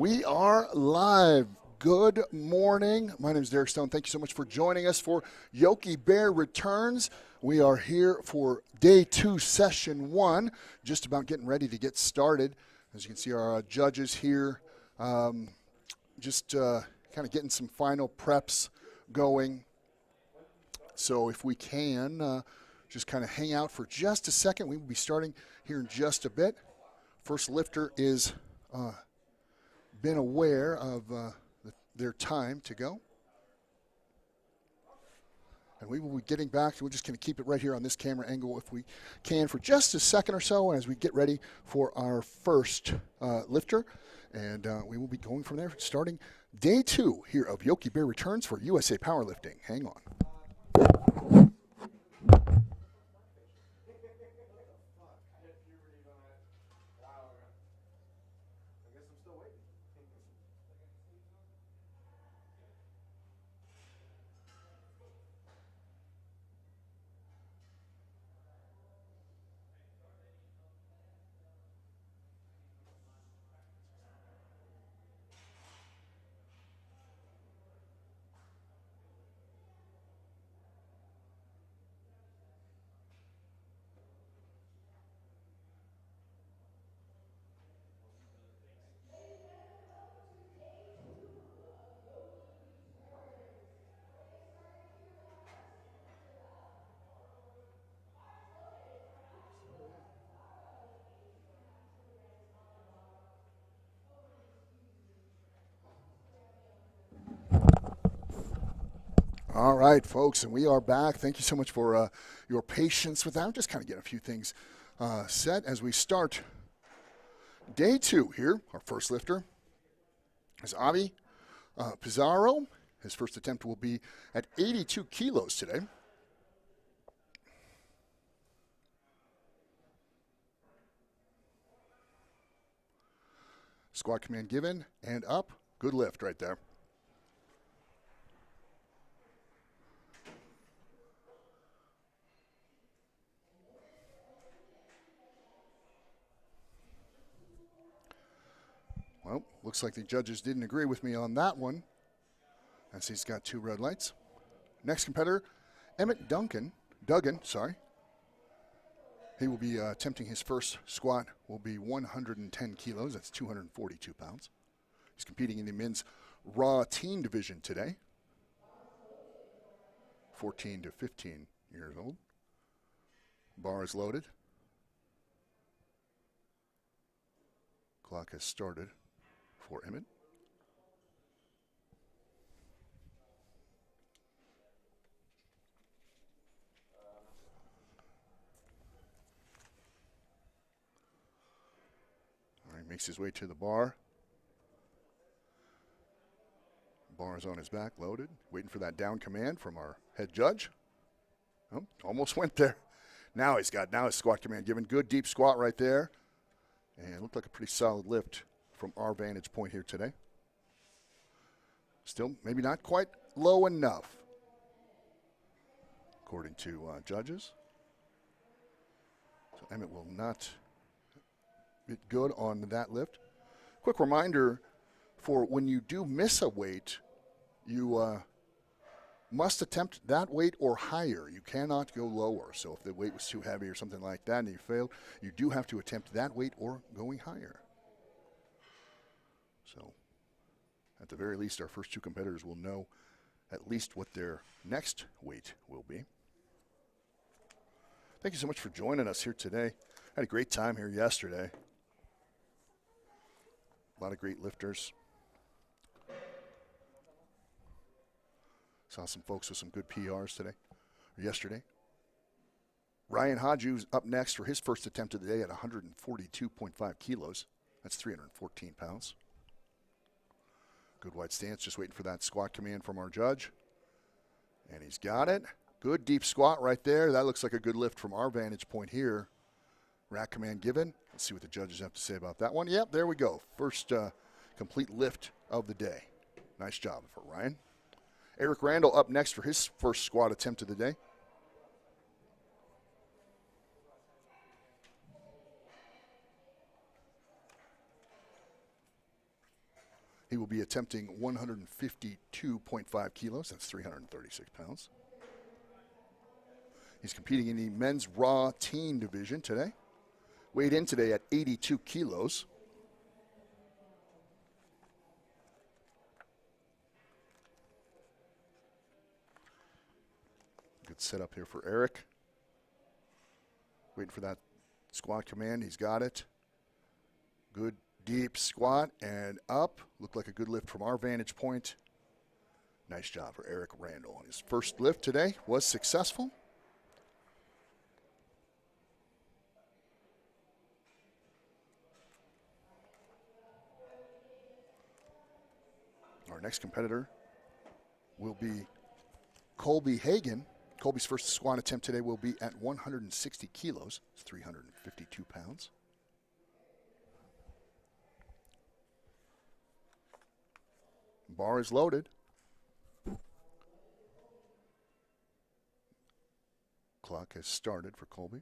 We are live. Good morning. My name is Derek Stone. Thank you so much for joining us for Yokey Bear Returns. We are here for day 2, session 1, just about getting ready to get started. As you can see, our judges here just kind of getting some final preps going. So if we can just kind of hang out for just a second, we will be starting here in just a bit. First lifter is been aware of their time to go. And we will be getting back. We're just going to keep it right here on this camera angle if we can for just a second or so as we get ready for our first lifter. And we will be going from there, starting day 2 here of Yokey Bear Returns for USA Powerlifting. Hang on. All right, folks, and we are back. Thank you so much for your patience with that. I'm just kind of getting a few things set as we start day 2 here. Our first lifter is Avi Pizarro. His first attempt will be at 82 kilos today. Squat command given and up. Good lift right there. Well, looks like the judges didn't agree with me on that one, as he's got 2 red lights. Next competitor, Emmett Duggan. He will be attempting his first squat, will be 110 kilos. That's 242 pounds. He's competing in the men's raw teen division today. 14 to 15 years old. Bar is loaded. Clock has started for Emmett. All right, makes his way to the bar. Bar is on his back, loaded, waiting for that down command from our head judge. Oh, almost went there. Now his squat command given. Good deep squat right there. And looked like a pretty solid lift from our vantage point here today. Still, maybe not quite low enough, according to judges. So Emmett will not be good on that lift. Quick reminder for when you do miss a weight, you must attempt that weight or higher. You cannot go lower. So if the weight was too heavy or something like that and you failed, you do have to attempt that weight or going higher. So at the very least, our first 2 competitors will know at least what their next weight will be. Thank you so much for joining us here today. I had a great time here yesterday. A lot of great lifters. Saw some folks with some good PRs yesterday. Ryan Hodges up next for his first attempt of the day at 142.5 kilos. That's 314 pounds. Good wide stance, just waiting for that squat command from our judge. And he's got it. Good deep squat right there. That looks like a good lift from our vantage point here. Rack command given. Let's see what the judges have to say about that one. Yep, there we go. First complete lift of the day. Nice job for Ryan. Eric Randall up next for his first squat attempt of the day. He will be attempting 152.5 kilos. That's 336 pounds. He's competing in the men's raw teen division today. Weighed in today at 82 kilos. Good setup here for Eric. Waiting for that squat command. He's got it. Good deep squat and up. Looked like a good lift from our vantage point. Nice job for Eric Randall. His first lift today was successful. Our next competitor will be Colby Hagan. Colby's first squat attempt today will be at 160 kilos. It's 352 pounds. Bar is loaded. Clock has started for Colby.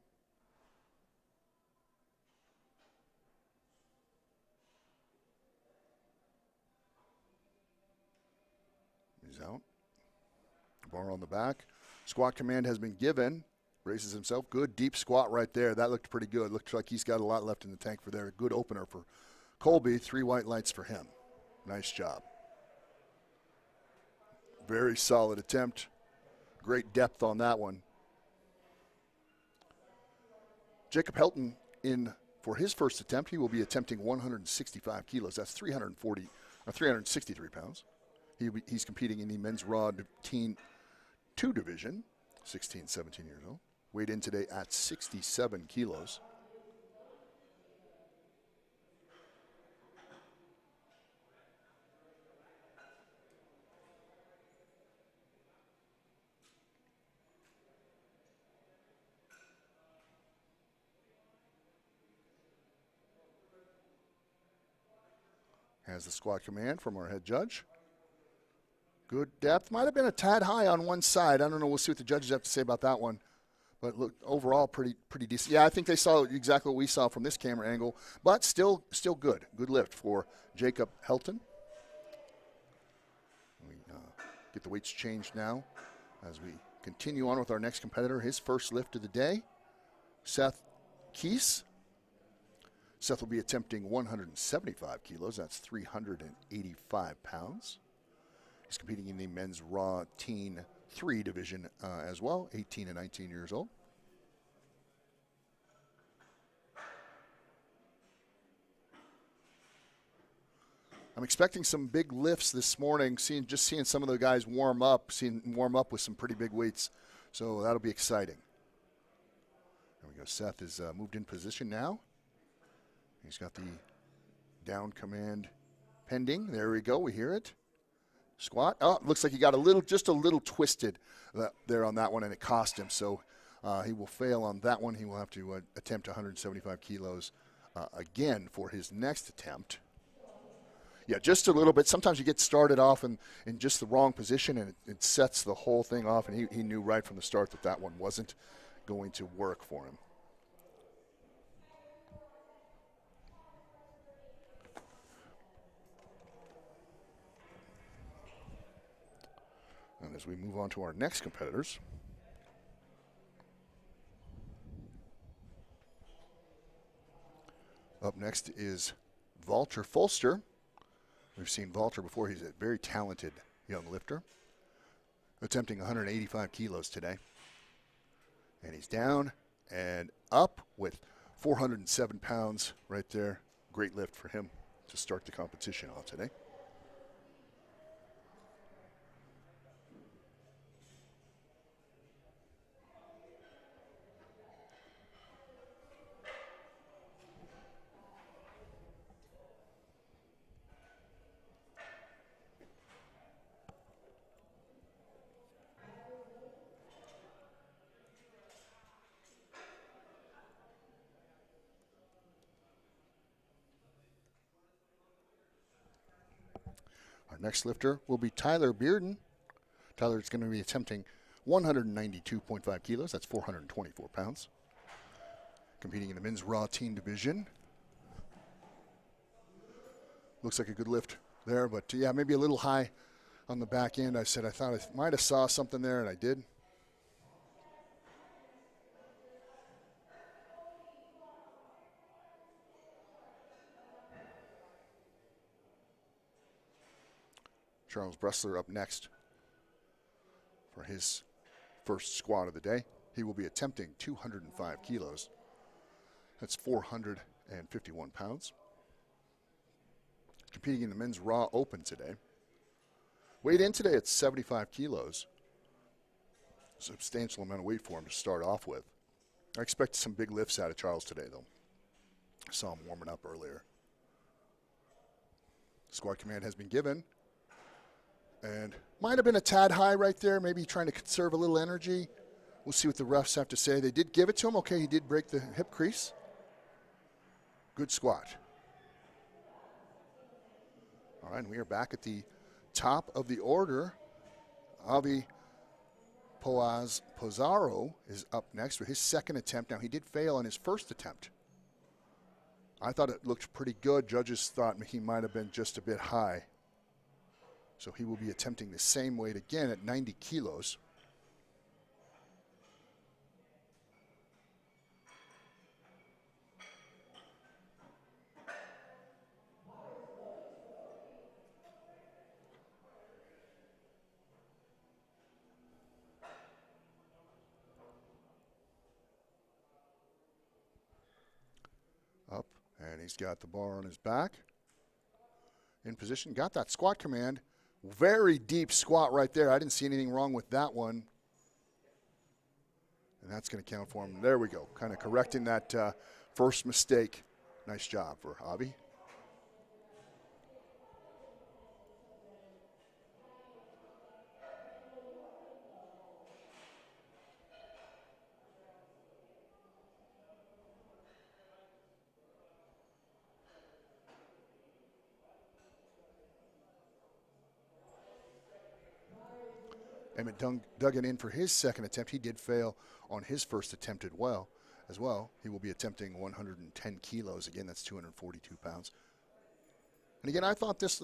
He's out. Bar on the back. Squat command has been given. Raises himself. Good deep squat right there. That looked pretty good. Looks like he's got a lot left in the tank for there. Good opener for Colby. 3 white lights for him. Nice job. Very solid attempt. Great depth on that one. Jacob Helton in for his first attempt. He will be attempting 165 kilos. That's 363 pounds. He's competing in the men's raw teen 2 division, 16, 17 years old. Weighed in today at 67 kilos. Has the squat command from our head judge. Good depth. Might have been a tad high on one side. I don't know. We'll see what the judges have to say about that one. But look, overall, pretty decent. Yeah, I think they saw exactly what we saw from this camera angle. But still good. Good lift for Jacob Helton. We get the weights changed now as we continue on with our next competitor. His first lift of the day, Seth Keese. Seth will be attempting 175 kilos. That's 385 pounds. He's competing in the men's raw teen 3 division as well, 18 and 19 years old. I'm expecting some big lifts this morning, seeing some of the guys warm up with some pretty big weights. So that'll be exciting. There we go. Seth is moved in position now. He's got the down command pending. There we go. We hear it. Squat. Oh, looks like he got just a little twisted there on that one, and it cost him. So he will fail on that one. He will have to attempt 175 kilos again for his next attempt. Yeah, just a little bit. Sometimes you get started off in just the wrong position, and it sets the whole thing off, and he knew right from the start that one wasn't going to work for him. And as we move on to our next competitors, up next is Walter Folster. We've seen Walter before. He's a very talented young lifter, attempting 185 kilos today. And he's down and up with 407 pounds right there. Great lift for him to start the competition on today. Our next lifter will be Tyler Bearden. Tyler is going to be attempting 192.5 kilos. That's 424 pounds. Competing in the men's raw teen division. Looks like a good lift there, but yeah, maybe a little high on the back end. I said I thought I might have saw something there, and I did. Charles Bressler up next for his first squat of the day. He will be attempting 205 kilos. That's 451 pounds. Competing in the men's raw open today. Weighed in today at 75 kilos. Substantial amount of weight for him to start off with. I expect some big lifts out of Charles today, though. I saw him warming up earlier. Squat command has been given. And might have been a tad high right there, maybe trying to conserve a little energy. We'll see what the refs have to say. They did give it to him. Okay, he did break the hip crease. Good squat. All right, and we are back at the top of the order. Avi Pozzaro is up next with his second attempt. Now, he did fail on his first attempt. I thought it looked pretty good. Judges thought he might have been just a bit high. So he will be attempting the same weight again at 90 kilos. Up, and he's got the bar on his back. In position, got that squat command. Very deep squat right there. I didn't see anything wrong with that one. And that's going to count for him. There we go. Kind of correcting that first mistake. Nice job for Avi. Emmett Duggan in for his second attempt. He did fail on his first attempt as well. He will be attempting 110 kilos. Again, that's 242 pounds. And again, I thought this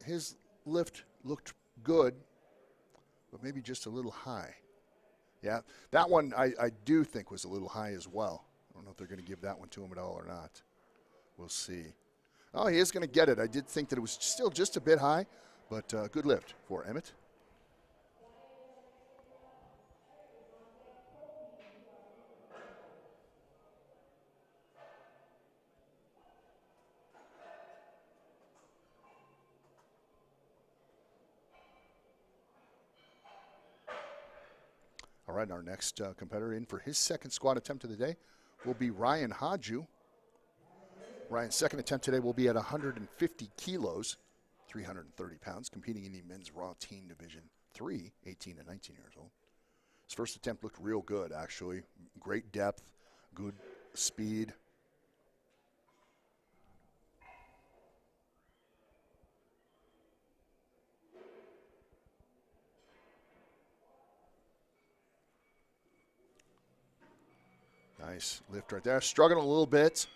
his lift looked good, but maybe just a little high. Yeah, that one I do think was a little high as well. I don't know if they're going to give that one to him at all or not. We'll see. Oh, he is going to get it. I did think that it was still just a bit high, but good lift for Emmett. All right, our next competitor in for his second squat attempt of the day will be Ryan Hodju. Ryan's second attempt today will be at 150 kilos, 330 pounds, competing in the men's raw teen division 3, 18 to 19 years old. His first attempt looked real good, actually. Great depth, good speed. Nice lift right there. Struggling a little bit.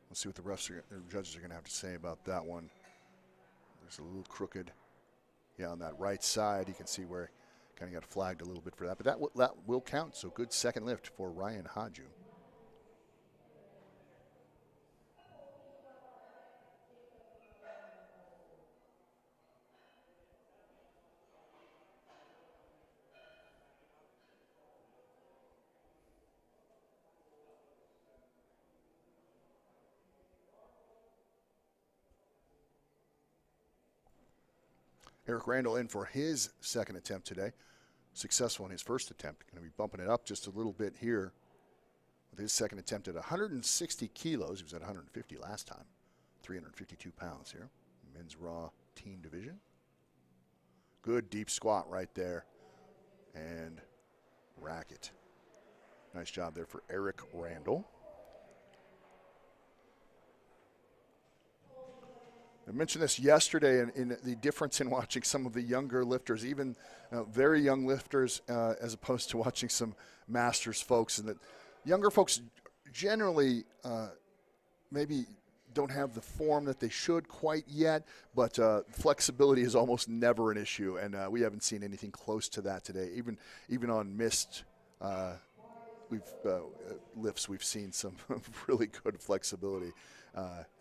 Let's see what the judges are going to have to say about that one. There's a little crooked. Yeah, on that right side, you can see where kind of got flagged a little bit for that. But that will count, so good second lift for Ryan Hodju. Eric Randall in for his second attempt today. Successful in his first attempt. Going to be bumping it up just a little bit here with his second attempt at 160 kilos. He was at 150 last time. 352 pounds here. Men's raw teen division. Good deep squat right there. And rack it. Nice job there for Eric Randall. I mentioned this yesterday in the difference in watching some of the younger lifters, even very young lifters, as opposed to watching some masters folks. And that younger folks generally maybe don't have the form that they should quite yet, but flexibility is almost never an issue, and we haven't seen anything close to that today. Even on missed lifts, we've seen some really good flexibility.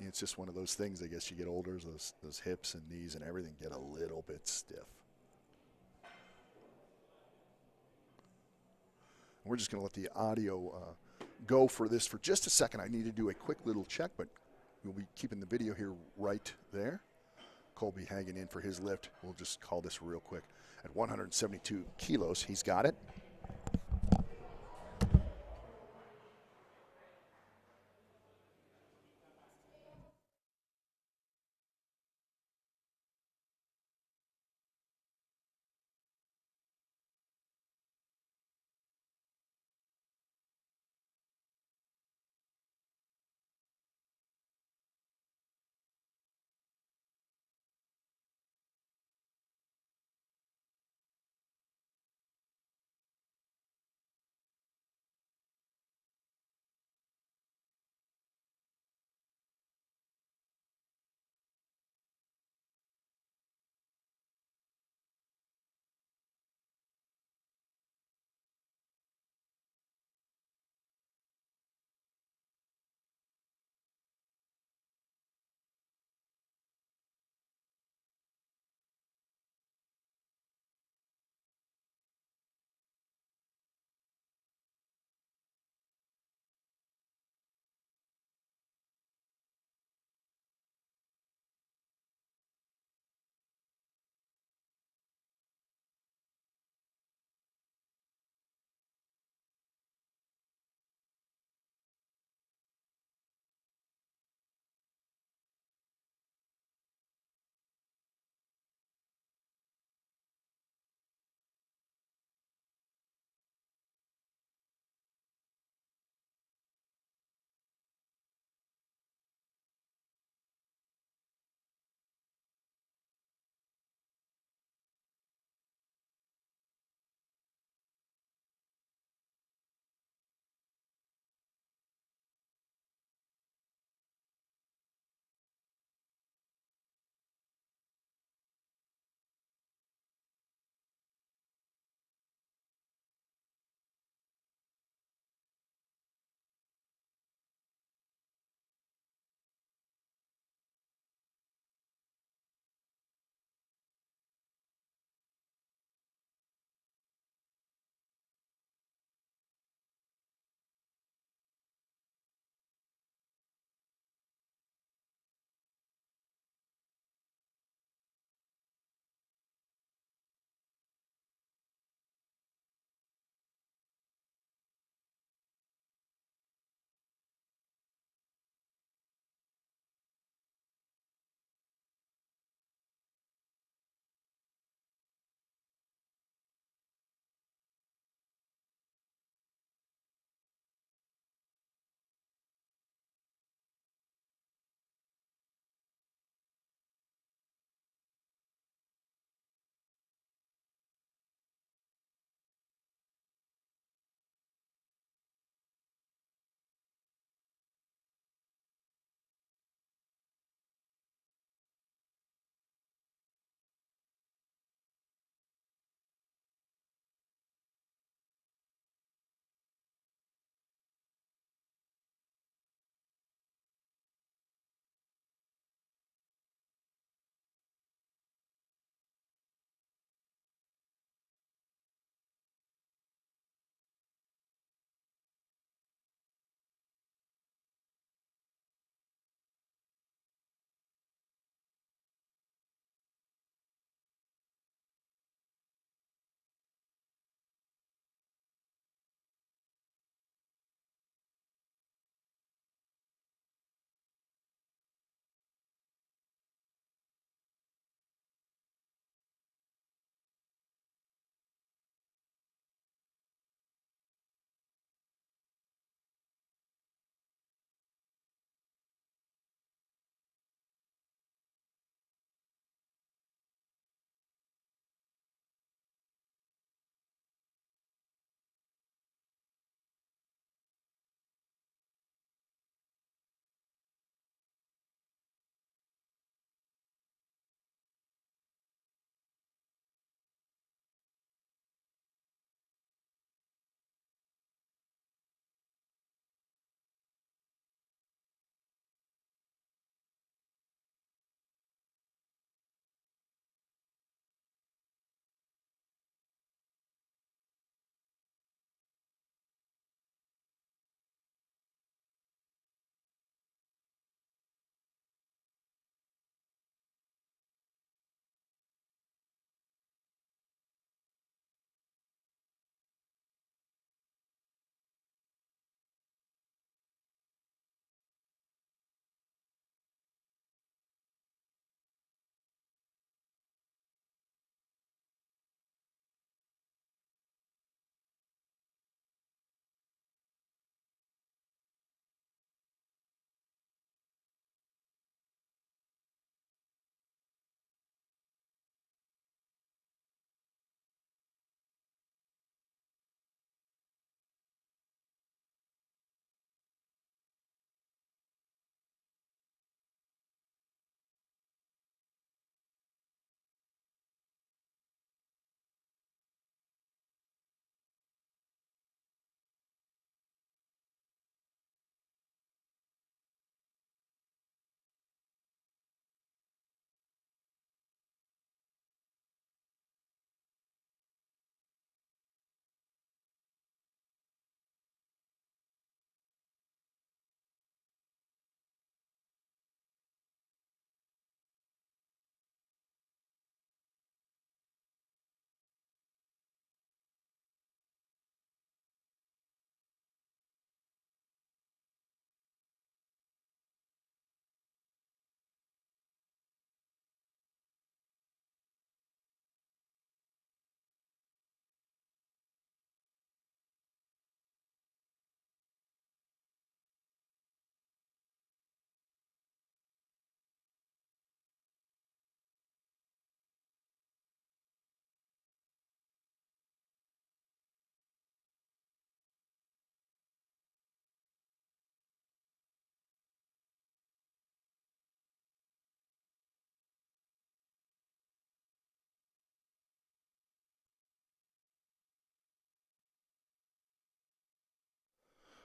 It's just one of those things. I guess you get older, those hips and knees and everything get a little bit stiff. We're just going to let the audio go for this for just a second. I need to do a quick little check, but we'll be keeping the video here right there. Colby hanging in for his lift. We'll just call this real quick. At 172 kilos, he's got it.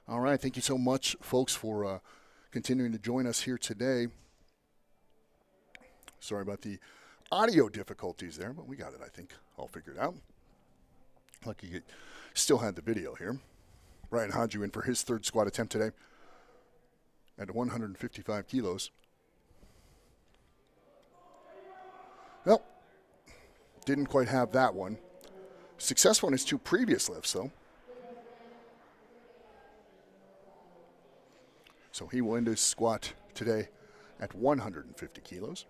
All right, thank you so much, folks, for continuing to join us here today. Sorry about the audio difficulties there, but we got it, I think, all figured out. Lucky you still had the video here. Ryan Hodju in for his third squat attempt today at 155 kilos. Well, didn't quite have that one. Successful in his two previous lifts, though. So he will end his squat today at 150 kilos.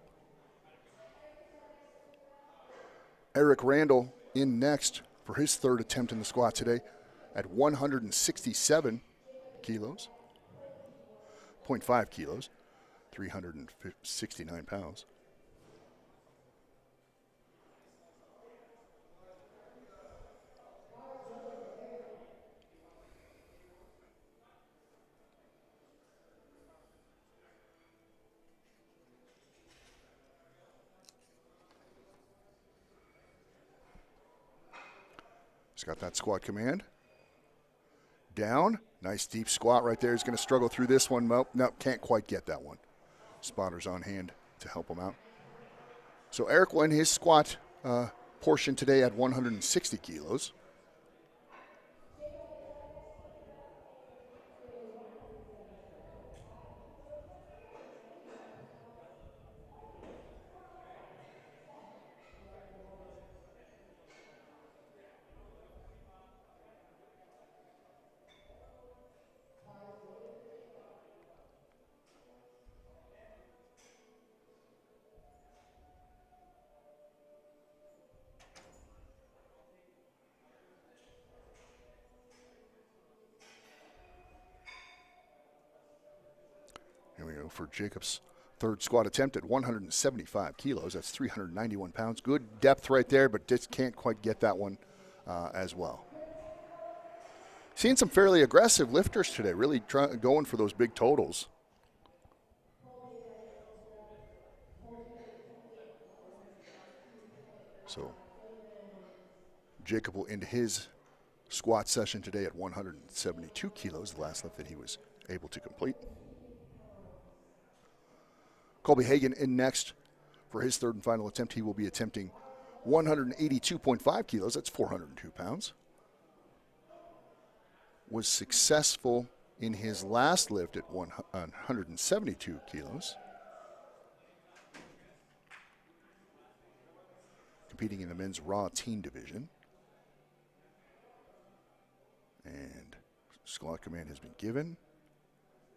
Eric Randall in next for his third attempt in the squat today at 167 kilos. 0.5 kilos, 369 pounds. He's got that squat command. Down. Nice deep squat right there. He's going to struggle through this one. Nope, can't quite get that one. Spotter's on hand to help him out. So Eric won his squat portion today at 160 kilos. Here we go for Jacob's third squat attempt at 175 kilos. That's 391 pounds. Good depth right there, but just can't quite get that one as well. Seeing some fairly aggressive lifters today, really going for those big totals. So Jacob will end his squat session today at 172 kilos, the last lift that he was able to complete. Colby Hagan in next for his third and final attempt. He will be attempting 182.5 kilos. That's 402 pounds. Was successful in his last lift at 172 kilos. Competing in the men's raw teen division. And squat command has been given.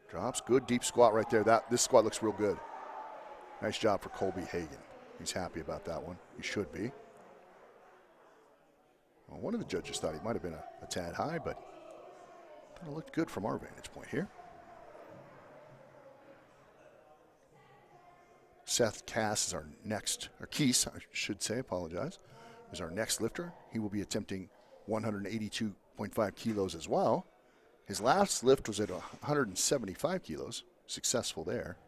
Drops. Good deep squat right there. This squat looks real good. Nice job for Colby Hagan. He's happy about that one. He should be. Well, one of the judges thought he might have been a tad high, but it looked good from our vantage point here. Seth Cass is our next, or Keese, I should say, apologize, is our next lifter. He will be attempting 182.5 kilos as well. His last lift was at 175 kilos. Successful there.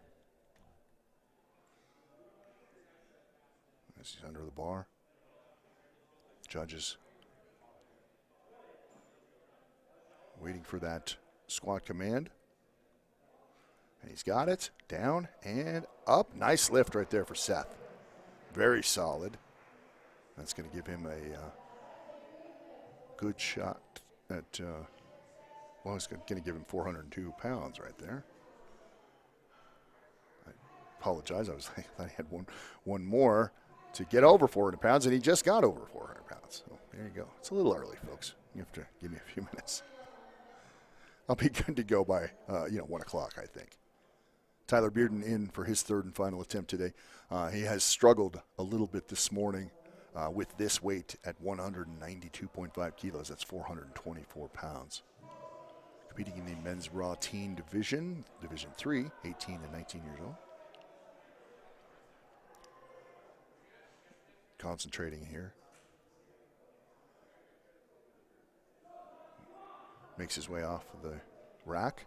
As he's under the bar. Judges waiting for that squat command. And he's got it. Down and up. Nice lift right there for Seth. Very solid. That's going to give him a good shot at, well, it's going to give him 402 pounds right there. I apologize. I thought he had one more to get over 400 pounds, and he just got over 400 pounds. So there you go. It's a little early, folks. You have to give me a few minutes. I'll be good to go by, 1 o'clock, I think. Tyler Bearden in for his third and final attempt today. He has struggled a little bit this morning with this weight at 192.5 kilos. That's 424 pounds. Competing in the men's raw teen division, Division 3, 18 and 19 years old. Concentrating here. Makes his way off of the rack.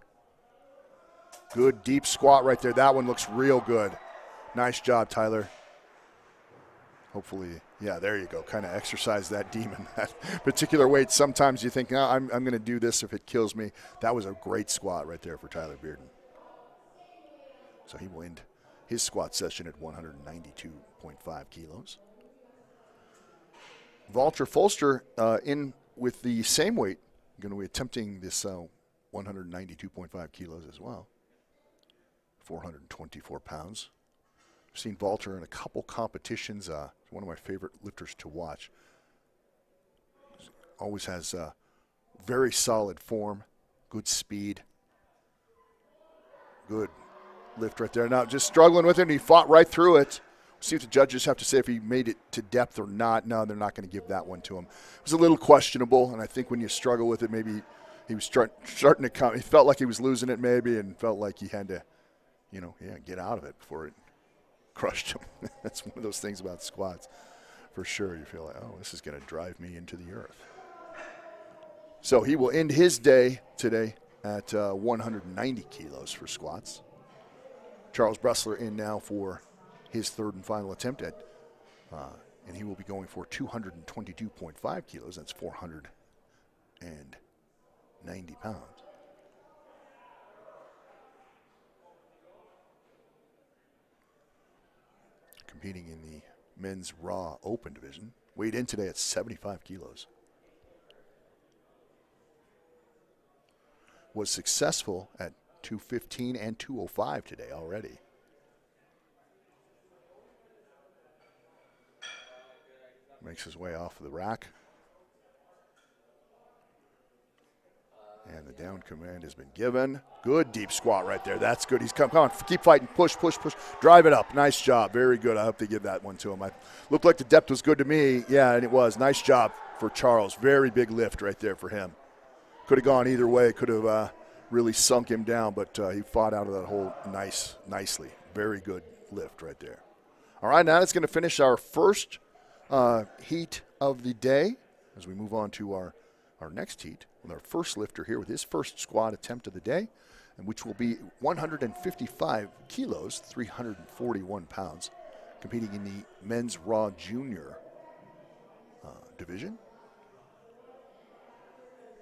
Good deep squat right there. That one looks real good. Nice job, Tyler. Hopefully Yeah, there you go. Kind of exercise that demon, that particular weight. Sometimes you think, no, I'm going to do this if it kills me. That was a great squat right there for Tyler Bearden. So he will end his squat session at 192.5 kilos. Walter Folster in with the same weight, going to be attempting this 192.5 kilos as well. 424 pounds. I've seen Walter in a couple competitions. One of my favorite lifters to watch. Always has very solid form, good speed, good lift right there. Now just struggling with it, and he fought right through it. See what the judges have to say if he made it to depth or not. No, they're not going to give that one to him. It was a little questionable, and I think when you struggle with it, maybe he was starting to come. He felt like he was losing it maybe, and felt like he had to, get out of it before it crushed him. That's one of those things about squats. For sure, you feel like, oh, this is going to drive me into the earth. So he will end his day today at 190 kilos for squats. Charles Bressler in now for his third and final attempt at, and he will be going for 222.5 kilos. That's 490 pounds. Competing in the men's raw open division. Weighed in today at 75 kilos. Was successful at 215 and 205 today already. Makes his way off of the rack. And the down command has been given. Good deep squat right there. That's good. He's come on, keep fighting. Push, push, push. Drive it up. Nice job. Very good. I hope they give that one to him. Looked like the depth was good to me. Yeah, and it was. Nice job for Charles. Very big lift right there for him. Could have gone either way. Could have really sunk him down, but he fought out of that hole nicely. Very good lift right there. All right, now it's going to finish our first heat of the day as we move on to our next heat with our first lifter here with his first squat attempt of the day, and which will be 155 kilos, 341 pounds, competing in the men's raw junior division.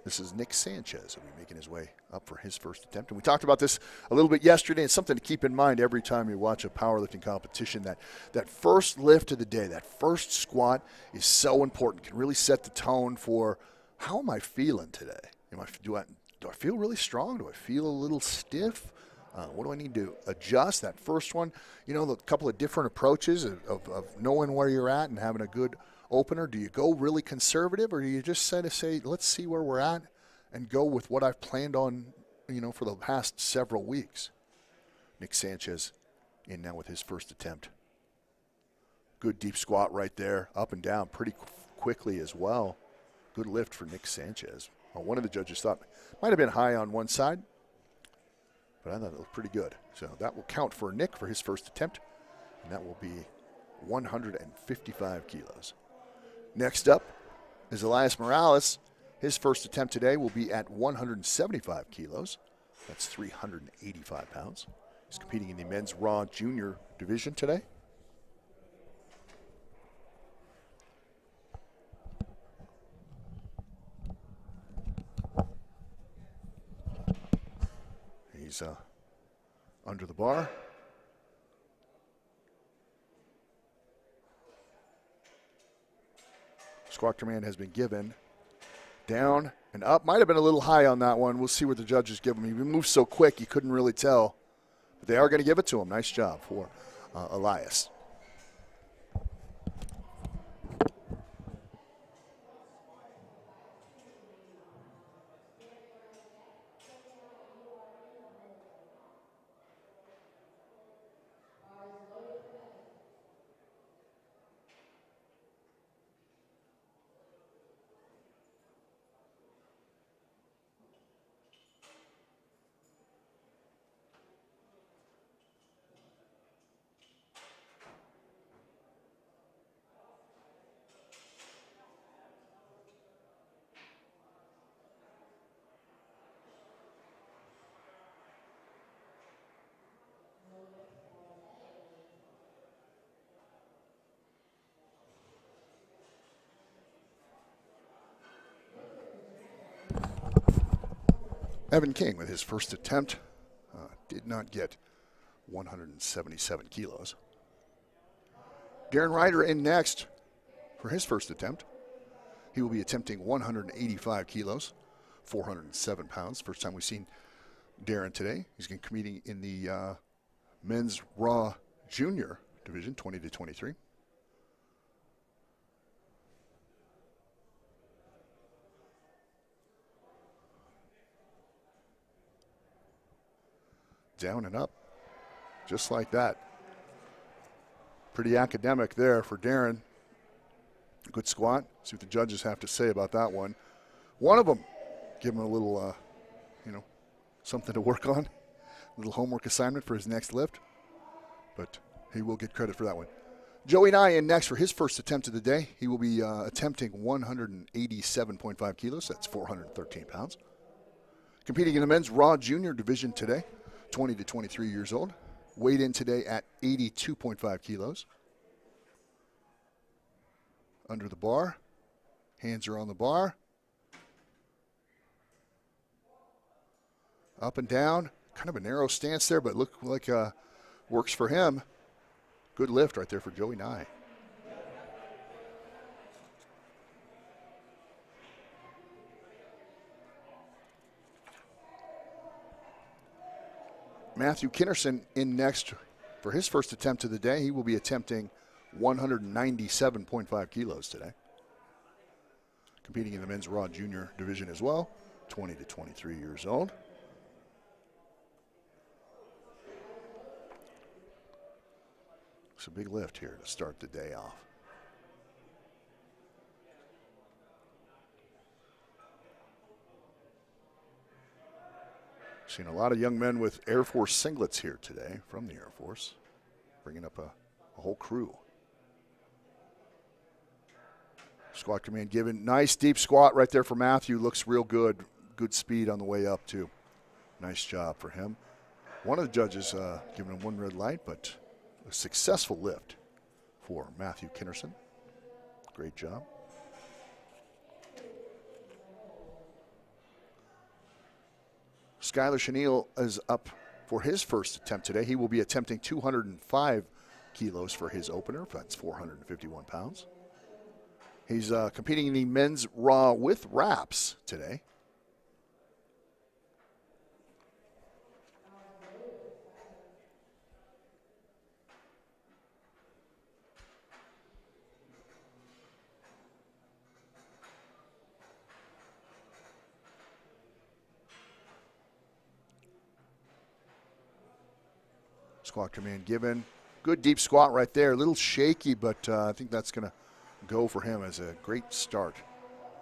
This is Nick Sanchez, who will be making his way up for his first attempt. And we talked about this a little bit yesterday. It's something to keep in mind every time you watch a powerlifting competition, that first lift of the day, that first squat is so important. It can really set the tone for how am I feeling today? Do I feel really strong? Do I feel a little stiff? What do I need to adjust? That first one, a couple of different approaches of knowing where you're at and having a good opener. Do you go really conservative, or do you just say, let's see where we're at and go with what I've planned on, for the past several weeks? Nick Sanchez in now with his first attempt. Good deep squat right there, up and down pretty quickly as well. Good lift for Nick Sanchez. One of the judges thought might have been high on one side, but I thought it looked pretty good. So that will count for Nick for his first attempt, and that will be 155 kilos. Next up is Elias Morales. His first attempt today will be at 175 kilos. That's 385 pounds. He's competing in the men's raw junior division today. He's under the bar. Squat command has been given. Down and up. Might have been a little high on that one. We'll see what the judges give him. He moved so quick you couldn't really tell. But they are going to give it to him. Nice job for Elias. Evan King with his first attempt did not get 177 kilos. Darren Ryder in next for his first attempt. He will be attempting 185 kilos, 407 pounds. First time we've seen Darren today. He's going to be competing in the men's raw junior division, 20 to 23. Down and up, just like that. Pretty academic there for Darren. Good squat. See what the judges have to say about that one. One of them, give him a little, something to work on. A little homework assignment for his next lift. But he will get credit for that one. Joey Nye in next for his first attempt of the day. He will be attempting 187.5 kilos. That's 413 pounds. Competing in the men's raw junior division today, 20 to 23 years old. Weighed in today at 82.5 kilos. Under the bar. Hands are on the bar. Up and down. Kind of a narrow stance there, but look like works for him. Good lift right there for Joey Nye. Matthew Kinnerson in next for his first attempt of the day. He will be attempting 197.5 kilos today. Competing in the men's raw junior division as well, 20 to 23 years old. It's a big lift here to start the day off. Seen a lot of young men with Air Force singlets here today from the Air Force, bringing up a whole crew. Squat command given. Nice deep squat right there for Matthew. Looks real good. Good speed on the way up, too. Nice job for him. One of the judges giving him one red light, but a successful lift for Matthew Kinnerson. Great job. Skylar Chenille is up for his first attempt today. He will be attempting 205 kilos for his opener. That's 451 pounds. He's competing in the men's raw with wraps today. Squat command given. Good deep squat right there. A little shaky, but I think that's going to go for him as a great start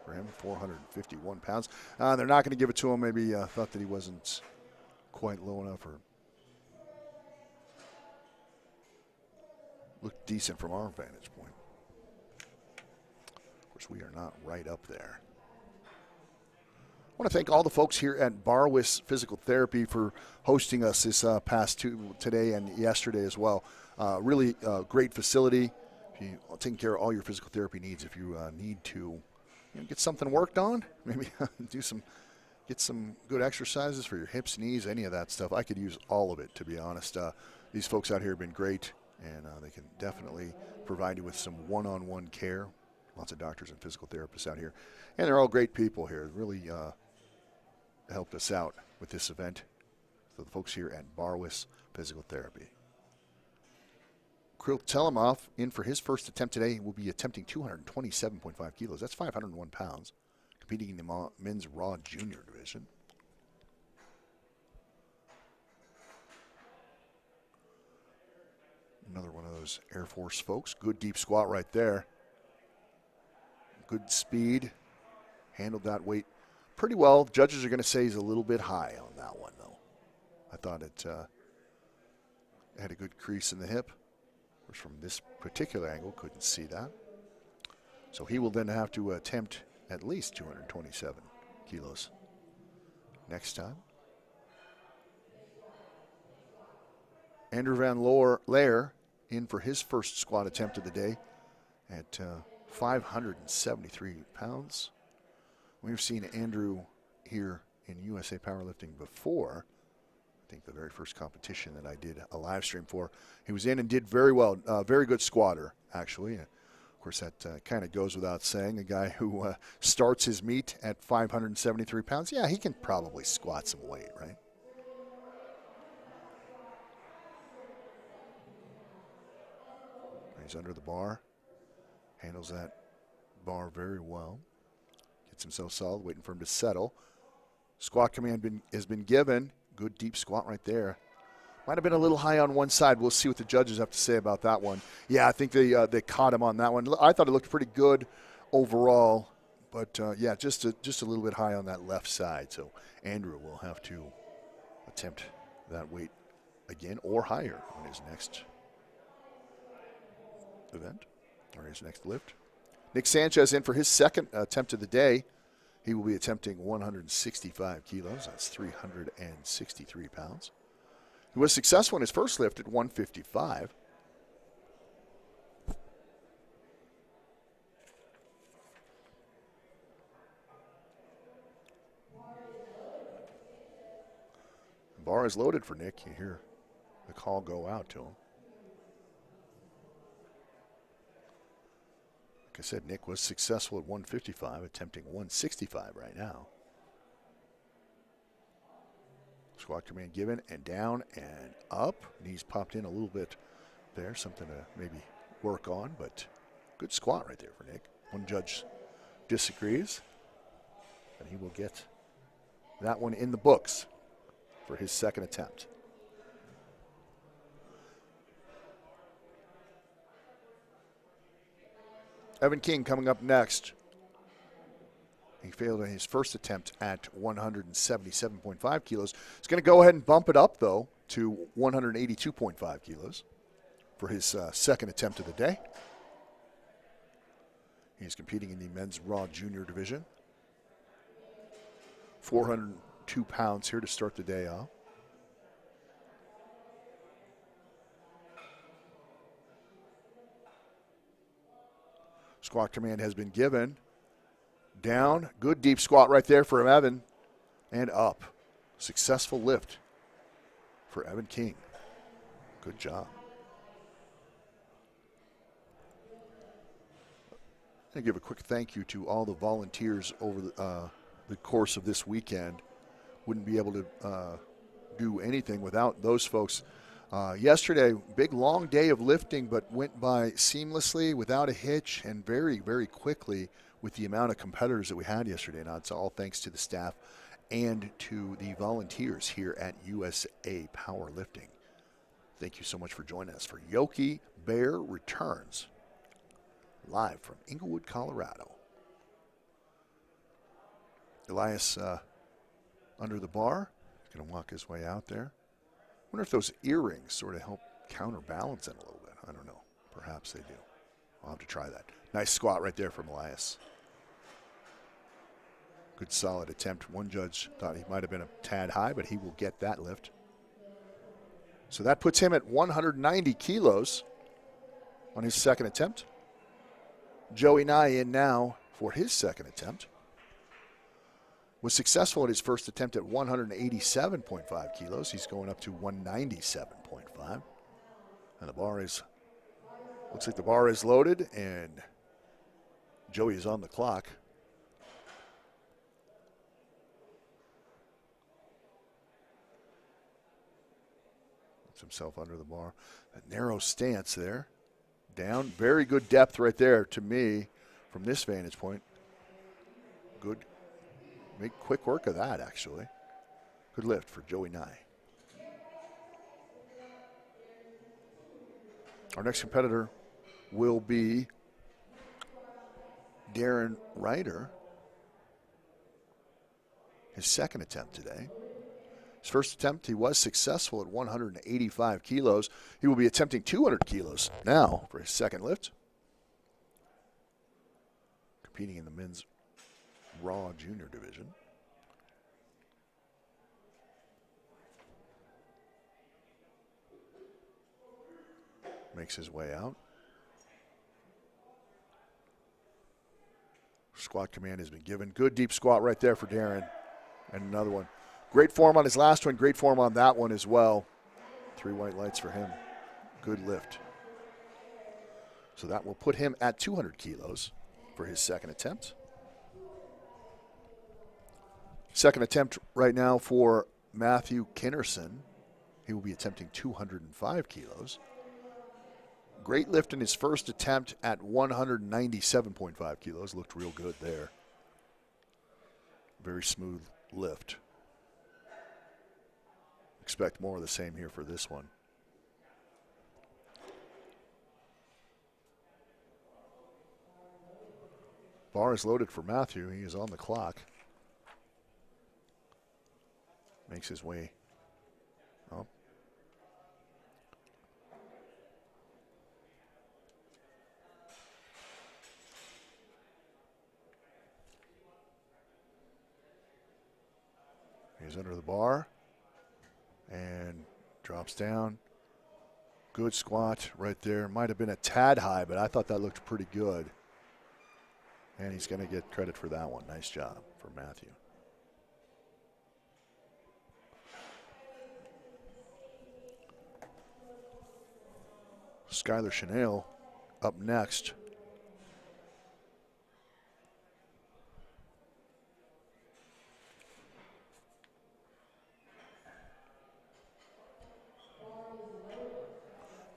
for him. 451 pounds. They're not going to give it to him. Maybe thought that he wasn't quite low enough or looked decent from our vantage point. Of course, we are not right up there. I want to thank all the folks here at Barwis Physical Therapy for hosting us this past today and yesterday as well. Really great facility. Taking care of all your physical therapy needs. If you need to get something worked on, maybe get some good exercises for your hips, knees, any of that stuff. I could use all of it, to be honest. These folks out here have been great, and they can definitely provide you with some one-on-one care. Lots of doctors and physical therapists out here, and they're all great people here. Really helped us out with this event. So the folks here at Barwis Physical Therapy. Krill Telemov in for his first attempt today. He will be attempting 227.5 kilos. That's 501 pounds. Competing in the men's raw junior division. Another one of those Air Force folks. Good deep squat right there. Good speed. Handled that weight pretty well. Judges are going to say he's a little bit high on that one, though. I thought it had a good crease in the hip. Of course, from this particular angle, couldn't see that. So he will then have to attempt at least 227 kilos next time. Andrew Van Laer in for his first squat attempt of the day at 573 pounds. We've seen Andrew here in USA Powerlifting before. I think the very first competition that I did a live stream for. He was in and did very well. Very good squatter, actually. Of course, that kind of goes without saying. A guy who starts his meet at 573 pounds, yeah, he can probably squat some weight, right? He's under the bar. Handles that bar very well. Gets himself solid, waiting for him to settle. Squat command has been given. Good deep squat right there. Might have been a little high on one side. We'll see what the judges have to say about that one. Yeah, I think they caught him on that one. I thought it looked pretty good overall, but yeah, just a little bit high on that left side. So Andrew will have to attempt that weight again or higher on his next event or his next lift. Nick Sanchez in for his second attempt of the day. He will be attempting 165 kilos. That's 363 pounds. He was successful in his first lift at 155. The bar is loaded for Nick. You hear the call go out to him. Like I said, Nick was successful at 155, attempting 165 right now. Squat command given and down and up. Knees popped in a little bit there, something to maybe work on, but good squat right there for Nick. One judge disagrees, and he will get that one in the books for his second attempt. Evan King coming up next. He failed in his first attempt at 177.5 kilos. He's going to go ahead and bump it up, though, to 182.5 kilos for his second attempt of the day. He's competing in the men's raw junior division. 402 pounds here to start the day off. Squat command has been given. Down, good deep squat right there for Evan, and up. Successful lift for Evan King. Good job. I give a quick thank you to all the volunteers over the course of this weekend. Wouldn't be able to do anything without those folks. Yesterday, big long day of lifting, but went by seamlessly without a hitch and very, very quickly with the amount of competitors that we had yesterday. Now, it's all thanks to the staff and to the volunteers here at USA Powerlifting. Thank you so much for joining us for Yokey Bear Returns, live from Englewood, Colorado. Elias under the bar. He's going to walk his way out there. I wonder if those earrings sort of help counterbalance it a little bit. I don't know. Perhaps they do. I'll have to try that. Nice squat right there from Elias. Good solid attempt. One judge thought he might have been a tad high, but he will get that lift. So that puts him at 190 kilos on his second attempt. Joey Nye in now for his second attempt. Was successful at his first attempt at 187.5 kilos. He's going up to 197.5. And the bar is, looks like the bar is loaded, and Joey is on the clock. Puts himself under the bar. A narrow stance there. Down. Very good depth right there to me from this vantage point. Good. Make quick work of that, actually. Good lift for Joey Nye. Our next competitor will be Darren Ryder. His second attempt today. His first attempt, he was successful at 185 kilos. He will be attempting 200 kilos now for his second lift. Competing in the men's raw junior division. Makes his way out. Squat command has been given. Good deep squat right there for Darren. And another one. Great form on his last one. Great form on that one as well. 3 white lights for him. Good lift. So that will put him at 200 kilos for his second attempt. Second attempt right now for Matthew Kinnerson. He will be attempting 205 kilos. Great lift in his first attempt at 197.5 kilos. Looked real good there. Very smooth lift. Expect more of the same here for this one. Bar is loaded for Matthew. He is on the clock. Makes his way up. He's under the bar and drops down. Good squat right there. Might have been a tad high, but I thought that looked pretty good. And he's going to get credit for that one. Nice job for Matthew. Skylar Chanel up next.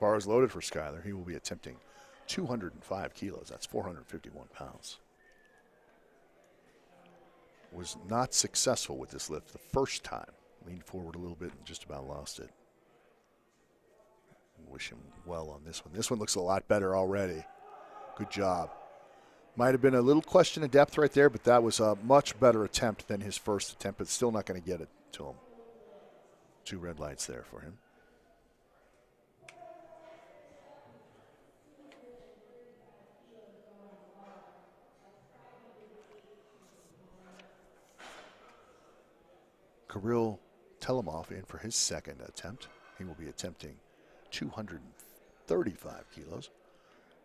Bar is loaded for Skylar. He will be attempting 205 kilos. That's 451 pounds. Was not successful with this lift the first time. Leaned forward a little bit and just about lost it. Wish him well on this one. This one looks a lot better already. Good job. Might have been a little question of depth right there, but that was a much better attempt than his first attempt, but still not going to get it to him. 2 red lights there for him. Kirill Telemov in for his second attempt. He will be attempting 235 kilos.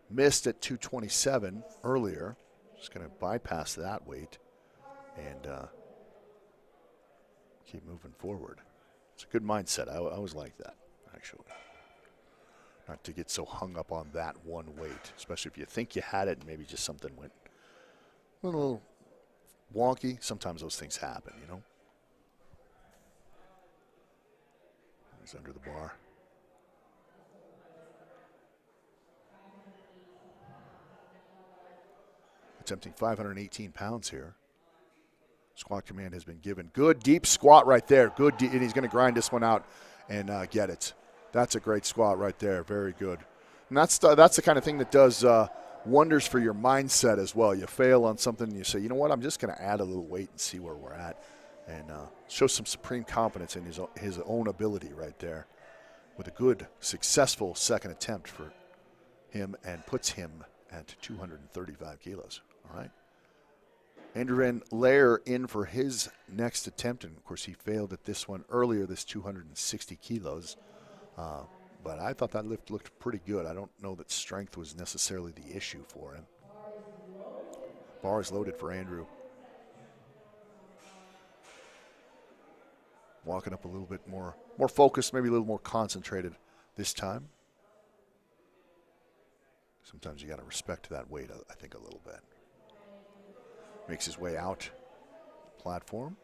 Missed at 227 earlier. Just going to bypass that weight and keep moving forward. It's a good mindset. I always like that, actually. Not to get so hung up on that one weight, especially if you think you had it and maybe just something went a little wonky. Sometimes those things happen, you know. He's under the bar. Attempting 518 pounds here. Squat command has been given. Good deep squat right there. Good, and he's going to grind this one out and get it. That's a great squat right there. Very good. And that's the kind of thing that does wonders for your mindset as well. You fail on something and you say, you know what, I'm just going to add a little weight and see where we're at. And show some supreme confidence in his own ability right there. With a good, successful second attempt for him and puts him at 235 kilos. All right. Andrew Van Laer in for his next attempt. And, of course, he failed at this one earlier, this 260 kilos. But I thought that lift looked pretty good. I don't know that strength was necessarily the issue for him. Bar is loaded for Andrew. Walking up a little bit more focused, maybe a little more concentrated this time. Sometimes you got to respect that weight, I think, a little bit. Makes his way out platform.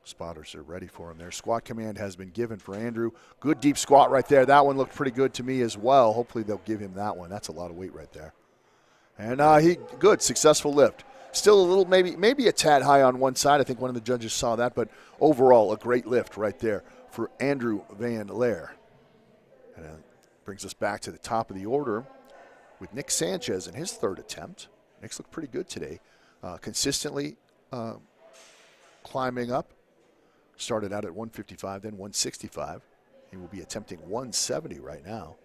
Spotters are ready for him there. Squat command has been given for Andrew. Good deep squat right there. That one looked pretty good to me as well. Hopefully they'll give him that one. That's a lot of weight right there. And good, successful lift. Still a little, maybe a tad high on one side. I think one of the judges saw that, but overall a great lift right there for Andrew Van Laer. And brings us back to the top of the order with Nick Sanchez in his third attempt. Nick's looked pretty good today. Consistently climbing up. Started out at 155, then 165. He will be attempting 170 right now.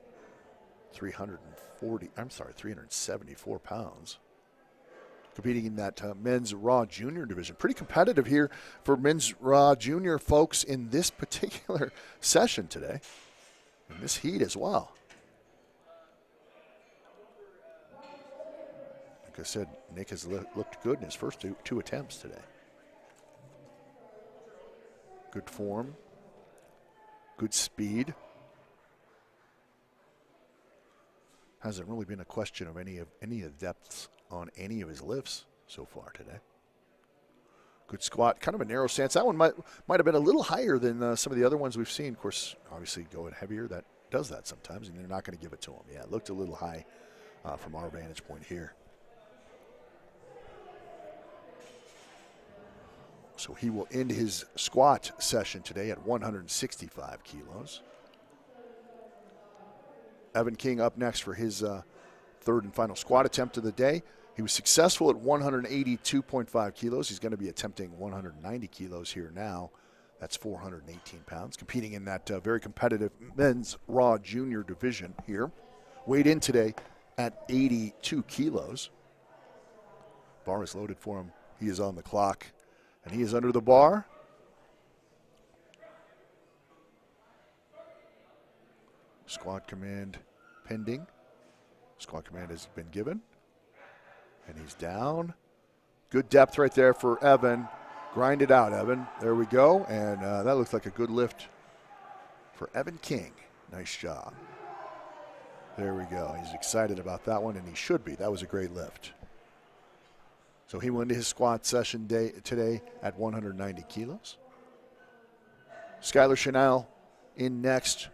374 pounds. Competing in that men's raw junior division. Pretty competitive here for men's raw junior folks in this particular session today. In this heat as well. Like I said, Nick has looked good in his first two attempts today. Good form. Good speed. Hasn't really been a question of any of the depths on any of his lifts so far today. Good squat, kind of a narrow stance. That one might have been a little higher than some of the other ones we've seen. Of course, obviously going heavier, that does that sometimes, and they're not going to give it to him. Yeah, it looked a little high from our vantage point here. So he will end his squat session today at 165 kilos. Evan King up next for his third and final squat attempt of the day. He was successful at 182.5 kilos. He's going to be attempting 190 kilos here now. That's 418 pounds, competing in that very competitive men's raw junior division here. Weighed in today at 82 kilos. Bar is loaded for him. He is on the clock, and he is under the bar. Squat command pending. Squat command has been given. And he's down. Good depth right there for Evan. Grind it out, Evan. There we go. And that looks like a good lift for Evan King. Nice job. There we go. He's excited about that one, and he should be. That was a great lift. So he went to his squat session today at 190 kilos. Skylar Chanel in next.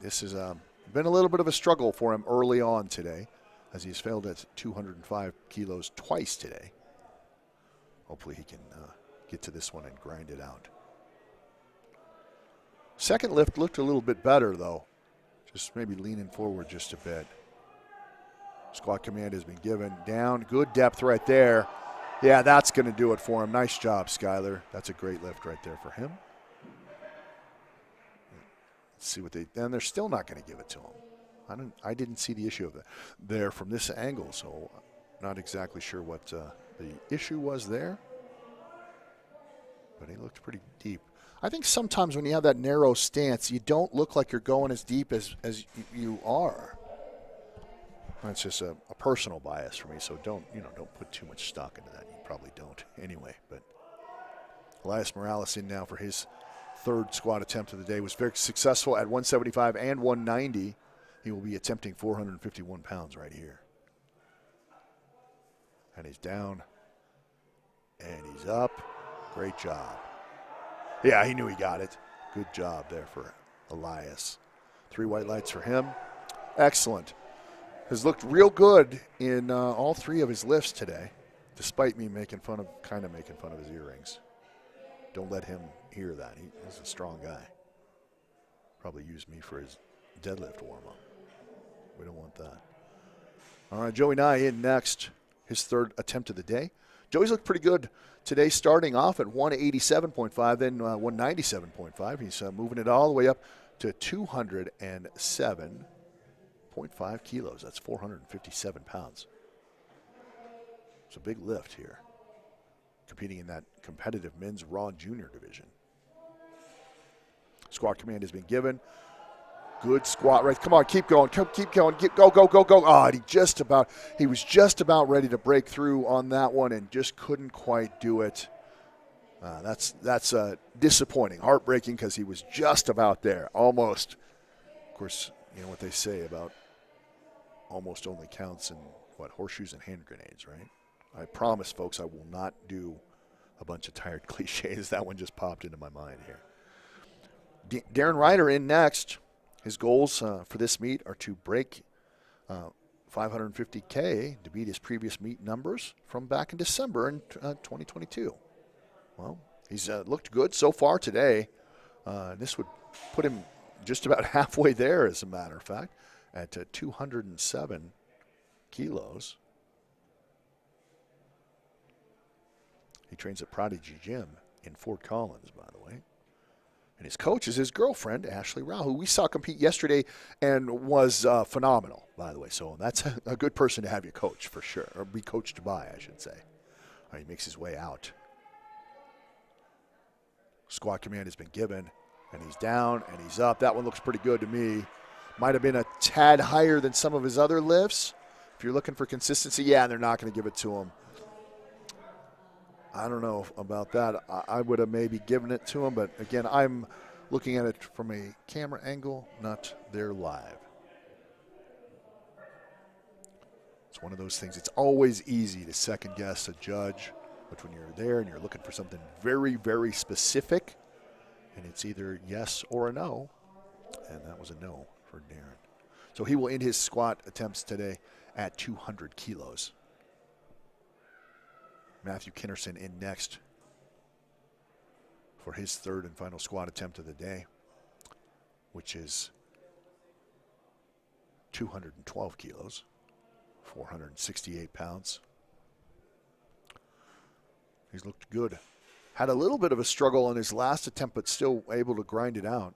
This has been a little bit of a struggle for him early on today, as he's failed at 205 kilos twice today. Hopefully he can get to this one and grind it out. Second lift looked a little bit better, though. Just maybe leaning forward just a bit. Squat command has been given. Down, good depth right there. Yeah, that's going to do it for him. Nice job, Skylar. That's a great lift right there for him. Let's see what and they're still not going to give it to him. I didn't see the issue of there from this angle, so not exactly sure what the issue was there. But he looked pretty deep. I think sometimes when you have that narrow stance, you don't look like you're going as deep as you are. That's just a personal bias for me, so don't put too much stock into that. You probably don't anyway. But Elias Morales in now for his third squat attempt of the day. Was very successful at 175 and 190. He will be attempting 451 pounds right here. And he's down. And he's up. Great job. Yeah, he knew he got it. Good job there for Elias. 3 white lights for him. Excellent. Has looked real good in all 3 of his lifts today, despite me kind of making fun of his earrings. Don't let him hear that. He's a strong guy. Probably used me for his deadlift warm-up. We don't want that. All right, Joey Nye in next. His third attempt of the day. Joey's looked pretty good today, starting off at 187.5, then 197.5. He's moving it all the way up to 207.5 kilos. That's 457 pounds. It's a big lift here, competing in that competitive men's raw junior division. Squat command has been given. Good squat right. Come on, keep going. Keep going. Go. Oh, and he was just about ready to break through on that one and just couldn't quite do it. That's disappointing, heartbreaking, because he was just about there, almost. Of course, you know what they say about almost only counts in horseshoes and hand grenades, right? I promise, folks, I will not do a bunch of tired cliches. That one just popped into my mind here. Darren Ryder in next. His goals for this meet are to break 550K to beat his previous meet numbers from back in December in 2022. Well, he's looked good so far today. This would put him just about halfway there, as a matter of fact, at 207 kilos. He trains at Prodigy Gym in Fort Collins, by the way. And his coach is his girlfriend, Ashley Rao, who we saw compete yesterday and was phenomenal, by the way. So that's a good person to have you coach for sure, or be coached by, I should say. He makes his way out. Squat command has been given, and he's down, and he's up. That one looks pretty good to me. Might have been a tad higher than some of his other lifts. If you're looking for consistency, yeah, they're not going to give it to him. I don't know about that. I would have maybe given it to him, but again, I'm looking at it from a camera angle, not there live. It's one of those things. It's always easy to second guess a judge, but when you're there and you're looking for something very, very specific, and it's either yes or a no, and that was a no for Darren. So he will end his squat attempts today at 200 kilos. Matthew Kinnerson in next for his third and final squat attempt of the day, which is 212 kilos, 468 pounds. He's looked good. Had a little bit of a struggle on his last attempt, but still able to grind it out.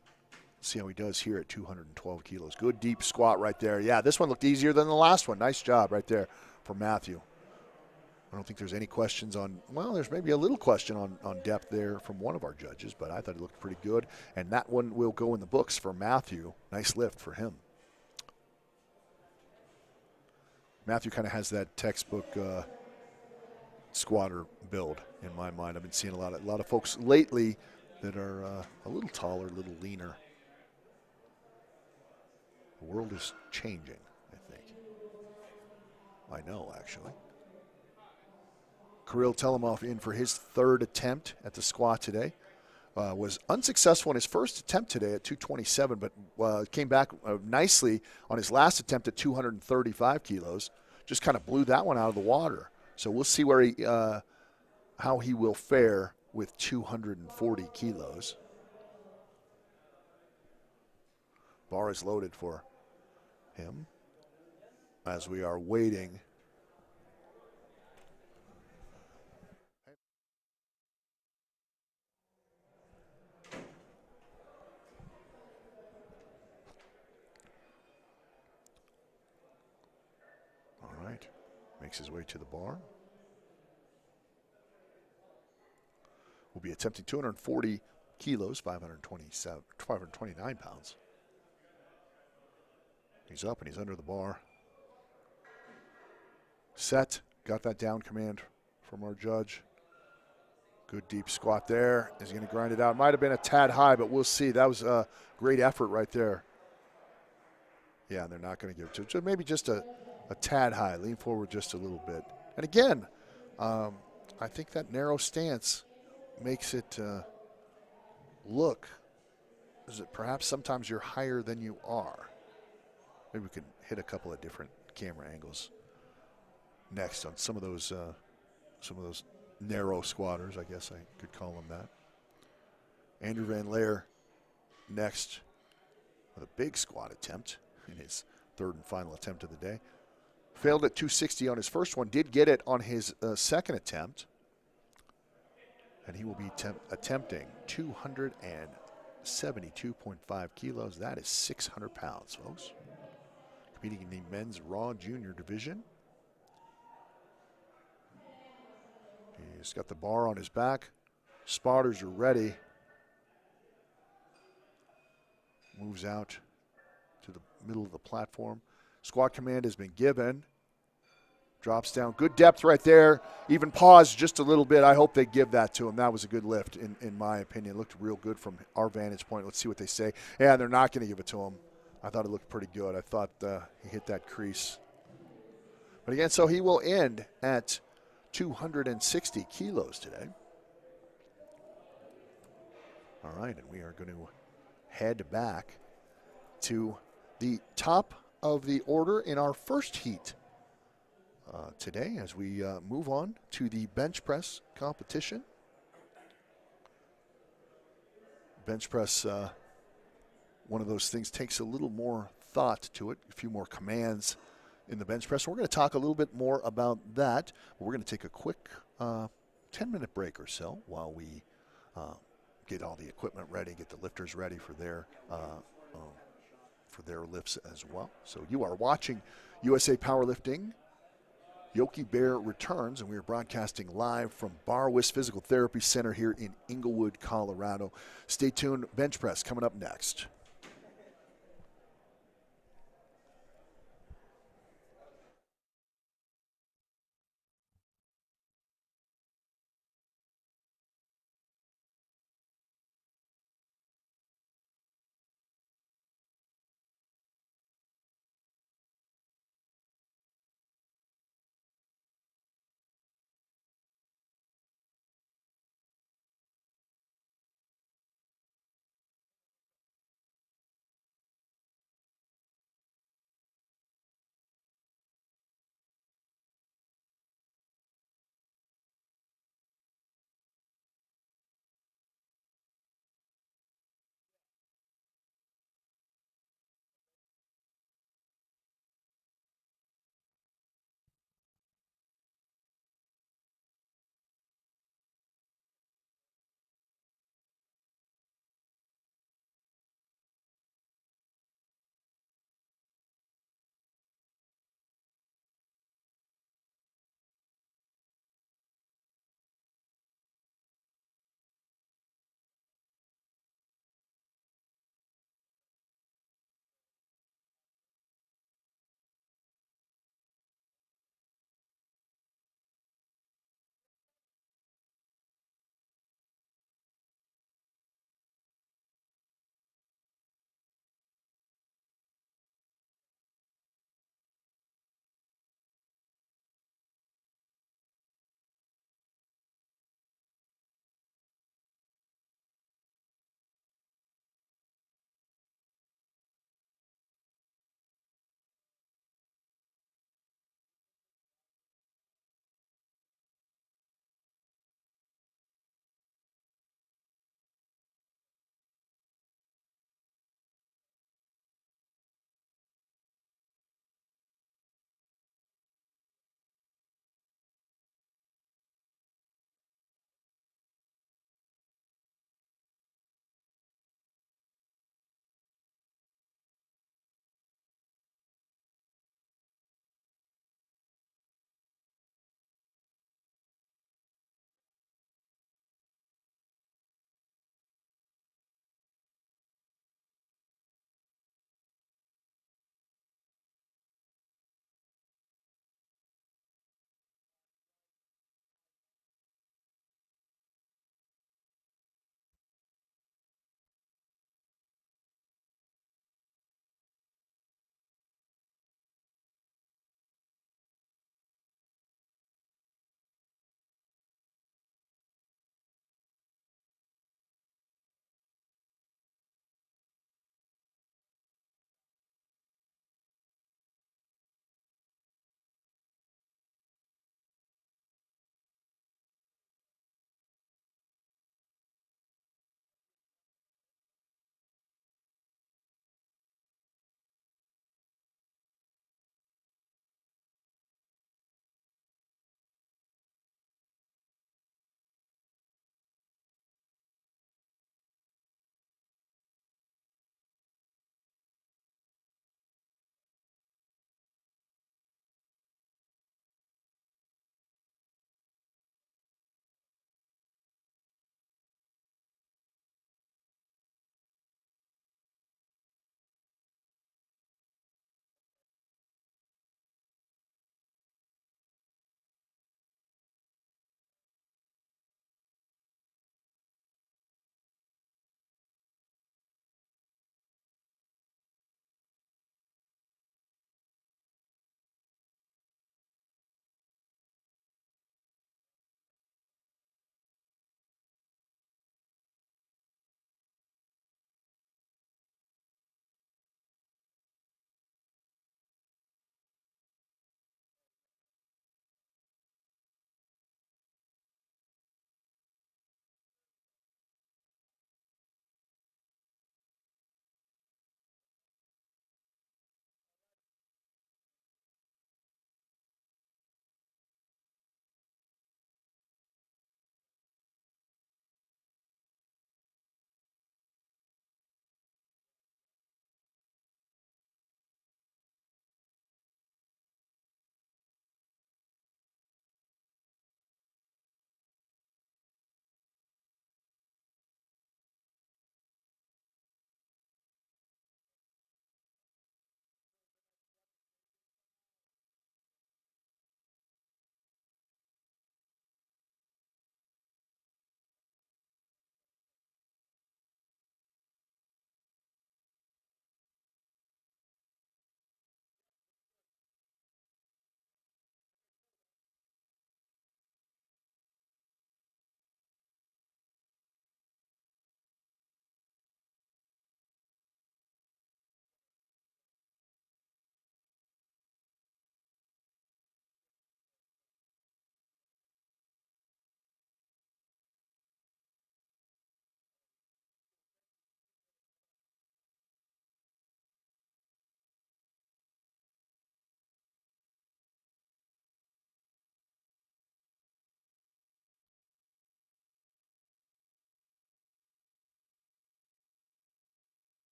See how he does here at 212 kilos. Good deep squat right there. Yeah, this one looked easier than the last one. Nice job right there for Matthew. I don't think there's any questions on, well, there's maybe a little question on depth there from one of our judges, but I thought it looked pretty good. And that one will go in the books for Matthew. Nice lift for him. Matthew kind of has that textbook squatter build in my mind. I've been seeing a lot of folks lately that are a little taller, a little leaner. The world is changing, I think. I know, actually. Kirill Telemov in for his third attempt at the squat today. Was unsuccessful in his first attempt today at 227, but came back nicely on his last attempt at 235 kilos. Just kind of blew that one out of the water. So we'll see where how he will fare with 240 kilos. Bar is loaded for him as we are waiting. All right, makes his way to the bar. Will be attempting 240 kilos, 529 pounds. He's up and he's under the bar. Set, got that down command from our judge. Good deep squat there. Is he going to grind it out? Might have been a tad high, but we'll see. That was a great effort right there. Yeah, they're not going to give it to him. Maybe just a tad high. Lean forward just a little bit. And again, I think that narrow stance makes it look as if perhaps sometimes you're higher than you are. Maybe we can hit a couple of different camera angles next on some of those narrow squatters, I guess I could call them that. Andrew Van Laer next with a big squat attempt in his third and final attempt of the day. Failed at 260 on his first one, did get it on his second attempt. And he will be attempting 272.5 kilos. That is 600 pounds, folks. Competing in the men's raw junior division. He's got the bar on his back. Spotters are ready. Moves out to the middle of the platform. Squat command has been given. Drops down. Good depth right there. Even paused just a little bit. I hope they give that to him. That was a good lift, in my opinion. It looked real good from our vantage point. Let's see what they say. Yeah, they're not going to give it to him. I thought it looked pretty good. I thought he hit that crease. But again, so he will end at 260 kilos today. All right, and we are going to head back to the top of the order in our first heat today as we move on to the bench press competition. Bench press, one of those things, takes a little more thought to it, a few more commands in the bench press. We're going to talk a little bit more about that. We're going to take a quick 10-minute break or so while we get all the equipment ready, get the lifters ready for their lifts as well. So you are watching USA Powerlifting. Yokey Bear returns, and we are broadcasting live from Barwis Physical Therapy Center here in Englewood, Colorado. Stay tuned. Bench press coming up next.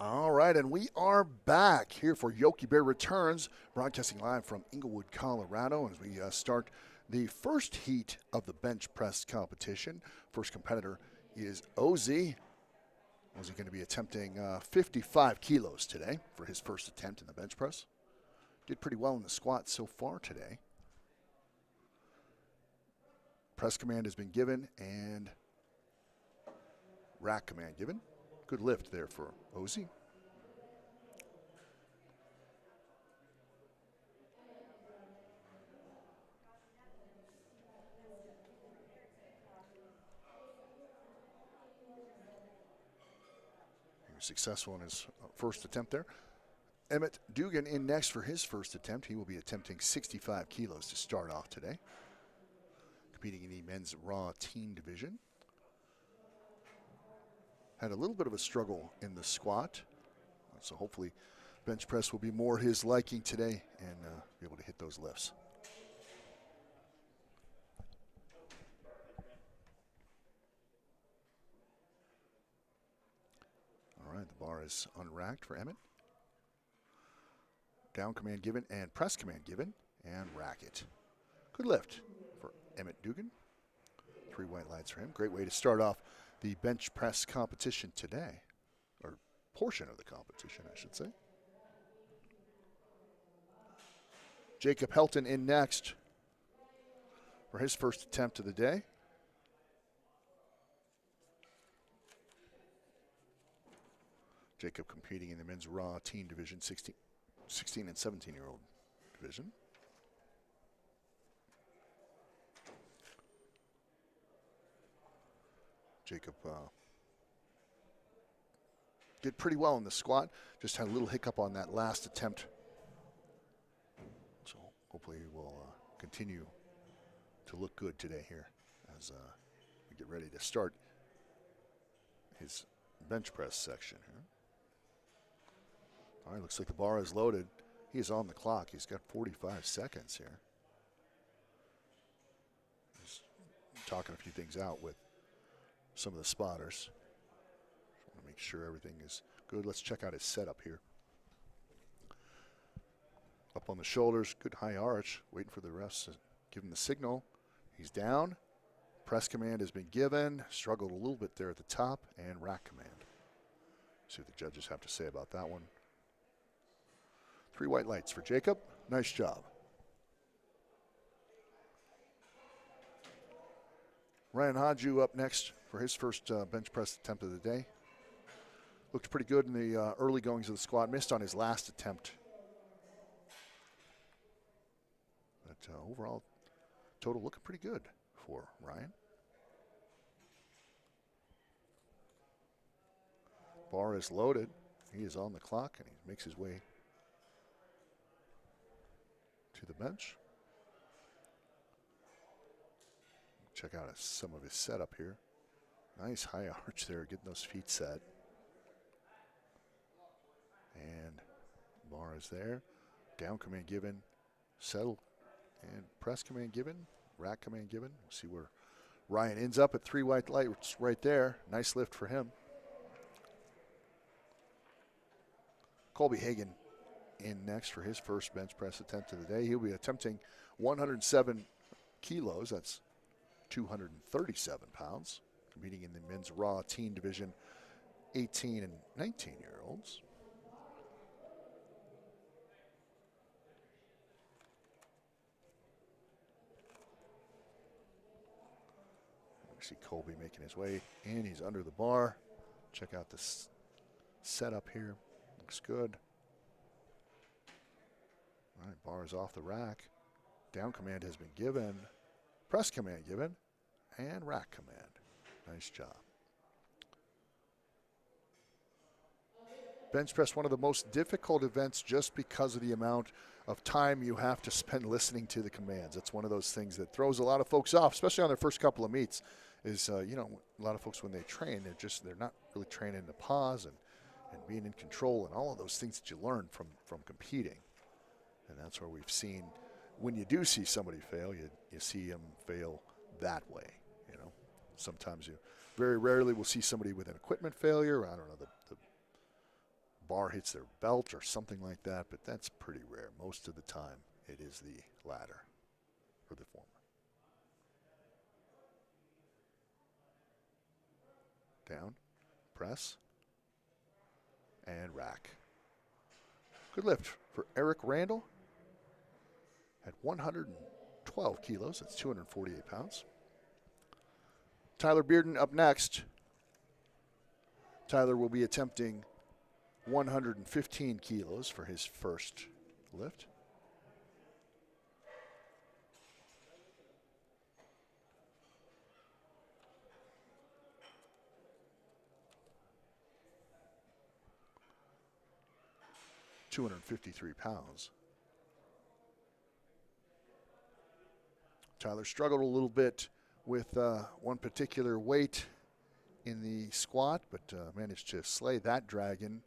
All right, and we are back here for Yokey Bear Returns, broadcasting live from Englewood, Colorado, as we start the first heat of the bench press competition. First competitor is Ozzy. Ozzy going to be attempting 55 kilos today for his first attempt in the bench press. Did pretty well in the squat so far today. Press command has been given and rack command given. Good lift there for Ozzy. He was successful in his first attempt there. Emmett Dugan in next for his first attempt. He will be attempting 65 kilos to start off today. Competing in the men's raw teen division. Had a little bit of a struggle in the squat. So hopefully bench press will be more his liking today and be able to hit those lifts. All right, the bar is unracked for Emmett. Down command given and press command given and rack it. Good lift for Emmett Dugan. 3 white lights for him. Great way to start off the bench press competition today, or portion of the competition, I should say. Jacob Helton in next for his first attempt of the day. Jacob competing in the men's raw teen division, 16 and 17-year-old division. Jacob did pretty well in the squat. Just had a little hiccup on that last attempt. So hopefully he will continue to look good today here as we get ready to start his bench press section here. All right, looks like the bar is loaded. He is on the clock. He's got 45 seconds here. He's talking a few things out with some of the spotters. Just want to make sure everything is good. Let's check out his setup here. Up on the shoulders, good high arch, waiting for the refs to give him the signal. He's down. Press command has been given. Struggled a little bit there at the top, and rack command. See what the judges have to say about that one. 3 white lights for Jacob. Nice job. Ryan Hodju up next for his first bench press attempt of the day. Looked pretty good in the early goings of the squat. Missed on his last attempt. But overall, total looking pretty good for Ryan. Bar is loaded. He is on the clock, and he makes his way to the bench. Check out some of his setup here. Nice high arch there, getting those feet set. And bar is there. Down command given, settle, and press command given, rack command given. We'll see where Ryan ends up at 3 white lights right there. Nice lift for him. Colby Hagan in next for his first bench press attempt of the day. He'll be attempting 107 kilos. That's 237 pounds. Competing in the men's raw teen division, 18 and 19-year-olds. We see Colby making his way in. He's under the bar. Check out this setup here. Looks good. All right, bar is off the rack. Down command has been given. Press command given. And rack command. Nice job. Bench press, one of the most difficult events just because of the amount of time you have to spend listening to the commands. It's one of those things that throws a lot of folks off, especially on their first couple of meets. Is you know, a lot of folks when they train, they're not really training to pause and being in control and all of those things that you learn from competing. And that's where we've seen, when you do see somebody fail, you see them fail that way. You know, sometimes you very rarely will see somebody with an equipment failure. I don't know, the bar hits their belt or something like that, but that's pretty rare. Most of the time, it is the latter or the former. Down, press, and rack. Good lift for Eric Randall at 112 kilos. That's 248 pounds. Tyler Bearden up next. Tyler will be attempting 115 kilos for his first lift. £253. Tyler struggled a little bit with one particular weight in the squat, but managed to slay that dragon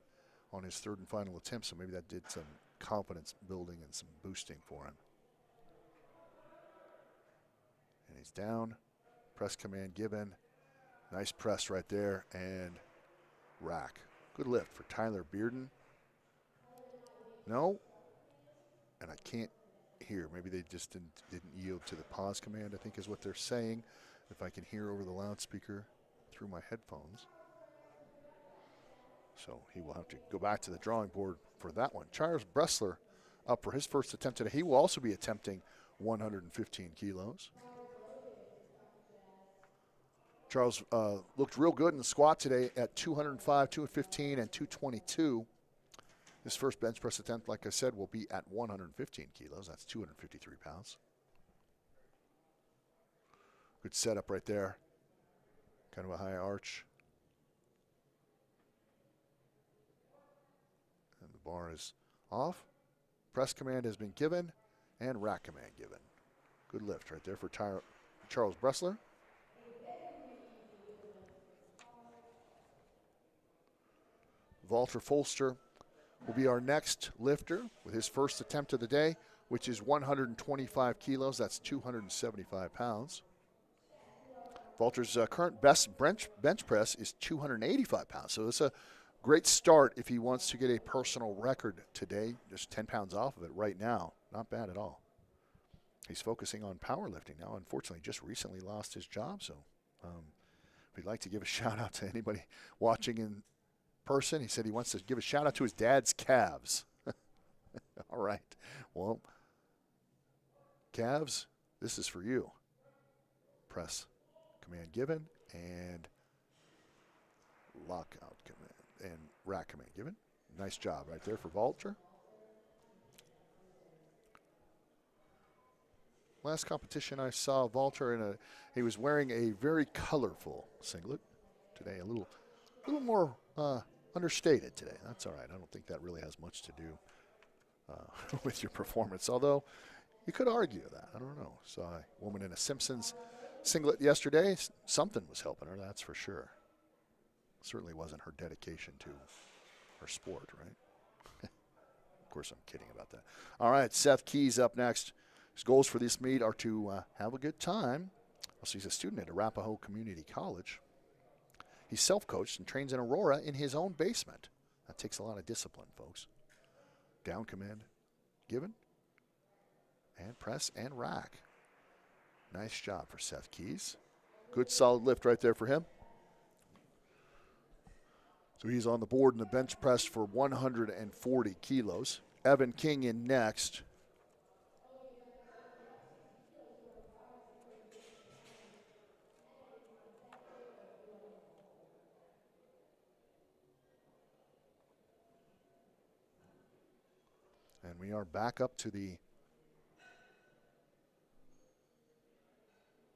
on his third and final attempt, so maybe that did some confidence building and some boosting for him. And he's down, press command given, nice press right there, and rack. Good lift for Tyler Bearden. No, and I can't hear. Maybe they just didn't yield to the pause command, I think is what they're saying, if I can hear over the loudspeaker through my headphones. So he will have to go back to the drawing board for that one. Charles Bressler up for his first attempt today. He will also be attempting 115 kilos. Charles looked real good in the squat today at 205, 215, and 222. His first bench press attempt, like I said, will be at 115 kilos. That's 253 pounds. Good setup right there. Kind of a high arch. And the bar is off. Press command has been given, and rack command given. Good lift right there for Charles Bressler. Walter Folster will be our next lifter with his first attempt of the day, which is 125 kilos. That's 275 pounds. Walter's current best bench press is 285 pounds. So it's a great start if he wants to get a personal record today. Just 10 pounds off of it right now. Not bad at all. He's focusing on powerlifting now. Unfortunately, just recently lost his job. So we'd like to give a shout out to anybody watching in person. He said he wants to give a shout out to his dad's calves. All right. Well, calves, this is for you. Press command given and lockout command and rack command given. Nice job right there for Walter. Last competition I saw Walter he was wearing a very colorful singlet. Today a little more understated today. That's all right. I don't think that really has much to do with your performance, although you could argue that. I don't know. Saw a woman in a Simpsons singlet yesterday. Something was helping her, that's for sure. Certainly wasn't her dedication to her sport, right? Of course, I'm kidding about that. All right, Seth Keys up next. His goals for this meet are to have a good time. Also, he's a student at Arapahoe Community College. He's self-coached and trains in Aurora in his own basement. That takes a lot of discipline, folks. Down command given. And press and rack. Nice job for Seth Keys. Good solid lift right there for him. So he's on the board in the bench press for 140 kilos. Evan King in next. And we are back up to the,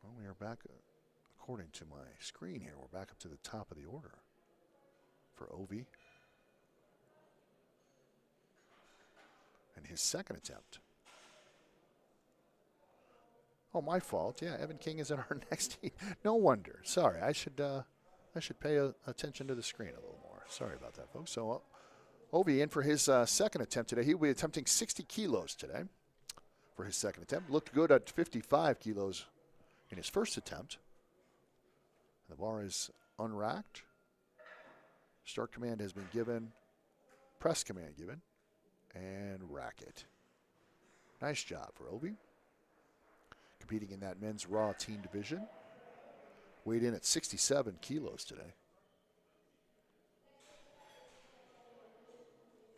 well, we are back, according to my screen here, we're back up to the top of the order for Ovi. And his second attempt. Oh, my fault. Yeah, Evan King is in our next heat. No wonder. Sorry, I should pay attention to the screen a little more. Sorry about that, folks. So Ovi in for his second attempt today. He will be attempting 60 kilos today for his second attempt. Looked good at 55 kilos in his first attempt. The bar is unracked. Start command has been given. Press command given. And rack it. Nice job for Obi. Competing in that men's raw team division. Weighed in at 67 kilos today.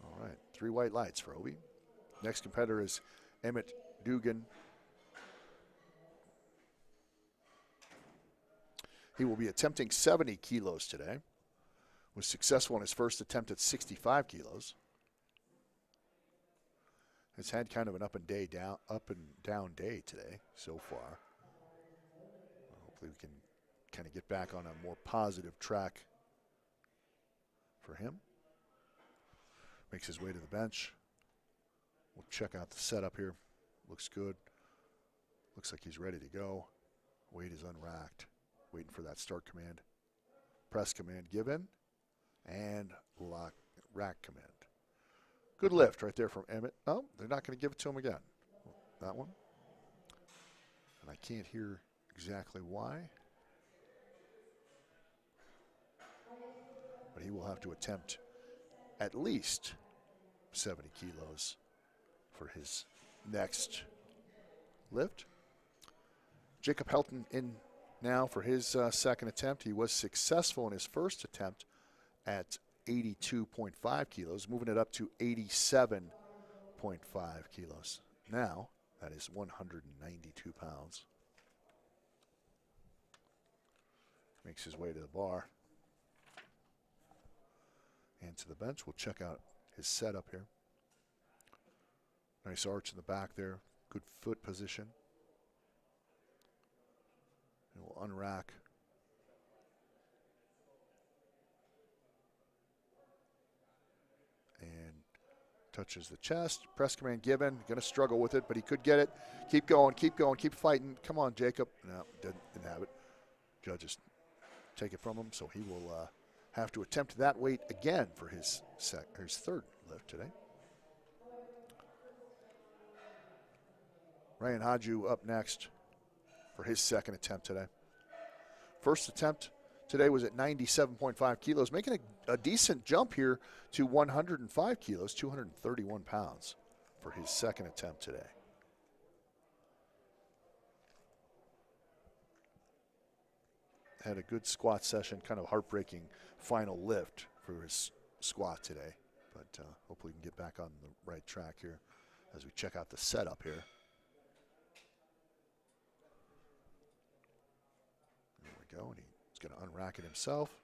All right, 3 white lights for Obi. Next competitor is Emmett Dugan. He will be attempting 70 kilos today. Was successful in his first attempt at 65 kilos. Has had kind of an up and down day today so far. Hopefully we can kind of get back on a more positive track for him. Makes his way to the bench. We'll check out the setup here. Looks good. Looks like he's ready to go. Weight is unracked. Waiting for that start command. Press command given. And rack command. Good lift right there from Emmett. Oh, they're not going to give it to him again. That one. And I can't hear exactly why. But he will have to attempt at least 70 kilos for his next lift. Jacob Helton in now for his second attempt. He was successful in his first attempt at 82.5 kilos, moving it up to 87.5 kilos. Now, that is 192 pounds. Makes his way to the bar and to the bench. We'll check out his setup here. Nice arch in the back there. Good foot position. And we'll unrack. And touches the chest. Press command given. Going to struggle with it, but he could get it. Keep going, keep going, keep fighting. Come on, Jacob. No, didn't have it. Judges take it from him, so he will have to attempt that weight again for his third lift today. Ryan Hadju up next for his second attempt today. First attempt today was at 97.5 kilos, making a decent jump here to 105 kilos, 231 pounds for his second attempt today. Had a good squat session, kind of heartbreaking final lift for his squat today. But hopefully we can get back on the right track here as we check out the setup here. There we go, and he's going to unrack it himself.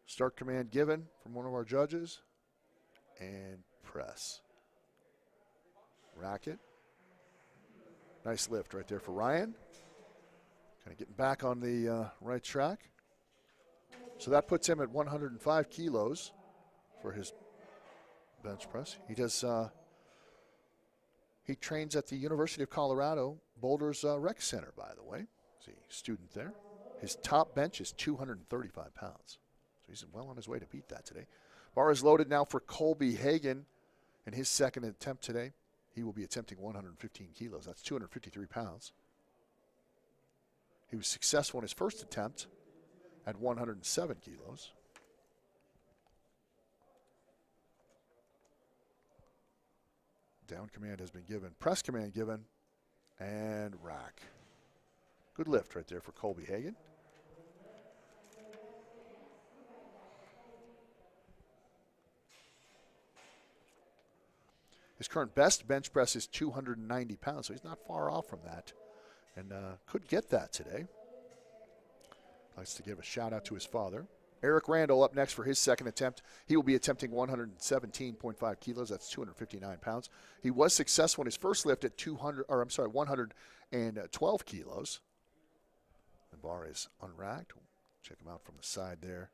Start command given from one of our judges. And press. Rack it. Nice lift right there for Ryan. Kind of getting back on the right track. So that puts him at 105 kilos for his bench press. He trains at the University of Colorado Boulder's Rec Center, by the way. He's a student there. His top bench is 235 pounds. So he's well on his way to beat that today. Bar is loaded now for Colby Hagan in his second attempt today. He will be attempting 115 kilos. That's 253 pounds. He was successful in his first attempt at 107 kilos. Down command has been given. Press command given. And rack. Good lift right there for Colby Hagan. His current best bench press is 290 pounds, so he's not far off from that. And could get that today. Likes to give a shout out to his father. Eric Randall up next for his second attempt. He will be attempting 117.5 kilos. That's 259 pounds. He was successful in his first lift at 112 kilos. The bar is unracked. Check him out from the side there.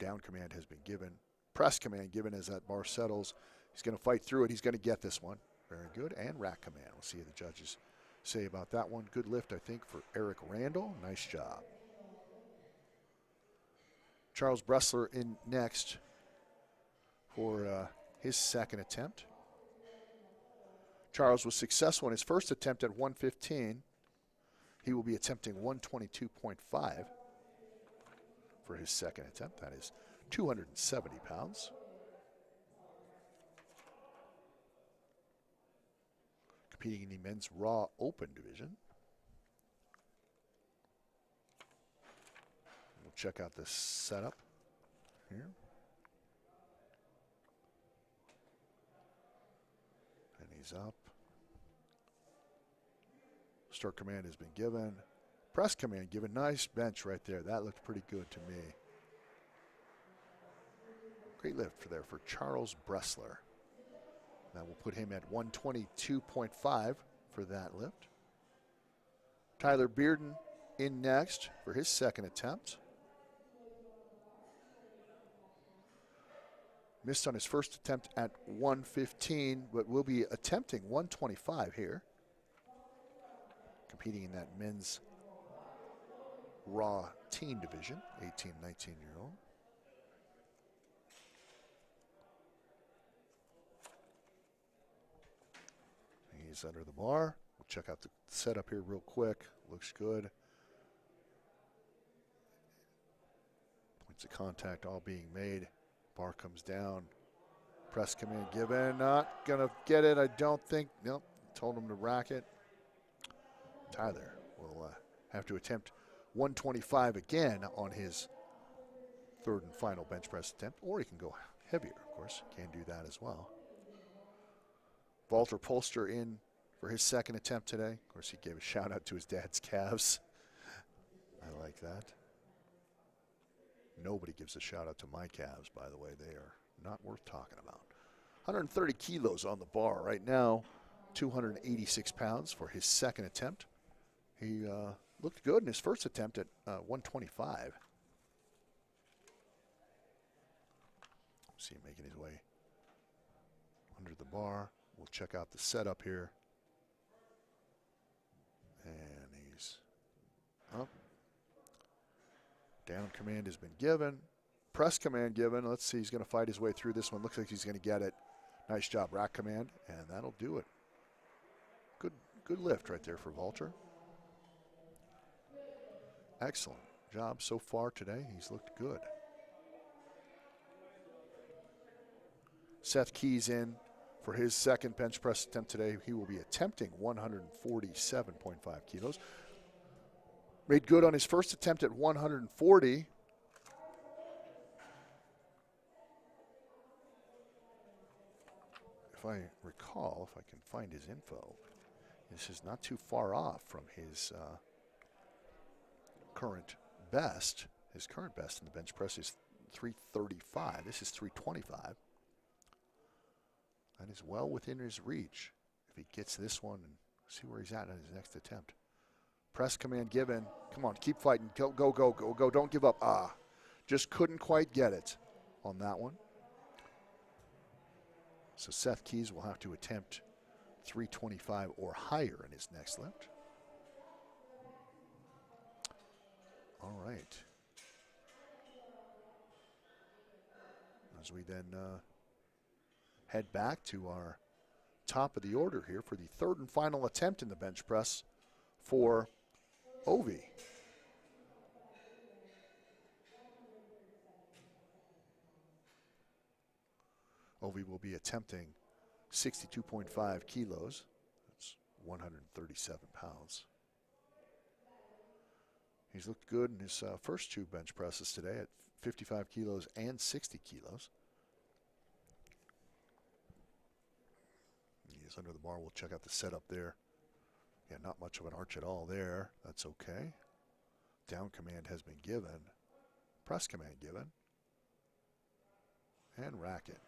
Down command has been given. Press command given as that bar settles. He's going to fight through it. He's going to get this one. Very good. And rack command. We'll see what the judges say about that one. Good lift, I think, for Eric Randall. Nice job. Charles Bressler in next for his second attempt. Charles was successful in his first attempt at 115. He will be attempting 122.5 for his second attempt. That is 270 pounds. competing in the men's raw open division. We'll check out this setup here. And he's up. Start command has been given. Press command given. Nice bench right there. That looked pretty good to me. Great lift for Charles Bressler. That will put him at 122.5 for that lift. Tyler Bearden in next for his second attempt. Missed on his first attempt at 115, but will be attempting 125 here. Competing in that men's raw teen division, 18, 19-year-old. He's under the bar. We'll check out the setup here real quick. Looks good. Points of contact all being made. Bar comes down. Press command given. Not going to get it, I don't think. Nope. Told him to rack it. Tyler will have to attempt 125 again on his third and final bench press attempt, or he can go heavier, of course. Can do that as well. Walter Polster in for his second attempt today. Of course, he gave a shout out to his dad's calves. I like that. Nobody gives a shout out to my calves, by the way. They are not worth talking about. 130 kilos on the bar right now. 286 pounds for his second attempt. He looked good in his first attempt at 125. See him making his way under the bar. We'll check out the setup here. And he's up. Down command has been given. Press command given. Let's see, he's going to fight his way through this one. Looks like he's going to get it. Nice job, rack command, and that'll do it. Good lift right there for Walter. Excellent job so far today. He's looked good. Seth Keys in for his second bench press attempt today. He will be attempting 147.5 kilos. Made good on his first attempt at 140. If I recall, if I can find his info, this is not too far off from his current best. His current best in the bench press is 335. This is 325. That is well within his reach if he gets this one and see where he's at on his next attempt. Press command given. Come on, keep fighting. Go, go, go, go, go. Don't give up. Just couldn't quite get it on that one. So Seth Keys will have to attempt 325 or higher in his next lift. All right. As we then head back to our top of the order here for the third and final attempt in the bench press for Ovi. Ovi will be attempting 62.5 kilos. That's 137 pounds. He's looked good in his first two bench presses today at 55 kilos and 60 kilos. He is under the bar. We'll check out the setup there. Yeah, not much of an arch at all there. That's okay. Down command has been given. Press command given. And racket.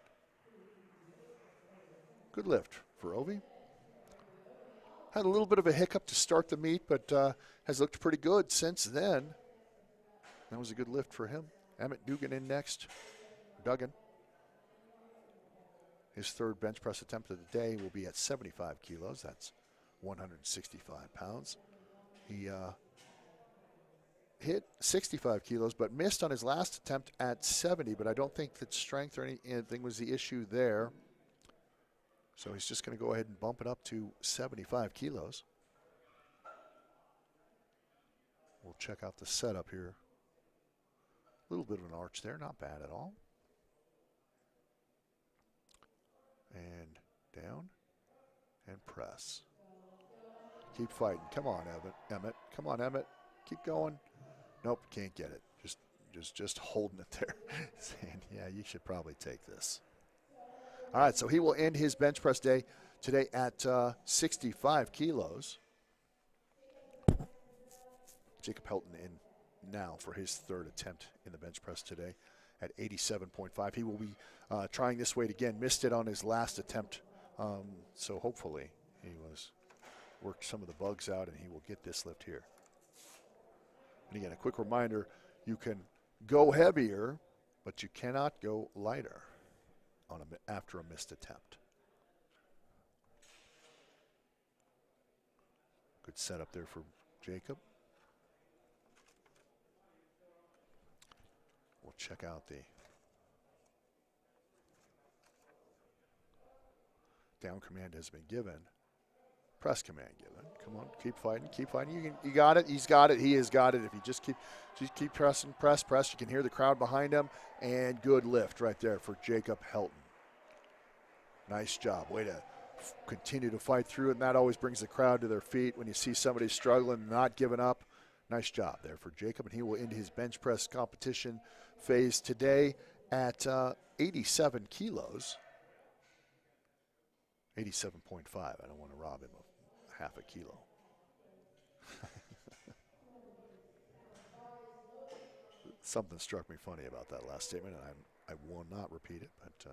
Good lift for Ovi. Had a little bit of a hiccup to start the meet, but has looked pretty good since then. That was a good lift for him. Emmett Dugan in next. Duggan. His third bench press attempt of the day will be at 75 kilos. That's 165 pounds. He hit 65 kilos, but missed on his last attempt at 70, but I don't think that strength or anything was the issue there. So he's just going to go ahead and bump it up to 75 kilos. We'll check out the setup here. A little bit of an arch there, not bad at all. And down and press. Keep fighting. Come on, Emmett. Come on, Emmett. Keep going. Nope, can't get it. Just holding it there. Saying, yeah, you should probably take this. All right, so he will end his bench press day today at 65 kilos. Jacob Helton in now for his third attempt in the bench press today at 87.5. He will be trying this weight again. Missed it on his last attempt, so hopefully he worked some of the bugs out and he will get this lift here. And again, a quick reminder, you can go heavier, but you cannot go lighter after a missed attempt. Good setup there for Jacob. We'll check out the down command has been given. Press command given. Come on, keep fighting, keep fighting. You got it. He's got it. He has got it. If you just keep pressing, press. You can hear the crowd behind him, and good lift right there for Jacob Helton. Nice job. Way to continue to fight through it, and that always brings the crowd to their feet when you see somebody struggling, not giving up. Nice job there for Jacob, and he will end his bench press competition phase today at 87 kilos. 87.5. I don't want to rob him of half a kilo. Something struck me funny about that last statement, and I will not repeat it. But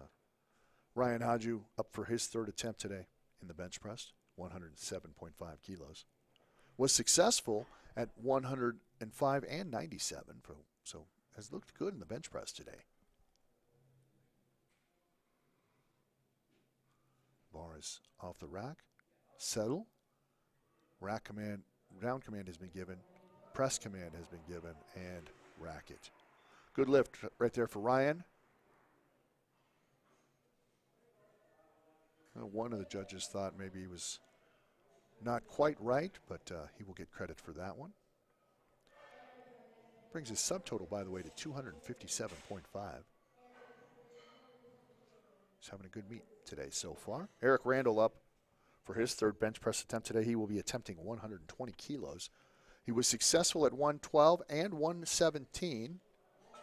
Ryan Haju up for his third attempt today in the bench press, 107.5 kilos. Was successful at 105 and 97, so has looked good in the bench press today. Bar is off the rack. Settle. Rack command, down command has been given. Press command has been given, and rack it. Good lift right there for Ryan. One of the judges thought maybe he was not quite right, but he will get credit for that one. Brings his subtotal, by the way, to 257.5. He's having a good meet today so far. Eric Randall up for his third bench press attempt today. He will be attempting 120 kilos. He was successful at 112 and 117. So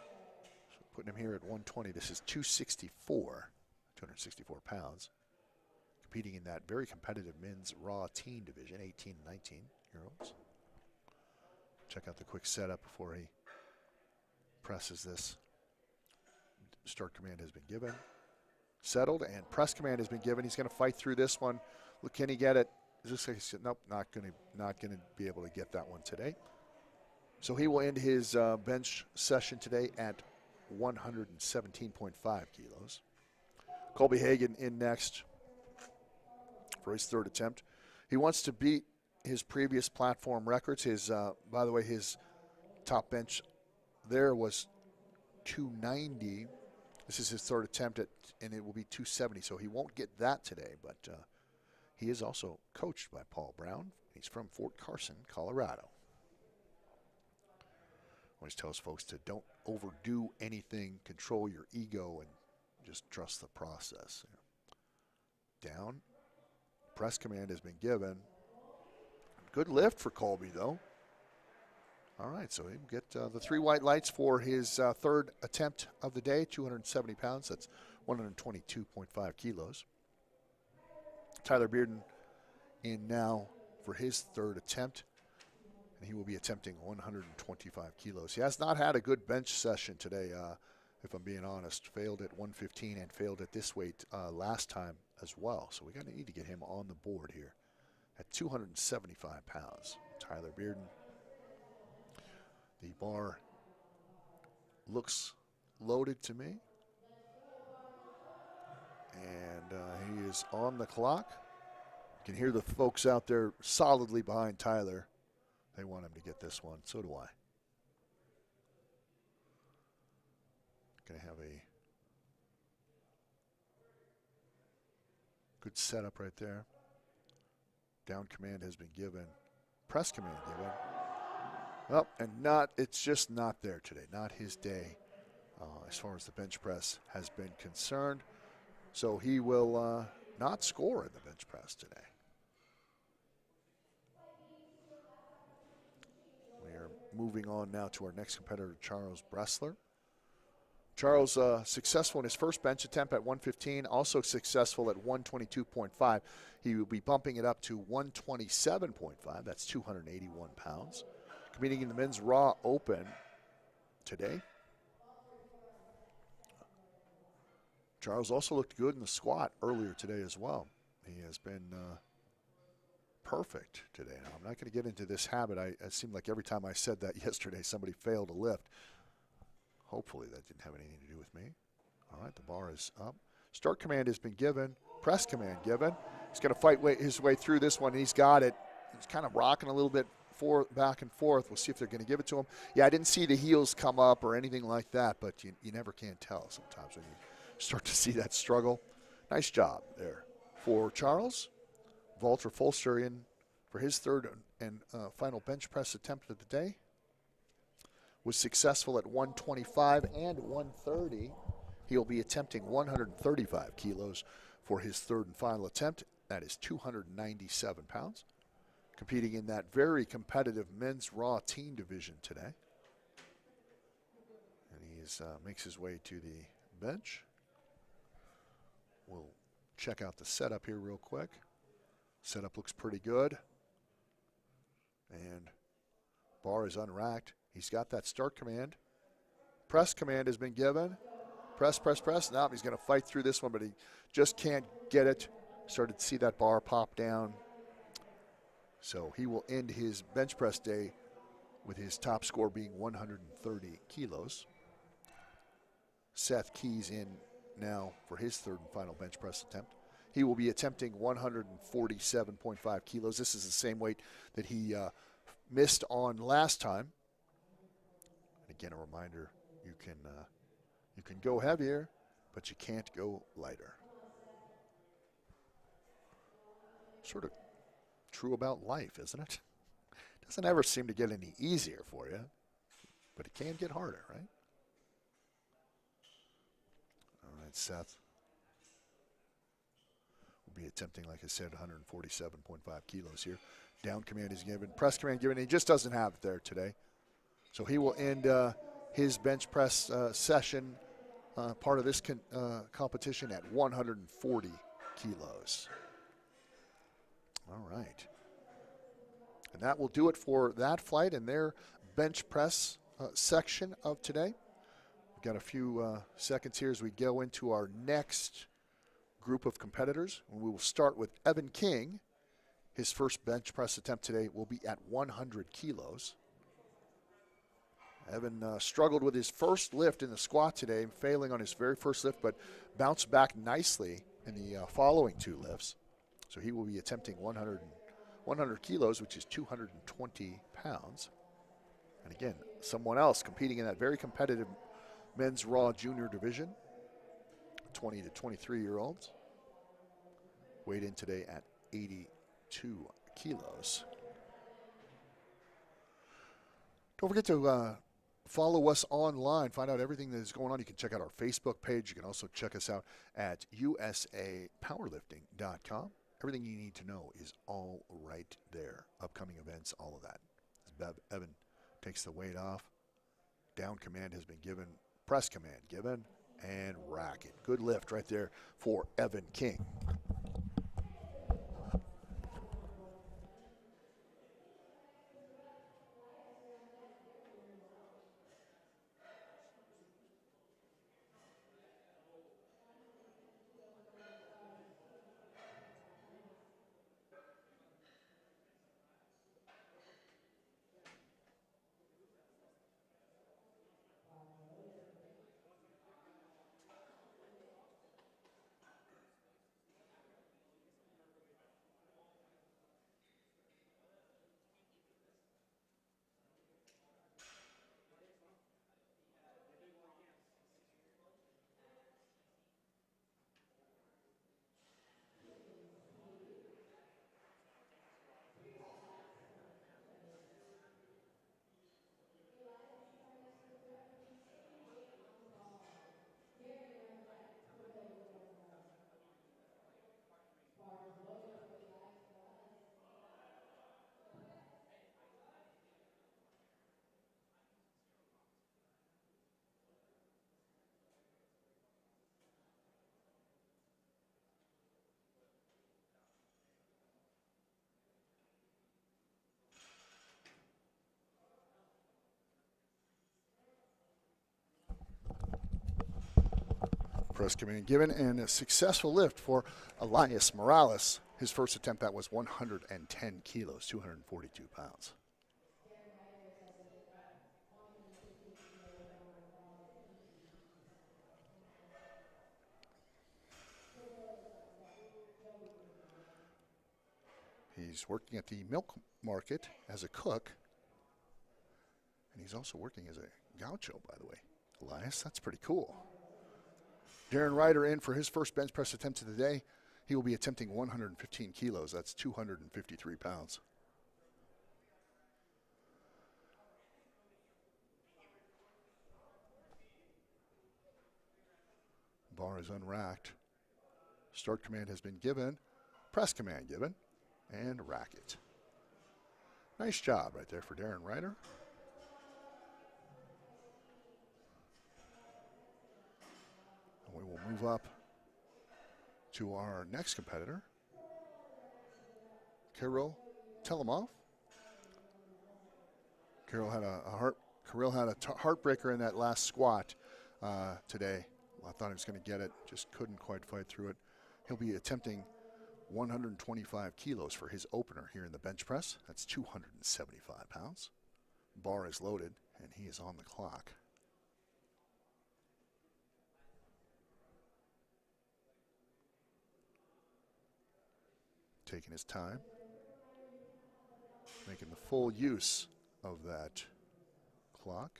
putting him here at 120. This is 264 pounds. Competing in that very competitive men's raw teen division, 18 and 19-year-olds. Check out the quick setup before he presses this. Start command has been given. Settled, and press command has been given. He's going to fight through this one. Look, can he get it? Nope, not going to be able to get that one today. So he will end his bench session today at 117.5 kilos. Colby Hagan in next for his third attempt. He wants to beat his previous platform records. By the way, his top bench there was 290. This is his third attempt and it will be 270, so he won't get that today, but he is also coached by Paul Brown. He's from Fort Carson, Colorado. Always tells folks to don't overdo anything, control your ego, and just trust the process. Down. Press command has been given. Good lift for Colby, though. All right, so he'll get the three white lights for his third attempt of the day, 270 pounds. That's 122.5 kilos. Tyler Bearden in now for his third attempt, and he will be attempting 125 kilos. He has not had a good bench session today, if I'm being honest. Failed at 115 and failed at this weight last time as well. So we need to get him on the board here at 275 pounds. Tyler Bearden. The bar looks loaded to me. And he is on the clock. You can hear the folks out there solidly behind Tyler. They want him to get this one. So do I. Going to have a good setup right there. Down command has been given. Press command given. Well, and it's just not there today. Not his day as far as the bench press has been concerned. So he will not score in the bench press today. moving on now to our next competitor, Charles Bressler. Charles successful in his first bench attempt at 115, also successful at 122.5. He will be bumping it up to 127.5. That's 281 pounds. Competing in the men's raw open today. Charles also looked good in the squat earlier today as well. He has been perfect today. Now, I'm not going to get into this habit. It seemed like every time I said that yesterday, somebody failed to lift. Hopefully that didn't have anything to do with me. All right, the bar is up. Start command has been given. Press command given. He's going to fight his way through this one, and he's got it. He's kind of rocking a little bit back and forth. We'll see if they're going to give it to him. Yeah, I didn't see the heels come up or anything like that, but you never can tell sometimes when you start to see that struggle. Nice job there for Charles. Walter Folster in for his third and final bench press attempt of the day. Was successful at 125 and 130. He'll be attempting 135 kilos for his third and final attempt. That is 297 pounds. Competing in that very competitive men's raw team division today. And he makes his way to the bench. We'll check out the setup here real quick. Setup looks pretty good. And bar is unracked. He's got that start command. Press command has been given. Press, press, press. Now he's going to fight through this one, but he just can't get it. Started to see that bar pop down. So he will end his bench press day with his top score being 130 kilos. Seth Keys in now for his third and final bench press attempt. He will be attempting 147.5 kilos. This is the same weight that he missed on last time. And again, a reminder, you can go heavier, but you can't go lighter. Sort of true about life, isn't it? Doesn't ever seem to get any easier for you, but it can get harder, right? All right, Seth will be attempting, like I said, 147.5 kilos here. Down command is given, press command given. He just doesn't have it there today. So he will end his bench press session, part of this competition, at 140 kilos. All right. And that will do it for that flight and their bench press section of today. We've got a few seconds here as we go into our next group of competitors. And we will start with Evan King. His first bench press attempt today will be at 100 kilos. Evan struggled with his first lift in the squat today, failing on his very first lift, but bounced back nicely in the following two lifts. So he will be attempting 100 kilos, which is 220 pounds. And again, someone else competing in that very competitive men's raw junior division, 20 to 23-year-olds. Weighed in today at 82 kilos. Don't forget to follow us online, find out everything that is going on. You can check out our Facebook page. You can also check us out at USAPowerlifting.com. Everything you need to know is all right there. Upcoming events, all of that. As Evan takes the weight off, down command has been given, press command given, and rack it. Good lift right there for Evan King. Press command given, and a successful lift for Elias Morales. His first attempt, that was 110 kilos, 242 pounds. He's working at the milk market as a cook, and he's also working as a gaucho, by the way. Elias, that's pretty cool. Darren Ryder in for his first bench press attempt of the day. He will be attempting 115 kilos. That's 253 pounds. Bar is unracked. Start command has been given. Press command given. And rack it. Nice job right there for Darren Ryder. We will move up to our next competitor, Kirill Telemov. Kirill had a heartbreaker in that last squat today. I thought he was going to get it, just couldn't quite fight through it. He'll be attempting 125 kilos for his opener here in the bench press. That's 275 pounds. Bar is loaded, and he is on the clock. Taking his time, making the full use of that clock.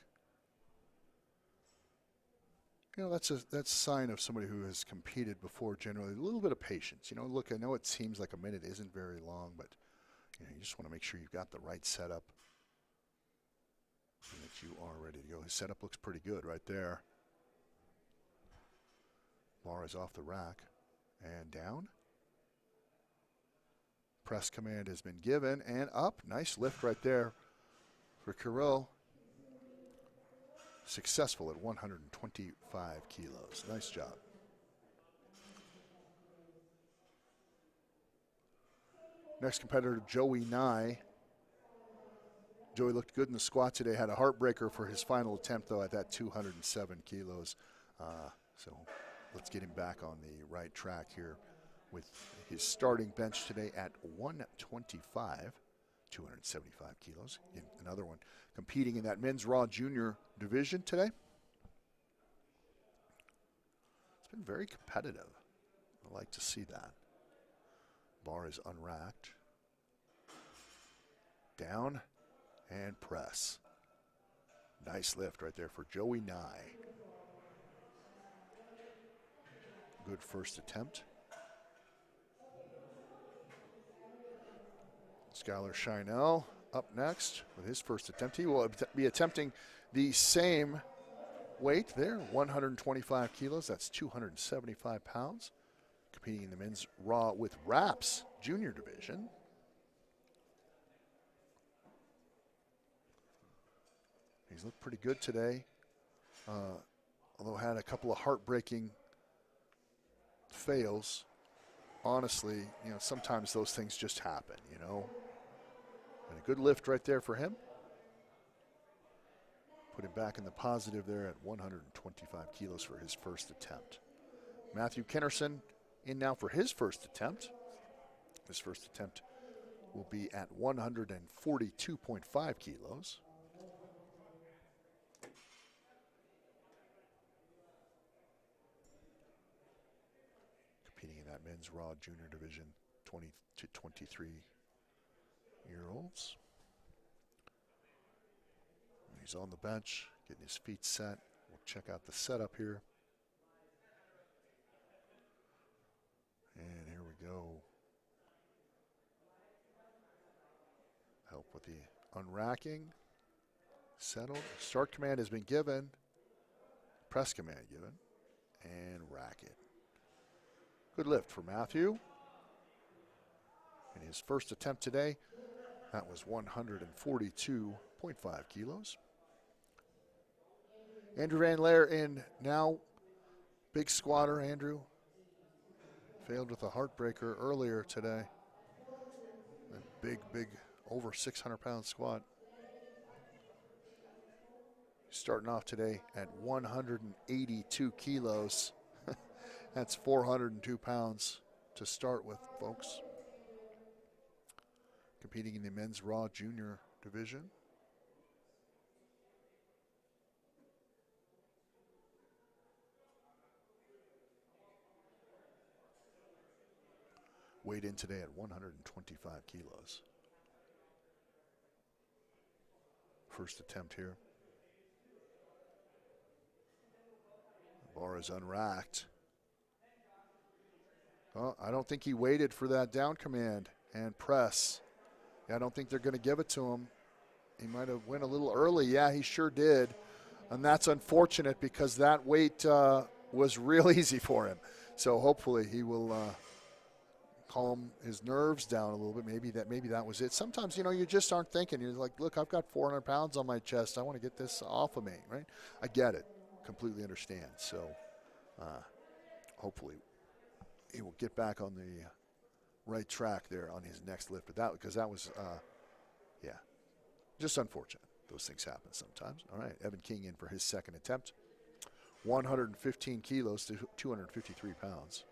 You know, that's a sign of somebody who has competed before. Generally, a little bit of patience. You know, look, I know it seems like a minute isn't very long, but you know, you just want to make sure you've got the right setup and that you are ready to go. His setup looks pretty good right there. Bar is off the rack and down. Press command has been given and up. Nice lift right there for Kirill. Successful at 125 kilos. Nice job. Next competitor, Joey Nye. Joey looked good in the squat today. Had a heartbreaker for his final attempt, though, at that 207 kilos. So let's get him back on the right track here with his starting bench today at 125, 275 kilos. Another one competing in that men's raw junior division today. It's been very competitive. I like to see that. Bar is unracked. Down and press. Nice lift right there for Joey Nye. Good first attempt. Skylar Scheinel up next with his first attempt. He will be attempting the same weight there, 125 kilos. That's 275 pounds. Competing in the men's raw with wraps junior division. He's looked pretty good today, although had a couple of heartbreaking fails. Honestly, you know, sometimes those things just happen, you know. And a good lift right there for him. Put him back in the positive there at 125 kilos for his first attempt. Matthew Kennerson in now for his first attempt. His first attempt will be at 142.5 kilos. Competing in that men's raw junior division, 20 to 23-year-olds. He's on the bench, getting his feet set. We'll check out the setup here. And here we go. Help with the unracking. Settled. Start command has been given. Press command given. And rack it. Good lift for Matthew. In his first attempt today, that was 142.5 kilos. Andrew Van Laer in now. Big squatter, Andrew. Failed with a heartbreaker earlier today. A big, over 600-pound squat. Starting off today at 182 kilos. That's 402 pounds to start with, folks. Competing in the men's raw junior division. Weighed in today at 125 kilos. First attempt here. Bar is unracked. Well, I don't think he waited for that down command and press. Yeah, I don't think they're going to give it to him. He might have went a little early. Yeah, he sure did. And that's unfortunate because that weight was real easy for him. So hopefully he will calm his nerves down a little bit. Maybe that was it. Sometimes, you just aren't thinking. You're like, look, I've got 400 pounds on my chest. I want to get this off of me, right? I get it. Completely understand. So hopefully he will get back on the right track there on his next lift. But because that was, just unfortunate. Those things happen sometimes. All right, Evan King in for his second attempt. 115 kilos to 253 pounds.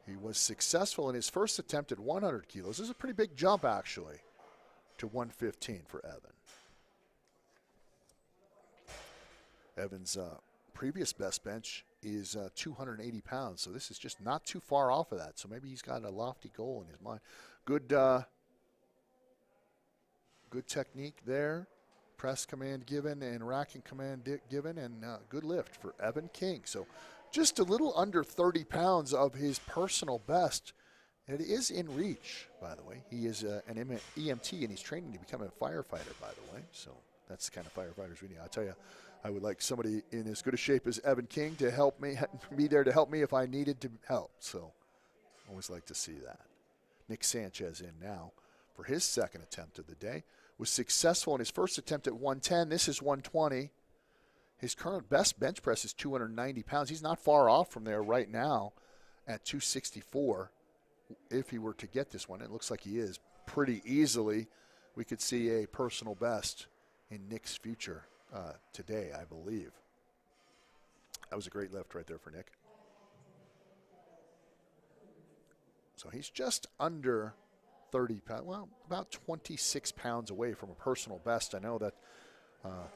He was successful in his first attempt at 100 kilos. This is a pretty big jump, actually, to 115 for Evan. Evan's previous best bench is 280 pounds, so this is just not too far off of that. So maybe he's got a lofty goal in his mind. Good technique there. Press command given and racking command given, and good lift for Evan King. So just a little under 30 pounds of his personal best. It is in reach, by the way. He is an EMT, and he's training to become a firefighter, by the way. So that's the kind of firefighters we need. I'll tell you, I would like somebody in as good a shape as Evan King to help me, be there to help me if I needed to help. So always like to see that. Nick Sanchez in now for his second attempt of the day. Was successful in his first attempt at 110. This is 120. His current best bench press is 290 pounds. He's not far off from there right now at 264. If he were to get this one, it looks like he is pretty easily. We could see a personal best in Nick's future today, I believe. That was a great lift right there for Nick. So he's just under 30 pounds, well, about 26 pounds away from a personal best. I know that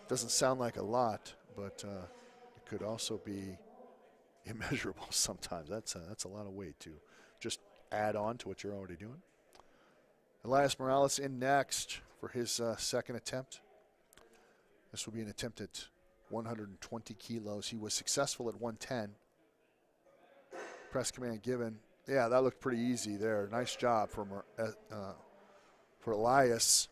doesn't sound like a lot, but it could also be immeasurable sometimes. That's a lot of weight to just add on to what you're already doing. Elias Morales in next for his second attempt. This will be an attempt at 120 kilos. He was successful at 110. Press command given. Yeah, that looked pretty easy there. Nice job for Elias.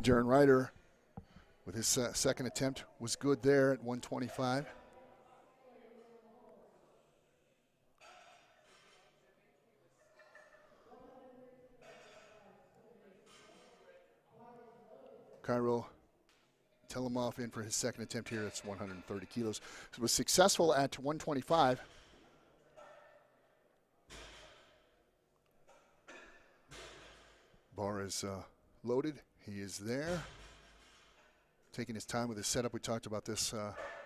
Darren Ryder, with his second attempt, was good there at 125. Cairo Telemov in for his second attempt here. It's 130 kilos. He was successful at 125. Bar is loaded. He is there. Taking his time with his setup. We talked about this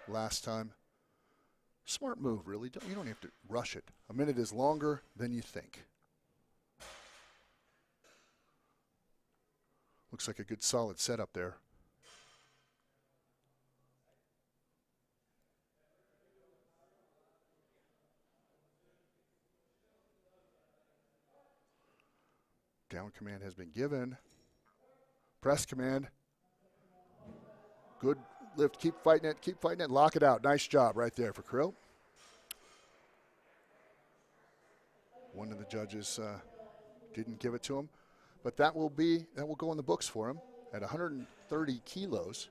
last time. Smart move, really. You don't have to rush it. A minute is longer than you think. Looks like a good solid setup there. Down command has been given. Press command. Good lift. Keep fighting it. Keep fighting it. Lock it out. Nice job right there for Krill. One of the judges didn't give it to him, but that will go in the books for him at 130 kilos.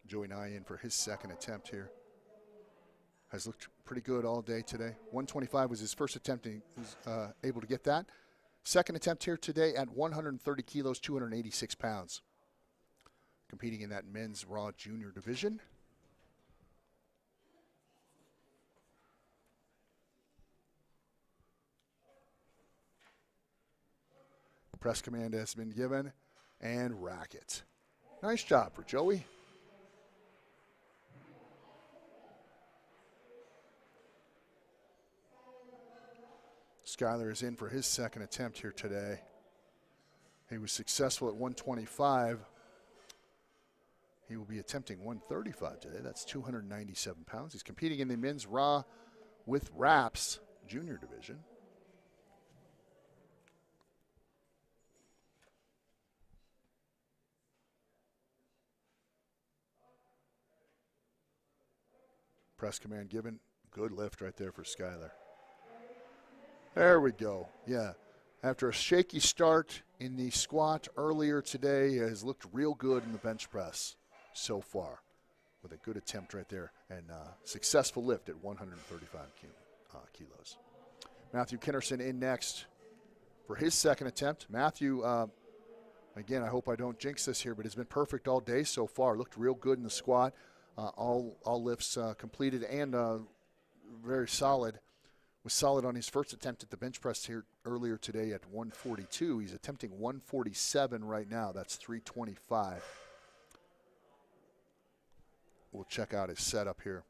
Joey Nye in for his second attempt here. Has looked pretty good all day today. 125 was his first attempt, and he was able to get that. Second attempt here today at 130 kilos, 286 pounds. Competing in that men's raw junior division. Press command has been given, and racket. Nice job for Joey. Skyler is in for his second attempt here today. He was successful at 125. He will be attempting 135 today. That's 297 pounds. He's competing in the men's raw with wraps junior division. Press command given. Good lift right there for Skyler. There we go. Yeah. After a shaky start in the squat earlier today, he has looked real good in the bench press so far with a good attempt right there and successful lift at 135 kilos. Matthew Kinnerson in next for his second attempt. Matthew, again, I hope I don't jinx this here, but has been perfect all day so far. Looked real good in the squat. All lifts completed and very solid. Was solid on his first attempt at the bench press here earlier today at 142. He's attempting 147 right now. That's 325. We'll check out his setup here.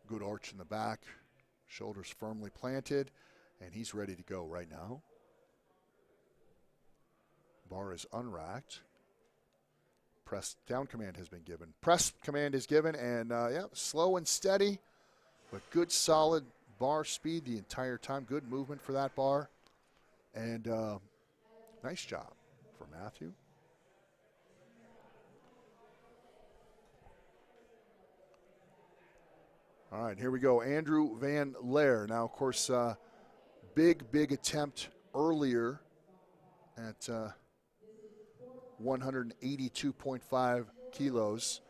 Good arch in the back. Shoulders firmly planted. And he's ready to go right now. Bar is unracked. Press down command has been given. Press command is given, and slow and steady, but good solid bar speed the entire time. Good movement for that bar, and nice job for Matthew. All right, here we go. Andrew Van Laer. Now, of course, big attempt earlier at 182.5 kilos.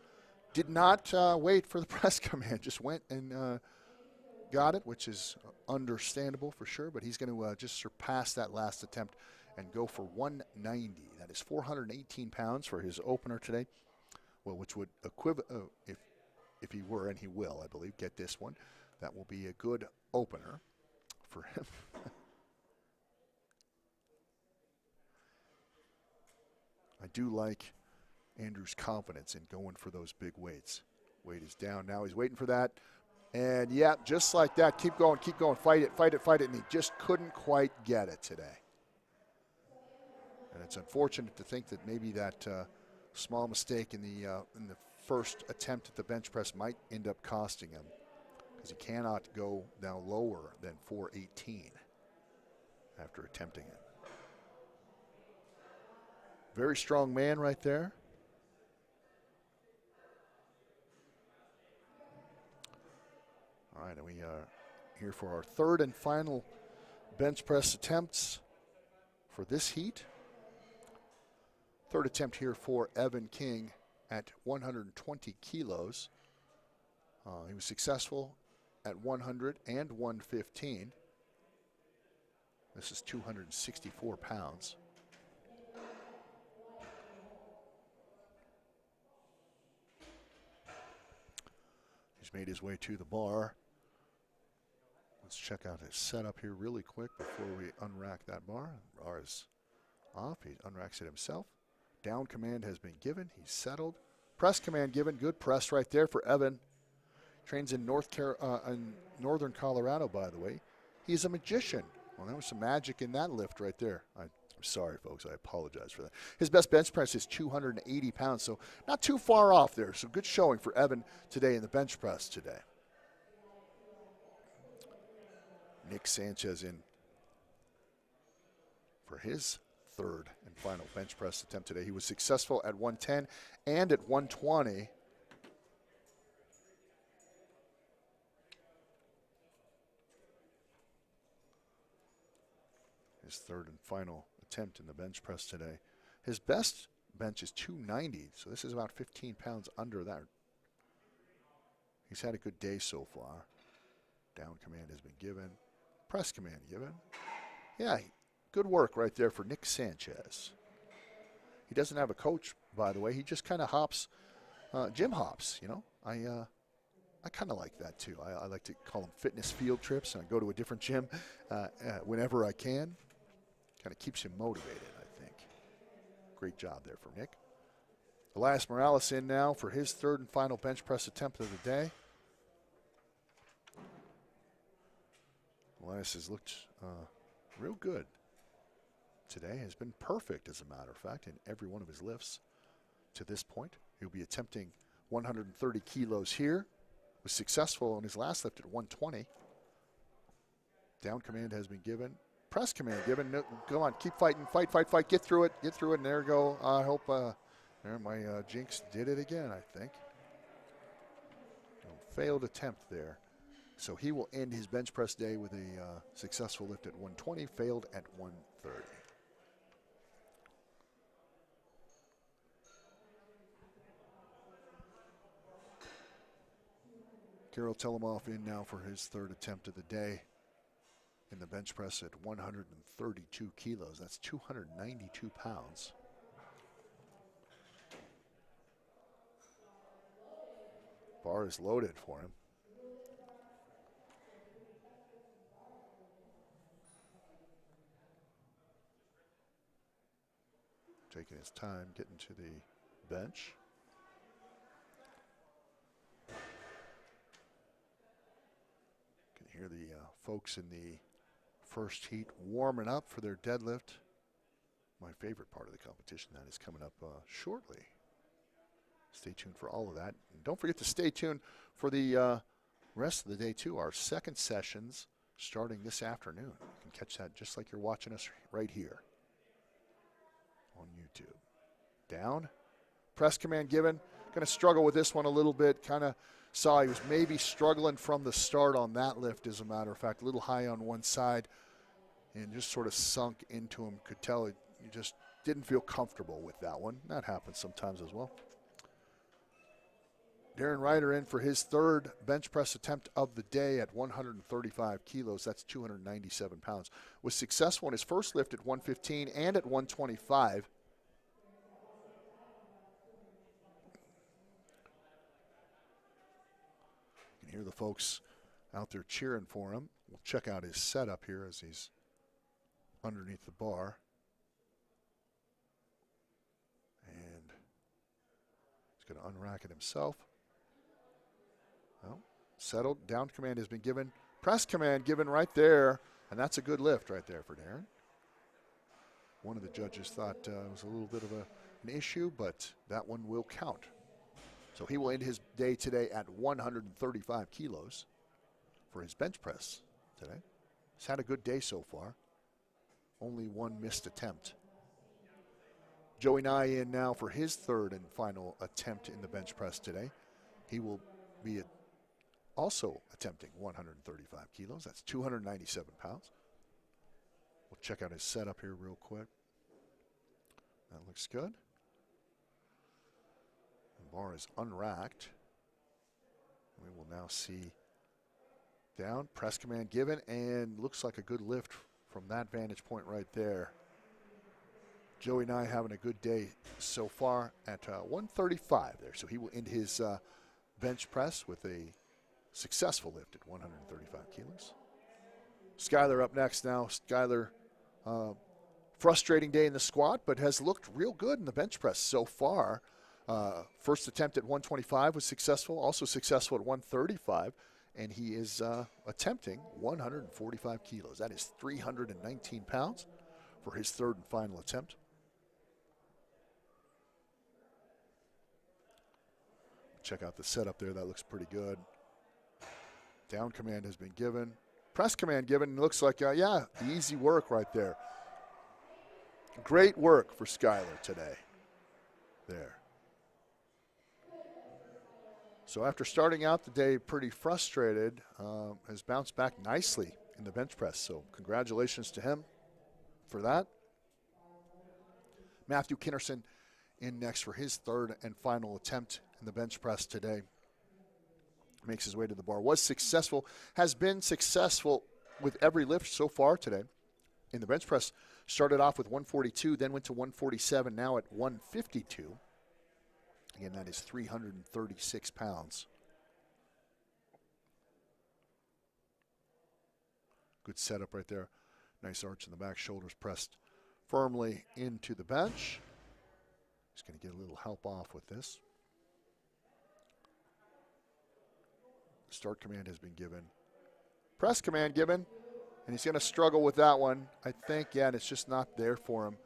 Did not wait for the press command. Just went and got it, which is understandable for sure. But he's going to just surpass that last attempt and go for 190. That is 418 pounds for his opener today. Well, which would equivalent if he were, and he will, I believe, get this one. That will be a good opener for him. I do like Andrew's confidence in going for those big weights. Weight is down now. He's waiting for that. And, yeah, just like that. Keep going. Fight it. And he just couldn't quite get it today. And it's unfortunate to think that maybe that small mistake in the first attempt at the bench press might end up costing him, because he cannot go now lower than 418 after attempting it. Very strong man right there. All right, and we are here for our third and final bench press attempts for this heat. Third attempt here for Evan King at 120 kilos. He was successful at 100 and 115. This is 264 pounds. He's made his way to the bar. Let's check out his setup here really quick before we unrack that bar. The bar is off. He unracks it himself. Down command has been given. He's settled. Press command given. Good press right there for Evan. Trains in northern Colorado, by the way. He's a magician. Well, there was some magic in that lift right there. I'm sorry, folks. I apologize for that. His best bench press is 280 pounds, so not too far off there. So good showing for Evan today in the bench press today. Nick Sanchez in for his third and final bench press attempt today. He was successful at 110 and at 120. His third and final attempt in the bench press today. His best bench is 290, so this is about 15 pounds under that. He's had a good day so far. Down command has been given. Press command given. Yeah, good work right there for Nick Sanchez. He doesn't have a coach, by the way. He just kind of hops, gym hops, you know. I kind of like that, too. I like to call them fitness field trips, and I go to a different gym whenever I can. Kind of keeps him motivated, I think. Great job there for Nick. Elias Morales in now for his third and final bench press attempt of the day. Elias has looked real good today. Has been perfect, as a matter of fact, in every one of his lifts to this point. He'll be attempting 130 kilos here. Was successful in his last lift at 120. Down command has been given. Press command given. No, come on, keep fighting. Fight, fight, fight. Get through it. Get through it. And there we go. I hope there my jinx did it again, I think. Failed attempt there. So he will end his bench press day with a successful lift at 120, failed at 130. Kirill Telemov in now for his third attempt of the day in the bench press at 132 kilos. That's 292 pounds. Bar is loaded for him. Taking his time getting to the bench. Can hear the folks in the first heat warming up for their deadlift. My favorite part of the competition that is coming up shortly. Stay tuned for all of that. And don't forget to stay tuned for the rest of the day too. Our second sessions starting this afternoon. You can catch that just like you're watching us right here on YouTube. Down. Press command given. Going to struggle with this one a little bit. Kind of saw he was maybe struggling from the start on that lift, as a matter of fact. A little high on one side and just sort of sunk into him. Could tell he just didn't feel comfortable with that one. That happens sometimes as well. Darren Ryder in for his third bench press attempt of the day at 135 kilos. That's 297 pounds. Was successful in his first lift at 115 and at 125. You can hear the folks out there cheering for him. We'll check out his setup here as he's underneath the bar. And he's going to unrack it himself. Well, settled. Down command has been given. Press command given right there. And that's a good lift right there for Darren. One of the judges thought it was a little bit of an issue, but that one will count. So he will end his day today at 135 kilos for his bench press today. He's had a good day so far. Only one missed attempt. Joey Nye in now for his third and final attempt in the bench press today. He will be also attempting 135 kilos. That's 297 pounds. We'll check out his setup here real quick. That looks good. The bar is unracked. We will now see down, press command given, and looks like a good lift from that vantage point right there. Joey Nye having a good day so far at 135 there. So he will end his bench press with a successful lift at 135 kilos. Skyler up next now. Skyler, frustrating day in the squat, but has looked real good in the bench press so far. First attempt at 125 was successful, also successful at 135, and he is attempting 145 kilos. That is 319 pounds for his third and final attempt. Check out the setup there. That looks pretty good. Down command has been given. Press command given. Looks like, yeah, easy work right there. Great work for Skylar today. There. So after starting out the day pretty frustrated, has bounced back nicely in the bench press. So congratulations to him for that. Matthew Kinnerson in next for his third and final attempt in the bench press today. Makes his way to the bar. Was successful, has been successful with every lift so far today. In the bench press, started off with 142, then went to 147, now at 152. Again, that is 336 pounds. Good setup right there. Nice arch in the back, shoulders pressed firmly into the bench. He's going to get a little help off with this. Start command has been given. Press command given, and he's going to struggle with that one. I think, yeah, and it's just not there for him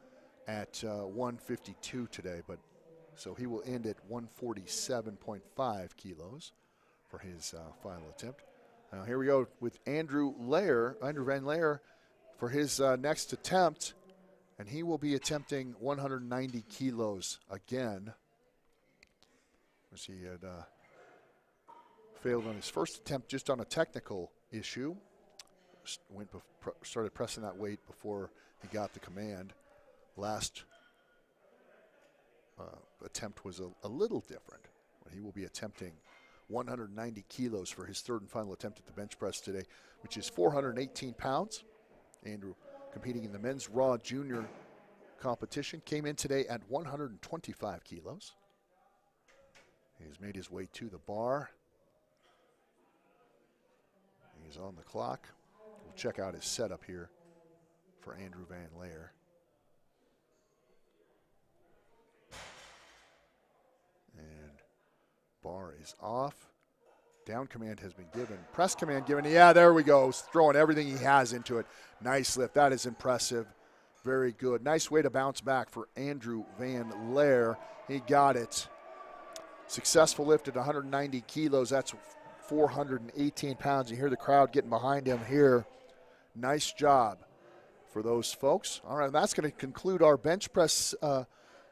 at 152 today, but so he will end at 147.5 kilos for his final attempt. Now here we go with Andrew Van Laer for his next attempt, and he will be attempting 190 kilos again. As he had failed on his first attempt just on a technical issue. Started pressing that weight before he got the command. Last attempt was a little different, but he will be attempting 190 kilos for his third and final attempt at the bench press today, which is 418 pounds. Andrew, competing in the men's raw junior competition, came in today at 125 kilos. He's made his way to the bar. He's on the clock. We'll check out his setup here for Andrew Van Laer. And bar is off. Down command has been given. Press command given. Yeah, there we go. He's throwing everything he has into it. Nice lift. That is impressive. Very good. Nice way to bounce back for Andrew Van Laer. He got it. Successful lift at 190 kilos. That's 418 pounds. You hear the crowd getting behind him here. Nice job for those folks. All right, that's going to conclude our bench press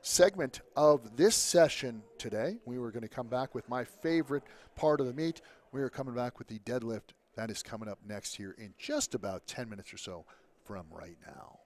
segment of this session today. We were going to come back with my favorite part of the meet. We are coming back with the deadlift. That is coming up next here in just about 10 minutes or so from right now.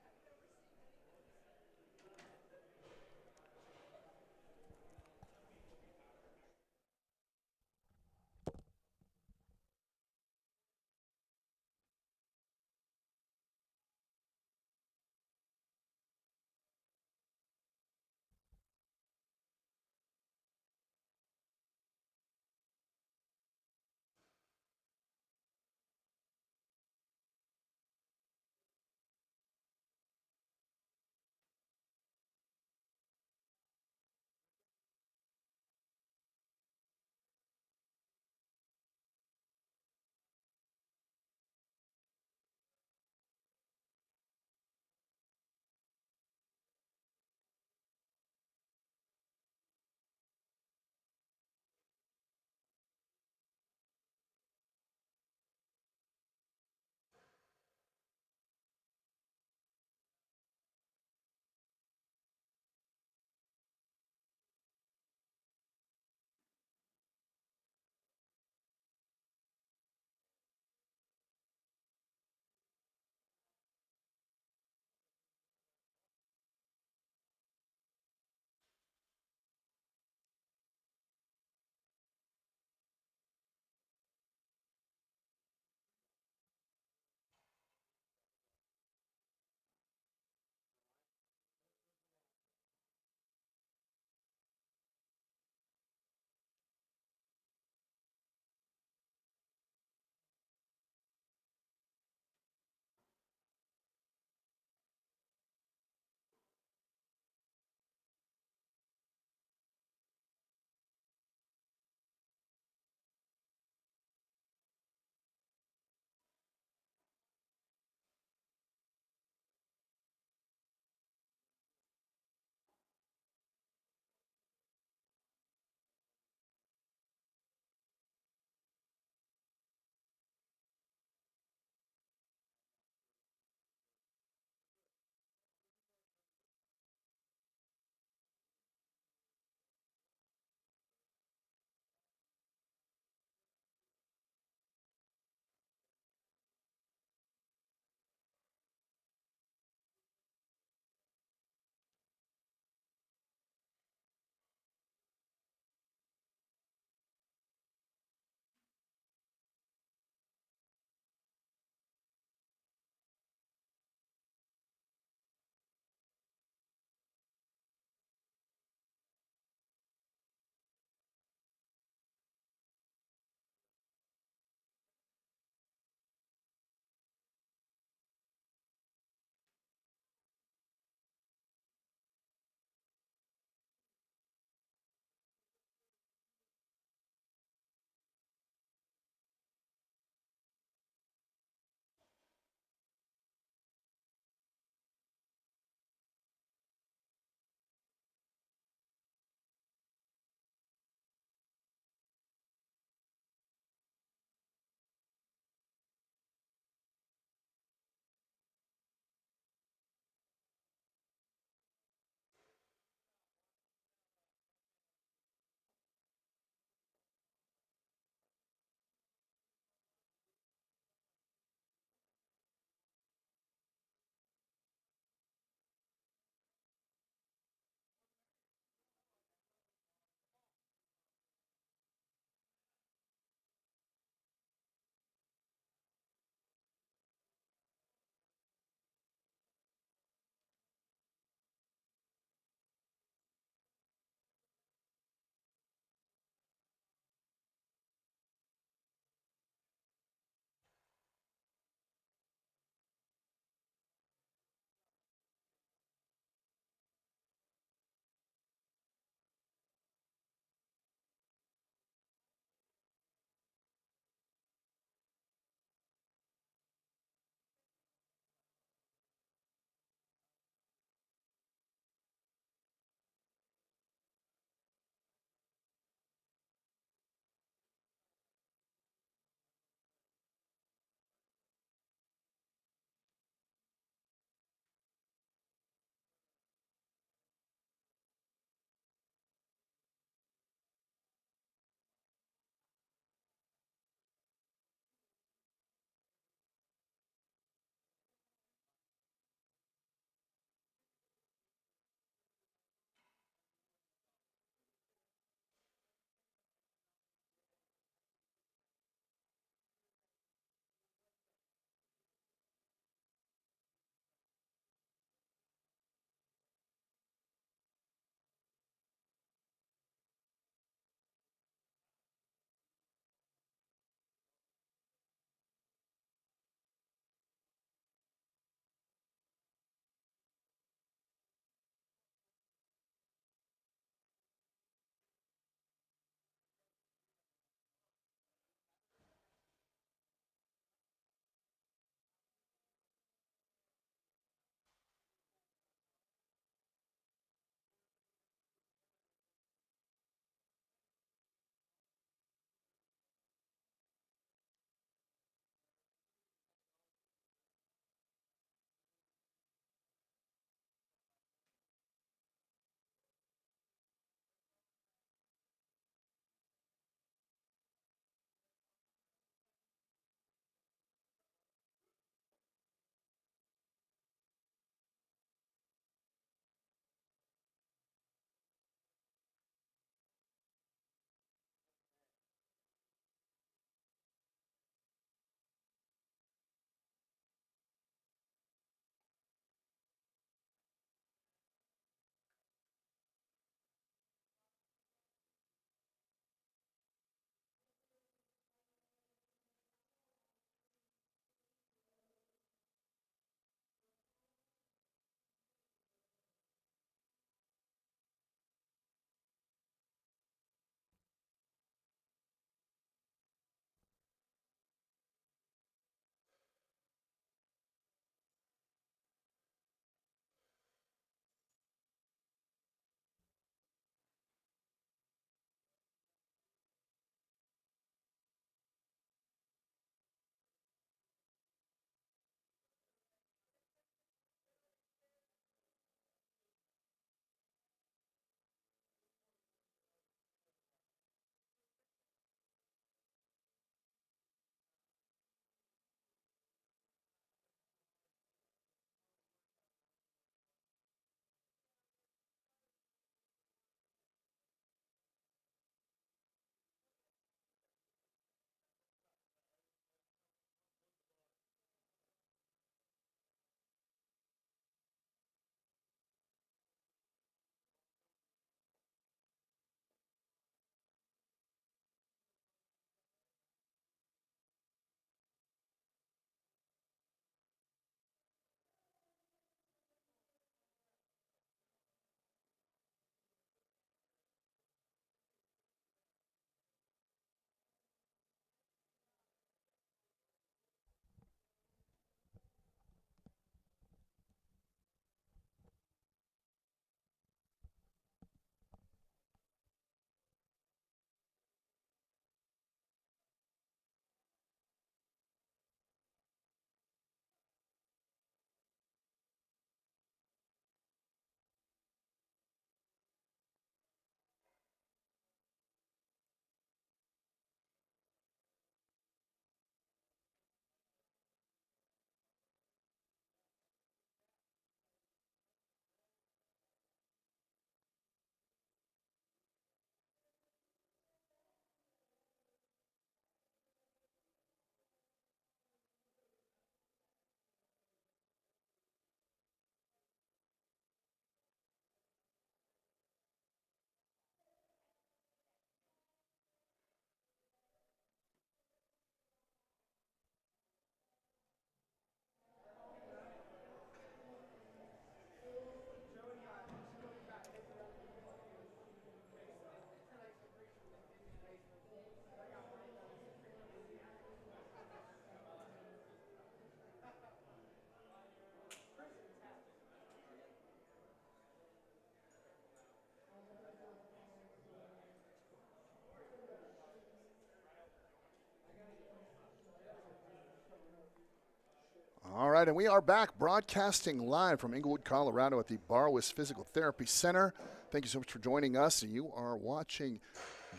All right, and we are back broadcasting live from Englewood, Colorado at the Barwis Physical Therapy Center. Thank you so much for joining us. You are watching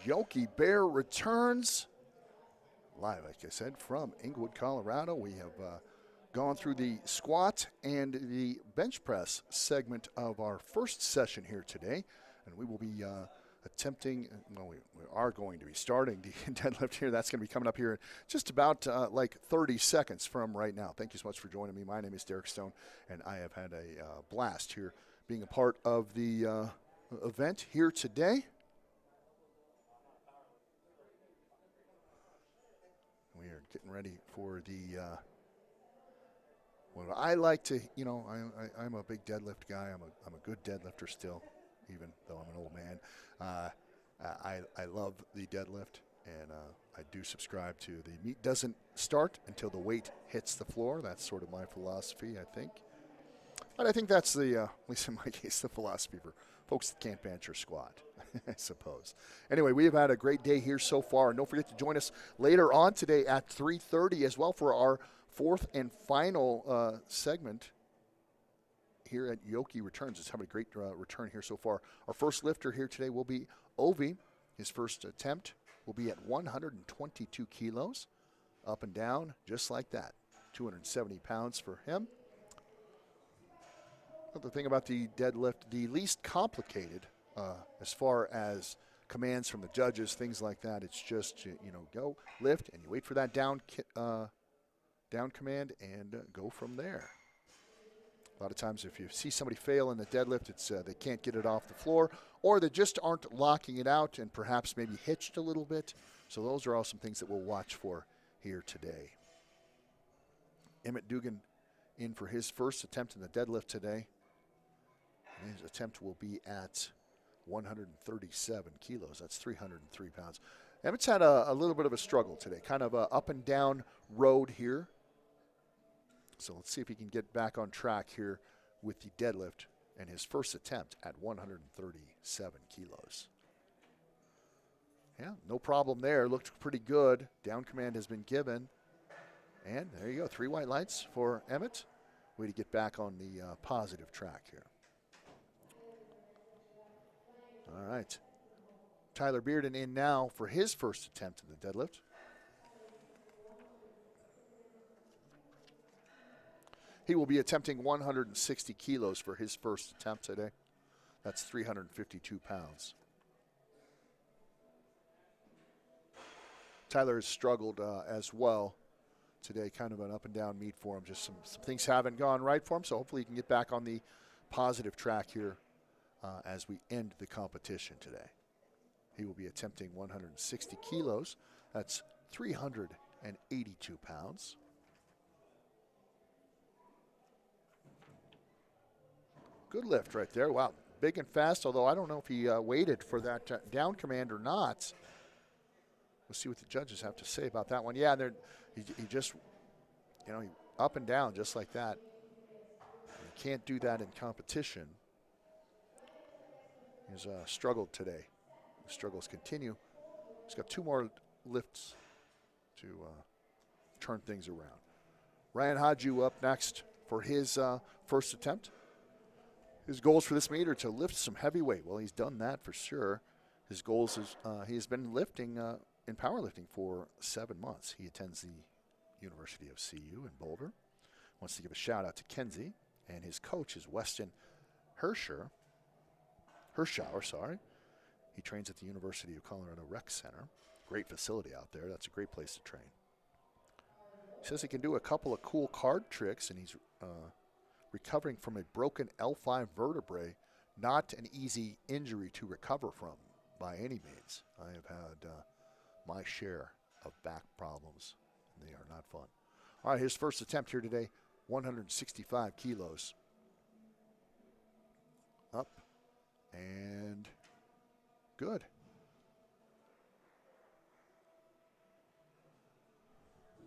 Yokey Bear Returns live, like I said, from Englewood, Colorado. We have gone through the squat and the bench press segment of our first session here today, and we will be attempting, well, we are going to be starting the deadlift here. That's going to be coming up here in just about like 30 seconds from right now. Thank you so much for joining me. My name is Derek Stone, and I have had a blast here being a part of the event here today. We are getting ready for the, well, I like to, you know, I'm a big deadlift guy. I'm a good deadlifter still, even though I'm an old man. I love the deadlift, and I do subscribe to the meet doesn't start until the weight hits the floor. That's sort of my philosophy, I think. But I think that's the, at least in my case, the philosophy for folks that can't bench or squat, I suppose. Anyway, we have had a great day here so far, and don't forget to join us later on today at 3:30 as well for our fourth and final segment here at Yokey Returns. It's having a great return here so far. Our first lifter here today will be Ovi. His first attempt will be at 122 kilos, up and down, just like that. 270 pounds for him. But the thing about the deadlift, the least complicated as far as commands from the judges, things like that, it's just, you know, go, lift, and you wait for that down command and go from there. A lot of times if you see somebody fail in the deadlift, it's they can't get it off the floor, or they just aren't locking it out and perhaps maybe hitched a little bit. So those are all some things that we'll watch for here today. Emmett Dugan in for his first attempt in the deadlift today. His attempt will be at 137 kilos. That's 303 pounds. Emmett's had a little bit of a struggle today, kind of a up and down road here. So let's see if he can get back on track here with the deadlift and his first attempt at 137 kilos. Yeah, no problem there. Looked pretty good. Down command has been given. And there you go, 3 white lights for Emmett. Way to get back on the positive track here. All right. Tyler Bearden in now for his first attempt in the deadlift. He will be attempting 160 kilos for his first attempt today. That's 352 pounds. Tyler has struggled as well today, kind of an up and down meet for him. Just some things haven't gone right for him, so hopefully he can get back on the positive track here as we end the competition today. He will be attempting 160 kilos. That's 382 pounds. Good lift right there. Wow, big and fast, although I don't know if he waited for that down command or not. We'll see what the judges have to say about that one. Yeah, he just, you know, up and down just like that. You can't do that in competition. He's struggled today. The struggles continue. He's got 2 more lifts to turn things around. Ryan Hodju up next for his first attempt. His goals for this meet are to lift some heavy weight. Well, he's done that for sure. His goals is he's been lifting in powerlifting for 7 months. He attends the University of CU in Boulder. Wants to give a shout out to Kenzie, and his coach is Weston Hershauer. He trains at the University of Colorado Rec Center. Great facility out there. That's a great place to train. He says he can do a couple of cool card tricks, and he's recovering from a broken L5 vertebrae. Not an easy injury to recover from by any means. I have had my share of back problems, and they are not fun. All right, his first attempt here today, 165 kilos. Up and good.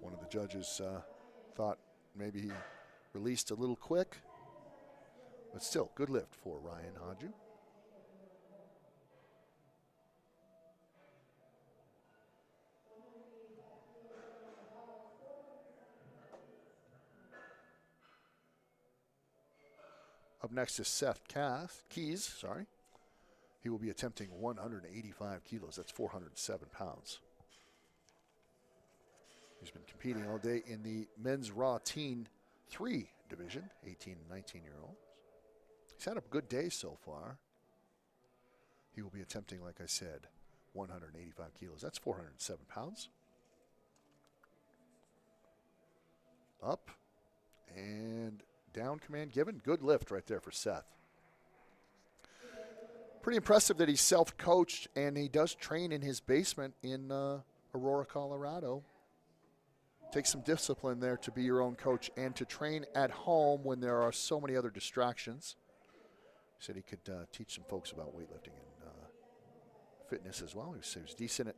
One of the judges thought maybe he released a little quick, but still, good lift for Ryan Hodju. Up next is Seth Keys. He will be attempting 185 kilos. That's 407 pounds. He's been competing all day in the men's raw teen 3 division, 18 and 19-year-olds. He's had a good day so far. He will be attempting, like I said, 185 kilos. That's 407 pounds. Up and down, command given. Good lift right there for Seth. Pretty impressive that he's self-coached, and he does train in his basement in Aurora, Colorado. Takes some discipline there to be your own coach and to train at home when there are so many other distractions. He said he could teach some folks about weightlifting and fitness as well. He was decent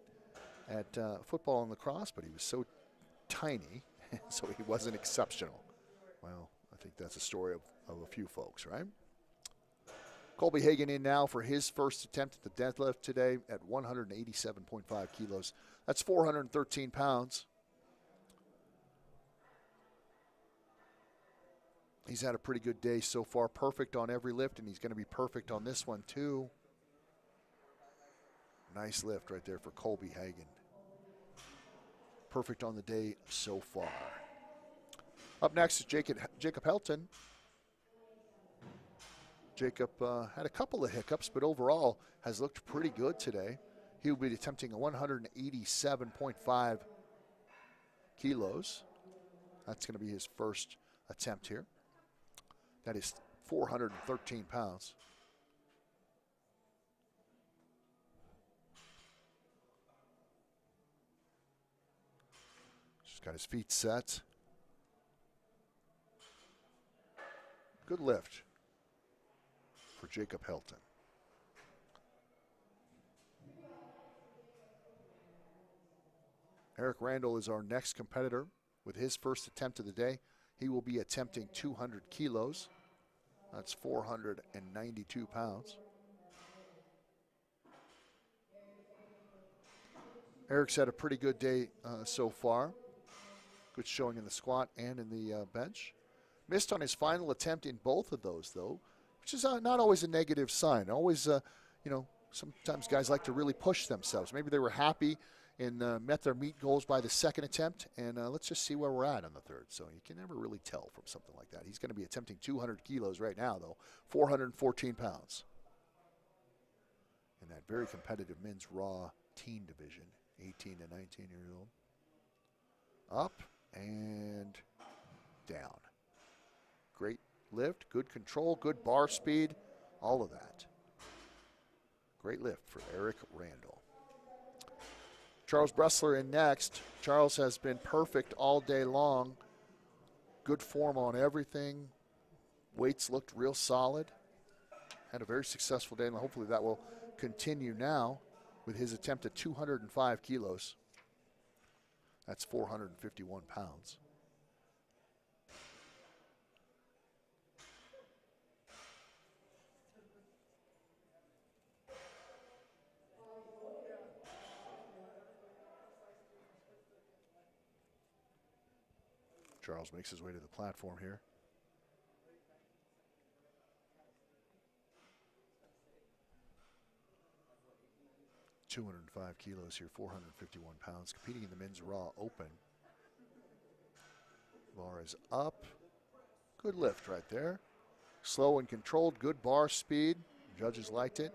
at football and lacrosse, but he was so tiny, so he wasn't exceptional. Well, I think that's a story of a few folks, right? Colby Hagan in now for his first attempt at the deadlift today at 187.5 kilos. That's 413 pounds. He's had a pretty good day so far. Perfect on every lift, and he's going to be perfect on this one too. Nice lift right there for Colby Hagan. Perfect on the day so far. Up next is Jacob Helton. Jacob had a couple of hiccups, but overall has looked pretty good today. He will be attempting 187.5 kilos. That's going to be his first attempt here. That is 413 pounds. Just got his feet set. Good lift for Jacob Helton. Eric Randall is our next competitor with his first attempt of the day. He will be attempting 200 kilos. That's 492 pounds. Eric's had a pretty good day so far. Good showing in the squat and in the bench. Missed on his final attempt in both of those, though, which is not always a negative sign. Always, sometimes guys like to really push themselves. Maybe they were happy and met their meet goals by the second attempt, and let's just see where we're at on the third. So you can never really tell from something like that. He's going to be attempting 200 kilos right now, though, 414 pounds. In that very competitive men's raw teen division, 18 to 19-year-old. Up and down. Great lift, good control, good bar speed, all of that. Great lift for Eric Randall. Charles Bressler in next. Charles has been perfect all day long. Good form on everything. Weights looked real solid. Had a very successful day, and hopefully that will continue now with his attempt at 205 kilos. That's 451 pounds. Charles makes his way to the platform here. .205 kilos here, 451 pounds, competing in the men's raw open. Bar is up. Good lift right there. Slow and controlled, good bar speed. Judges liked it.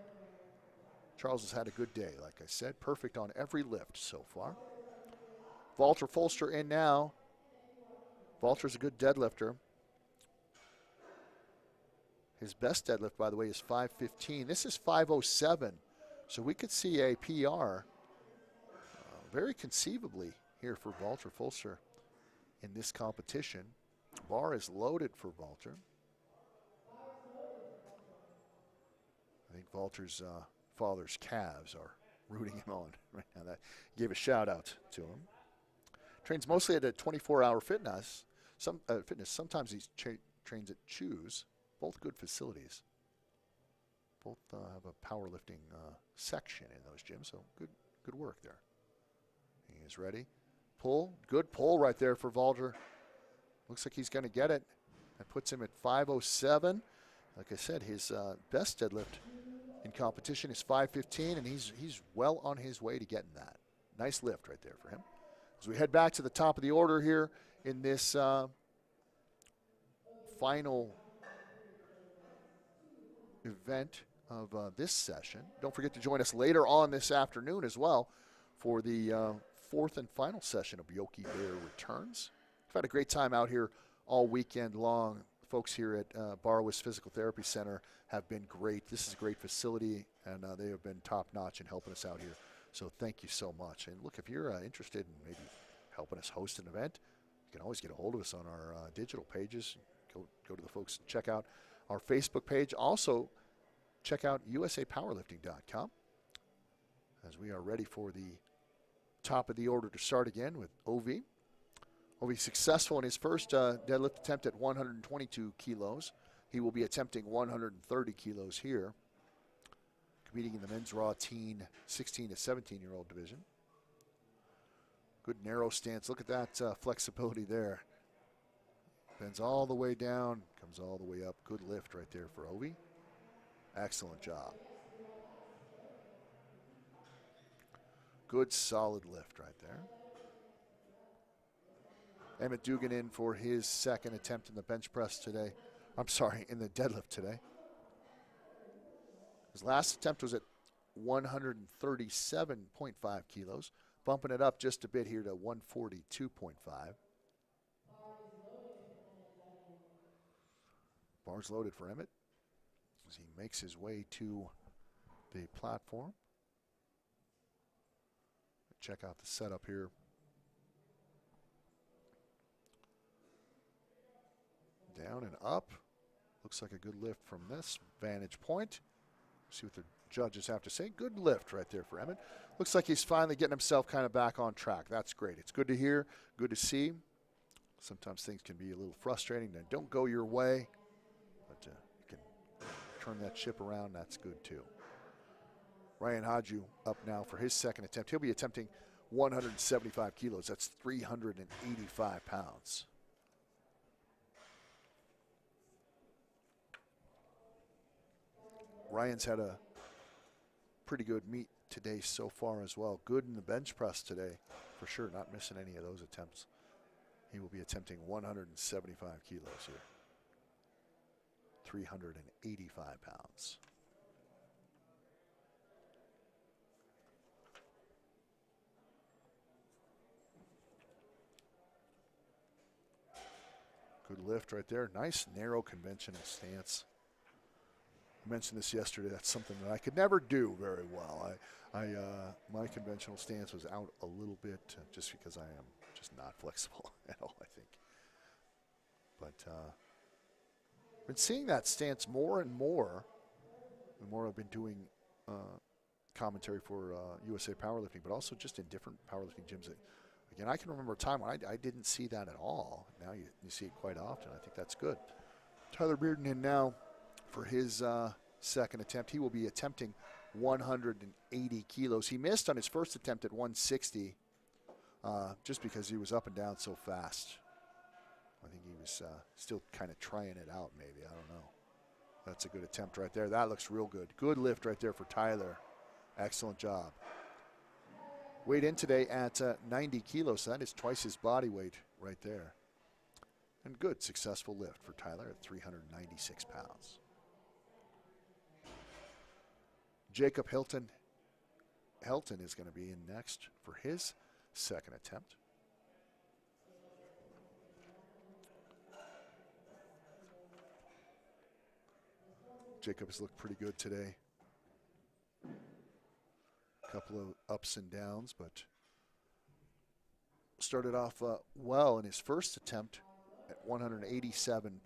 Charles has had a good day, like I said. Perfect on every lift so far. Walter Folster in now. Walter's a good deadlifter. His best deadlift, by the way, is 515. This is 507. So we could see a PR very conceivably here for Walter Folster in this competition. Bar is loaded for Walter. I think Walter's father's calves are rooting him on right now. That gave a shout out to him. Trains mostly at a 24-hour fitness. Sometimes he trains at Choose. Both good facilities. Both have a powerlifting section in those gyms, so good work there. He is ready. Pull, good pull right there for Walter. Looks like he's going to get it. That puts him at 507. Like I said, his best deadlift in competition is 515, and he's well on his way to getting that. Nice lift right there for him. As we head back to the top of the order here in this final event of this session. Don't forget to join us later on this afternoon as well for the fourth and final session of Yokey Bear Returns. We've had a great time out here all weekend long. Folks here at Barwis Physical Therapy Center have been great. This is a great facility, and they have been top-notch in helping us out here. So thank you so much. And look, if you're interested in maybe helping us host an event, you can always get a hold of us on our digital pages. Go to the folks and check out our Facebook page. Also, check out USAPowerlifting.com as we are ready for the top of the order to start again with OV. OV successful in his first deadlift attempt at 122 kilos. He will be attempting 130 kilos here, competing in the men's raw teen 16 to 17-year-old division. Good narrow stance. Look at that flexibility there. Bends all the way down, comes all the way up. Good lift right there for Ovi. Excellent job. Good solid lift right there. Emmett Dugan in for his second attempt in the bench press today. I'm sorry, in the deadlift today. His last attempt was at 137.5 kilos, bumping it up just a bit here to 142.5. Bars loaded for Emmett as he makes his way to the platform. Check out the setup here. Down and up. Looks like a good lift from this vantage point. See what the judges have to say. Good lift right there for Emmett. Looks like he's finally getting himself kind of back on track. That's great. It's good to hear, good to see. Sometimes things can be a little frustrating. They don't go your way, but you can turn that ship around. That's good too. Ryan Hadju up now for his second attempt. He'll be attempting 175 kilos. That's 385 pounds. Ryan's had a pretty good meet today so far as well. Good in the bench press today, for sure. Not missing any of those attempts. He will be attempting 175 kilos here. 385 pounds. Good lift right there. Nice narrow conventional stance. I mentioned this yesterday. That's something that I could never do very well. My conventional stance was out a little bit just because I am just not flexible at all, I think. But I've been seeing that stance more and more the more I've been doing commentary for USA Powerlifting, but also just in different powerlifting gyms. Again, I can remember a time when I didn't see that at all. Now you see it quite often. I think that's good. Tyler Bearden in now for his second attempt. He will be attempting 180 kilos. He missed on his first attempt at 160 just because he was up and down so fast. I think he was still kind of trying it out maybe. I don't know. That's a good attempt right there. That looks real good. Good lift right there for Tyler. Excellent job. Weighed in today at 90 kilos. So that is twice his body weight right there. And good, successful lift for Tyler at 396 pounds. Jacob Helton is going to be in next for his second attempt. Jacob has looked pretty good today. A couple of ups and downs, but started off well in his first attempt at 187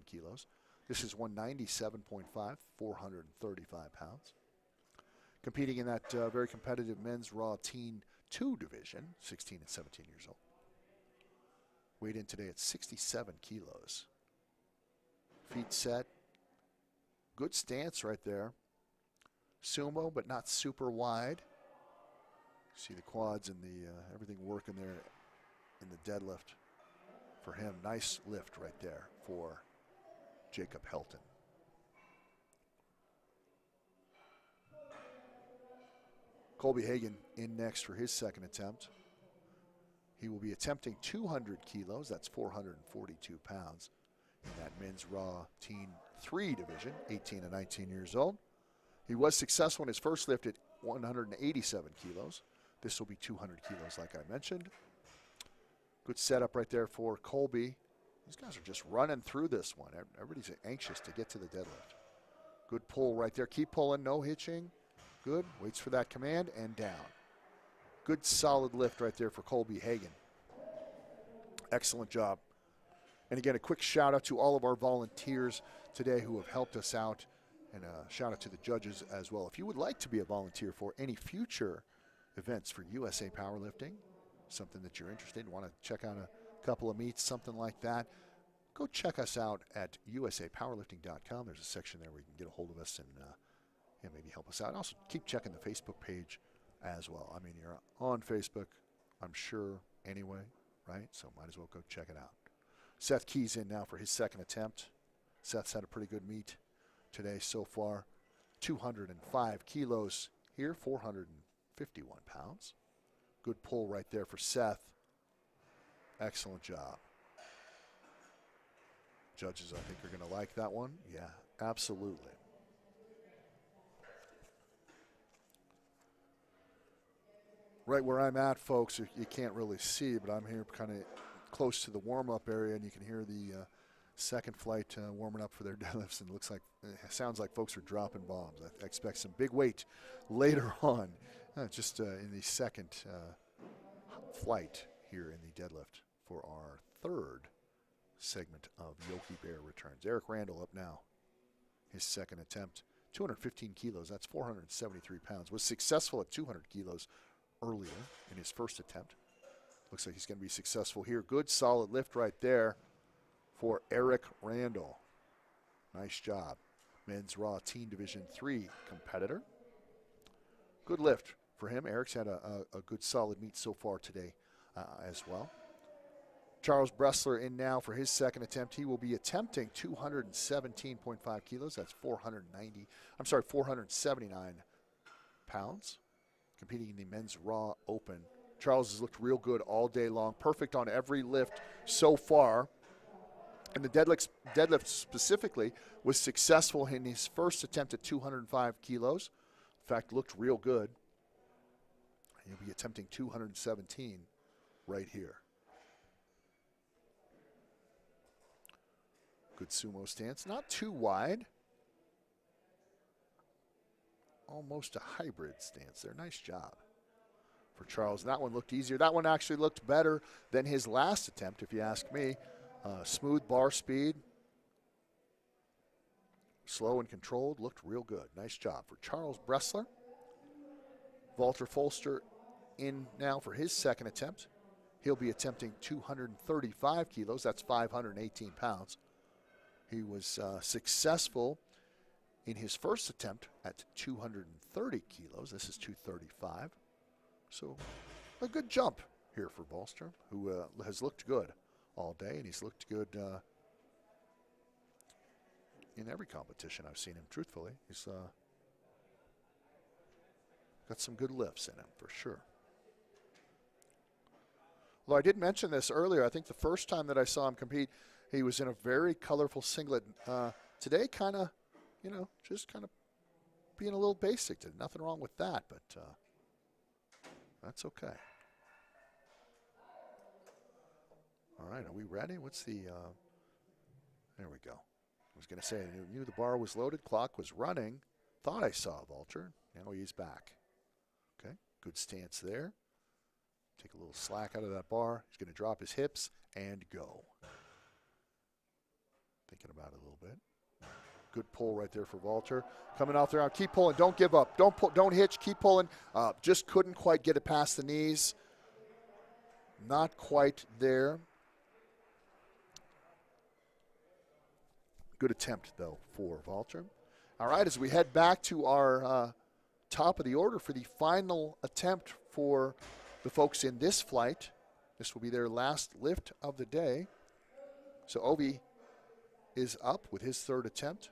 kilos. This is 197.5, 435 pounds. Competing in that very competitive men's raw teen 2 division, 16 and 17 years old. Weighed in today at 67 kilos. Feet set. Good stance right there. Sumo, but not super wide. See the quads and the everything working there in the deadlift for him. Nice lift right there for Jacob Helton. Colby Hagan in next for his second attempt. He will be attempting 200 kilos. That's 442 pounds in that men's raw teen 3 division, 18 to 19 years old. He was successful in his first lift at 187 kilos. This will be 200 kilos like I mentioned. Good setup right there for Colby. These guys are just running through this one. Everybody's anxious to get to the deadlift. Good pull right there. Keep pulling, no hitching. Good. Waits for that command and down. Good solid lift right there for Colby Hagan. Excellent job. And again, a quick shout out to all of our volunteers today who have helped us out, and a shout out to the judges as well. If you would like to be a volunteer for any future events for USA Powerlifting, something that you're interested in, want to check out a couple of meets, something like that, go check us out at USAPowerlifting.com. There's a section there where you can get a hold of us and maybe help us out. Also, keep checking the Facebook page as well. I mean, you're on Facebook, I'm sure, anyway, right? So might as well go check it out. Seth Key's in now for his second attempt. Seth's had a pretty good meet today so far. 205 kilos here, 451 pounds. Good pull right there for Seth. Excellent job. Judges, I think, are going to like that one. Yeah, absolutely. Right where I'm at, folks, you can't really see, but I'm here kind of close to the warm-up area, and you can hear the second flight warming up for their deadlifts, and it sounds like folks are dropping bombs. I expect some big weight later on, just in the second flight here in the deadlift for our third segment of Yokey Bear Returns. Eric Randall up now. His second attempt, 215 kilos, that's 473 pounds. Was successful at 200 kilos earlier in his first attempt. Looks like he's going to be successful here. Good solid lift right there for Eric Randall. Nice job. Men's Raw Teen Division 3 competitor. Good lift for him. Eric's had a good solid meet so far today as well. Charles Bressler in now for his second attempt. He will be attempting 217.5 kilos. That's 479 pounds. Competing in the Men's Raw Open. Charles has looked real good all day long. Perfect on every lift so far. And the deadlift specifically was successful in his first attempt at 205 kilos. In fact, looked real good. He'll be attempting 217 right here. Good sumo stance. Not too wide. Almost a hybrid stance there. Nice job for Charles. That one looked easier. That one actually looked better than his last attempt, if you ask me. Smooth bar speed. Slow and controlled. Looked real good. Nice job for Charles Bressler. Walter Folster in now for his second attempt. He'll be attempting 235 kilos. That's 518 pounds. He was successful in his first attempt at 230 kilos. This is 235. So a good jump here for Bolster, who has looked good all day, and he's looked good in every competition I've seen him, truthfully. He's got some good lifts in him, for sure. Although I did mention this earlier, I think the first time that I saw him compete, he was in a very colorful singlet. Today, kind of, just kind of being a little basic. There's nothing wrong with that, but that's okay. All right, are we ready? What's the, there we go. I was going to say, I knew the bar was loaded, clock was running. Thought I saw Vulture. Now he's back. Okay, good stance there. Take a little slack out of that bar. He's going to drop his hips and go. Thinking about it a little bit. Good pull right there for Walter. Coming off the ground. Keep pulling. Don't give up. Don't pull. Don't hitch. Keep pulling. Just couldn't quite get it past the knees. Not quite there. Good attempt, though, for Walter. All right, as we head back to our top of the order for the final attempt for the folks in this flight. This will be their last lift of the day. So Ovi is up with his third attempt.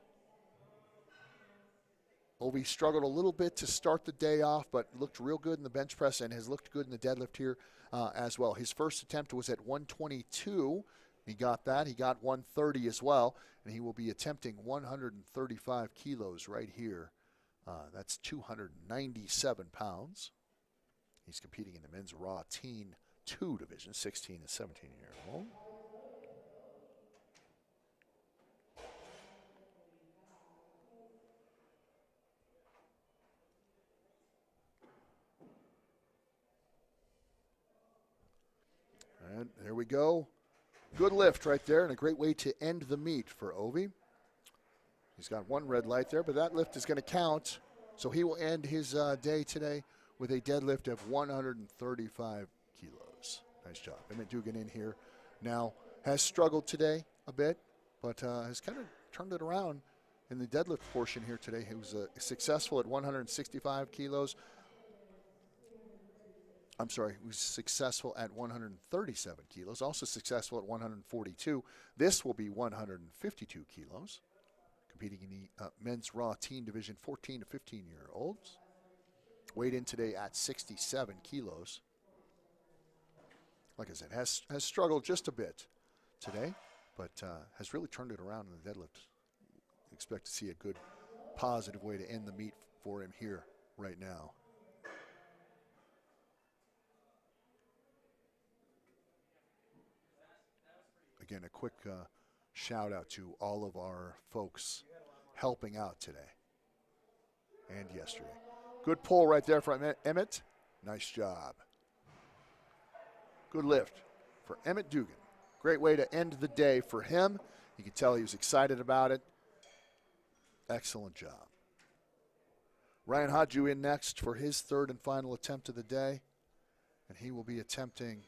Ovi struggled a little bit to start the day off, but looked real good in the bench press and has looked good in the deadlift here as well. His first attempt was at 122. He got that. He got 130 as well, and he will be attempting 135 kilos right here. That's 297 pounds. He's competing in the men's raw teen 2 division, 16 and 17-year-old. And there we go. Good lift right there, and a great way to end the meet for Ovi. He's got one red light there, but that lift is going to count. So he will end his day today with a deadlift of 135 kilos. Nice job. Emmett Dugan in here now has struggled today a bit, but has kind of turned it around in the deadlift portion here today. He was successful at 165 kilos. I'm sorry, he was successful at 137 kilos, also successful at 142. This will be 152 kilos, competing in the men's raw teen division, 14 to 15-year-olds. Weighed in today at 67 kilos. Like I said, has struggled just a bit today, but has really turned it around in the deadlift. Expect to see a good, positive way to end the meet for him here right now. Again, a quick shout out to all of our folks helping out today and yesterday. Good pull right there from Emmett. Nice job. Good lift for Emmett Dugan. Great way to end the day for him. You can tell he was excited about it. Excellent job. Ryan Hodju in next for his third and final attempt of the day, and he will be attempting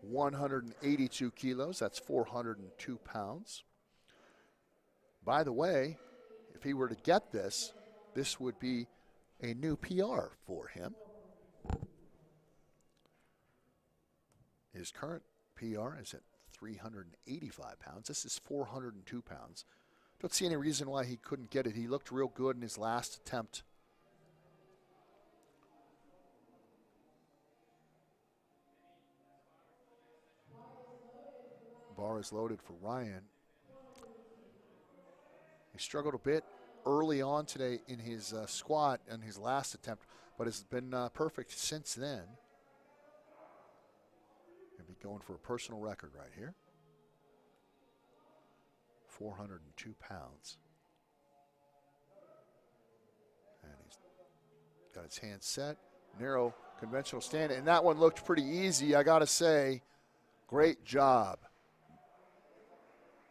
182 kilos. That's 402 pounds. By the way, if he were to get this, this would be a new PR for him. His current PR is at 385 pounds. This is 402 pounds. Don't see any reason why he couldn't get it. He looked real good in his last attempt. Bar is loaded for Ryan. He struggled a bit early on today in his squat and his last attempt, but has been perfect since then. He'll be going for a personal record right here. 402 pounds. And he's got his hands set. Narrow conventional stand, and that one looked pretty easy, I gotta say. Great job.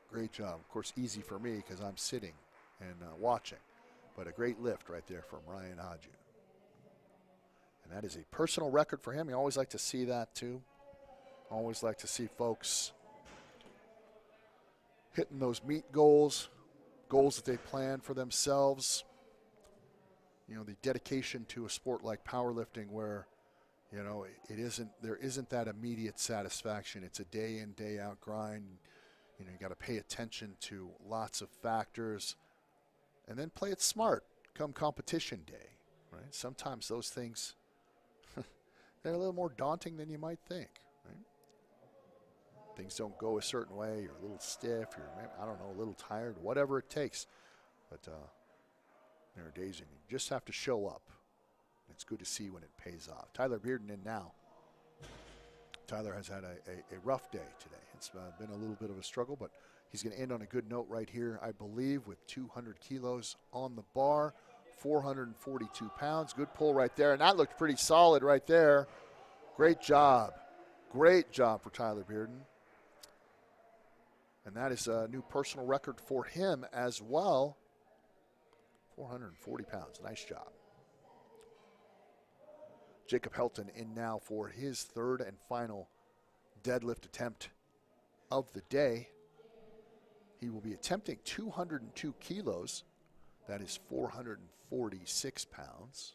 Great job. Of course, easy for me because I'm sitting and watching. But a great lift right there from Ryan Hodju. And that is a personal record for him. You always like to see that too. Always like to see folks hitting those meet goals, goals that they plan for themselves. You know, the dedication to a sport like powerlifting where, you know, there isn't that immediate satisfaction. It's a day in, day out grind. You know, you got to pay attention to lots of factors and then play it smart come competition day, right? Sometimes those things, they're a little more daunting than you might think, right? Things don't go a certain way, you're a little stiff, you're, I don't know, a little tired, whatever it takes. But there are days when you just have to show up. It's good to see when it pays off. Tyler Bearden in now. Tyler has had a rough day today. It's been a little bit of a struggle, but he's going to end on a good note right here, I believe, with 200 kilos on the bar, 442 pounds. Good pull right there, and that looked pretty solid right there. Great job. Great job for Tyler Bearden. And that is a new personal record for him as well. 440 pounds. Nice job. Jacob Helton in now for his third and final deadlift attempt of the day. He will be attempting 202 kilos. That is 446 pounds.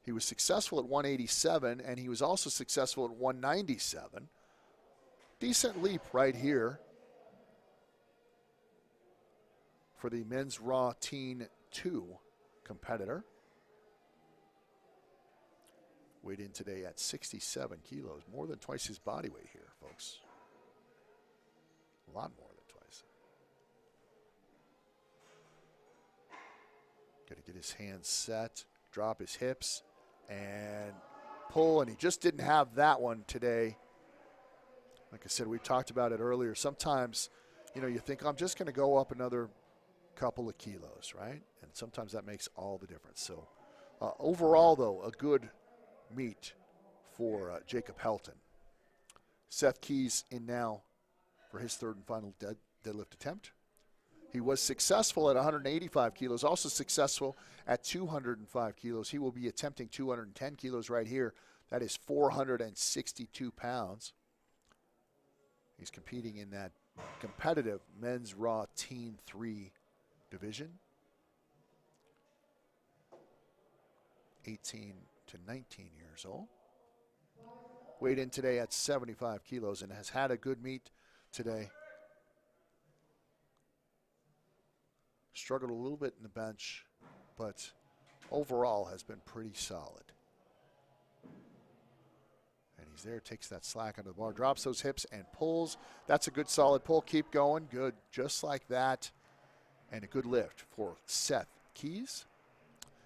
He was successful at 187, and he was also successful at 197. Decent leap right here. for the men's Raw Teen 2 competitor. Weighed in today at 67 kilos, more than twice his body weight here, folks. A lot more than twice. Got to get his hands set, drop his hips, and pull, and he just didn't have that one today. Like I said, we talked about it earlier. Sometimes, you know, you think, I'm just going to go up another couple of kilos, right? And sometimes that makes all the difference. So overall, though, a good meet for Jacob Helton. Seth Keys in now for his third and final deadlift attempt. He was successful at 185 kilos, also successful at 205 kilos. He will be attempting 210 kilos right here. That is 462 pounds. He's competing in that competitive men's Raw Teen 3 division. 18 to 19 years old. Weighed in today at 75 kilos and has had a good meet today. Struggled a little bit in the bench, but overall has been pretty solid. And he's there, takes that slack out of the bar, drops those hips and pulls. That's a good solid pull. Keep going. Good. Just like that. And a good lift for Seth Keys.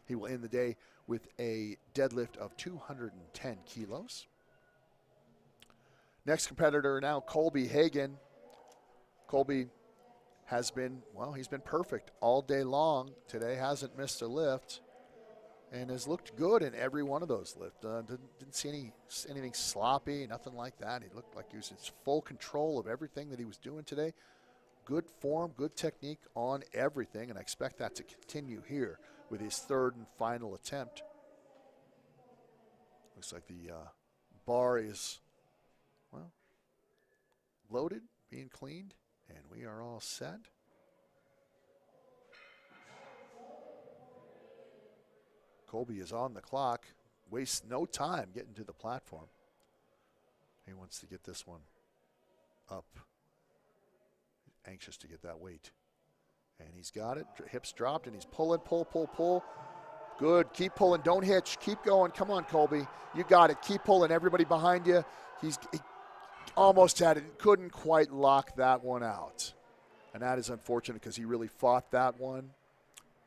He will end the day with a deadlift of 210 kilos. Next competitor now, Colby Hagan. Colby has been, well, he's been perfect all day long today, hasn't missed a lift, and has looked good in every one of those lifts. Didn't see anything sloppy, nothing like that. He looked like he was in full control of everything that he was doing today. Good form, good technique on everything, and I expect that to continue here with his third and final attempt. Looks like the bar is, well, loaded, being cleaned, and we are all set. Colby is on the clock, wastes no time getting to the platform. He wants to get this one up. Anxious to get that weight. And he's got it, hips dropped, and he's pulling, pull. Good, keep pulling, don't hitch, keep going. Come on, Colby, you got it, keep pulling. Everybody behind you. He almost had it, couldn't quite lock that one out. And that is unfortunate because he really fought that one.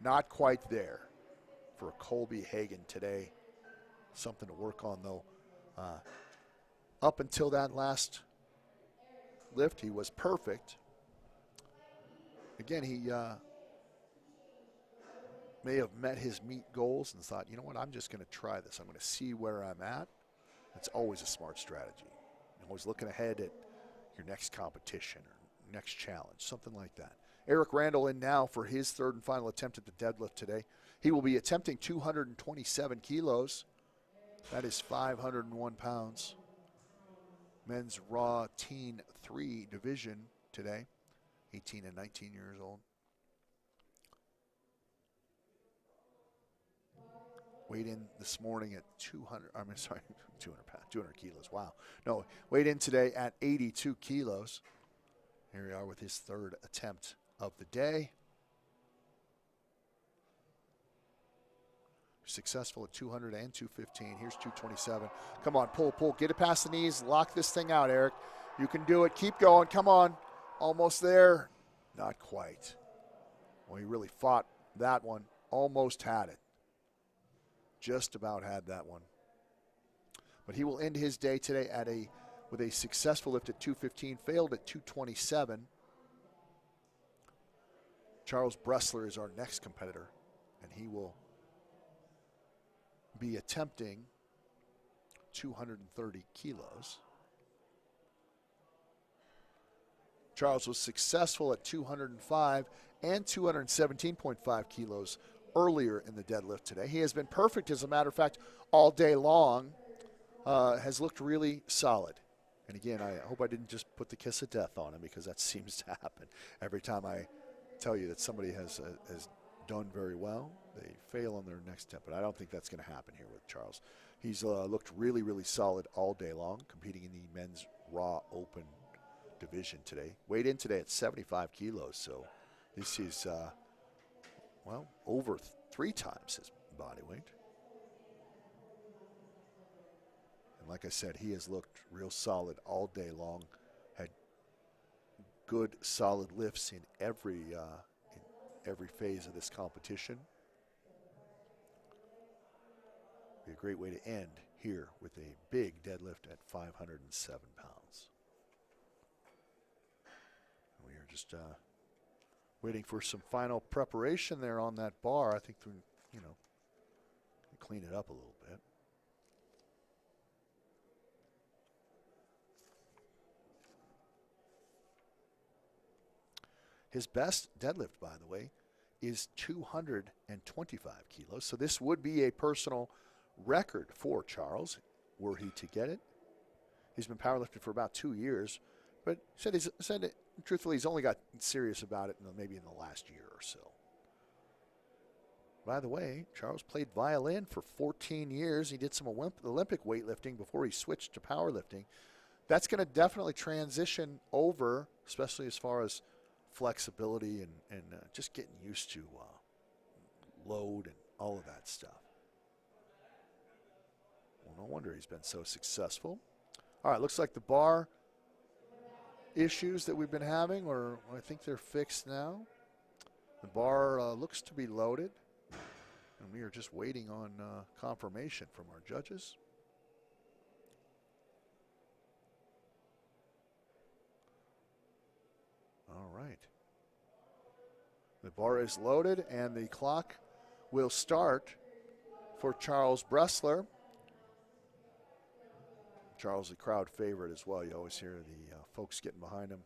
Not quite there for Colby Hagan today. Something to work on, though. Up until that last lift, he was perfect. Again, he may have met his meet goals and thought, you know what, I'm just going to try this. I'm going to see where I'm at. It's always a smart strategy. Always looking ahead at your next competition or next challenge, something like that. Eric Randall in now for his third and final attempt at the deadlift today. He will be attempting 227 kilos. That is 501 pounds. Men's Raw Teen 3 division today, 18 and 19 years old. Weighed in this morning at 200 kilos. Wow. No, weighed in today at 82 kilos. Here we are with his third attempt of the day. Successful at 200 and 215. Here's 227. Come on, pull. Get it past the knees. Lock this thing out, Eric. You can do it. Keep going. Come on. Almost there. Not quite. Well, he really fought that one. Almost had it. Just about had that one. But he will end his day today with a successful lift at 215, failed at 227. Charles Bressler is our next competitor, and he will be attempting 230 kilos. Charles was successful at 205 and 217.5 kilos earlier in the deadlift today. He has been perfect, as a matter of fact, all day long. Has looked really solid. And again, I hope I didn't just put the kiss of death on him, because that seems to happen every time I tell you that somebody has done very well. They fail on their next attempt, but I don't think that's going to happen here with Charles. He's looked really, really solid all day long, competing in the men's Raw Open division today. Weighed in today at 75 kilos, so this is well, over 3 times his body weight. And like I said, he has looked real solid all day long. Had good, solid lifts in every phase of this competition. Be a great way to end here with a big deadlift at 507 pounds. We are just waiting for some final preparation there on that bar. I think we, clean it up a little bit. His best deadlift, by the way, is 225 kilos. So this would be a personal record for Charles, were he to get it. He's been powerlifting for about 2 years, but said truthfully, he's only got serious about it maybe in the last year or so. By the way, Charles played violin for 14 years. He did some Olympic weightlifting before he switched to powerlifting. That's going to definitely transition over, especially as far as flexibility and just getting used to load and all of that stuff. Well, no wonder he's been so successful. All right, looks like the bar issues that we've been having, or I think they're fixed now. The bar looks to be loaded, and we are just waiting on confirmation from our judges. All right. The bar is loaded, and the clock will start for Charles Bressler. Charles, the crowd favorite as well. You always hear the folks getting behind him.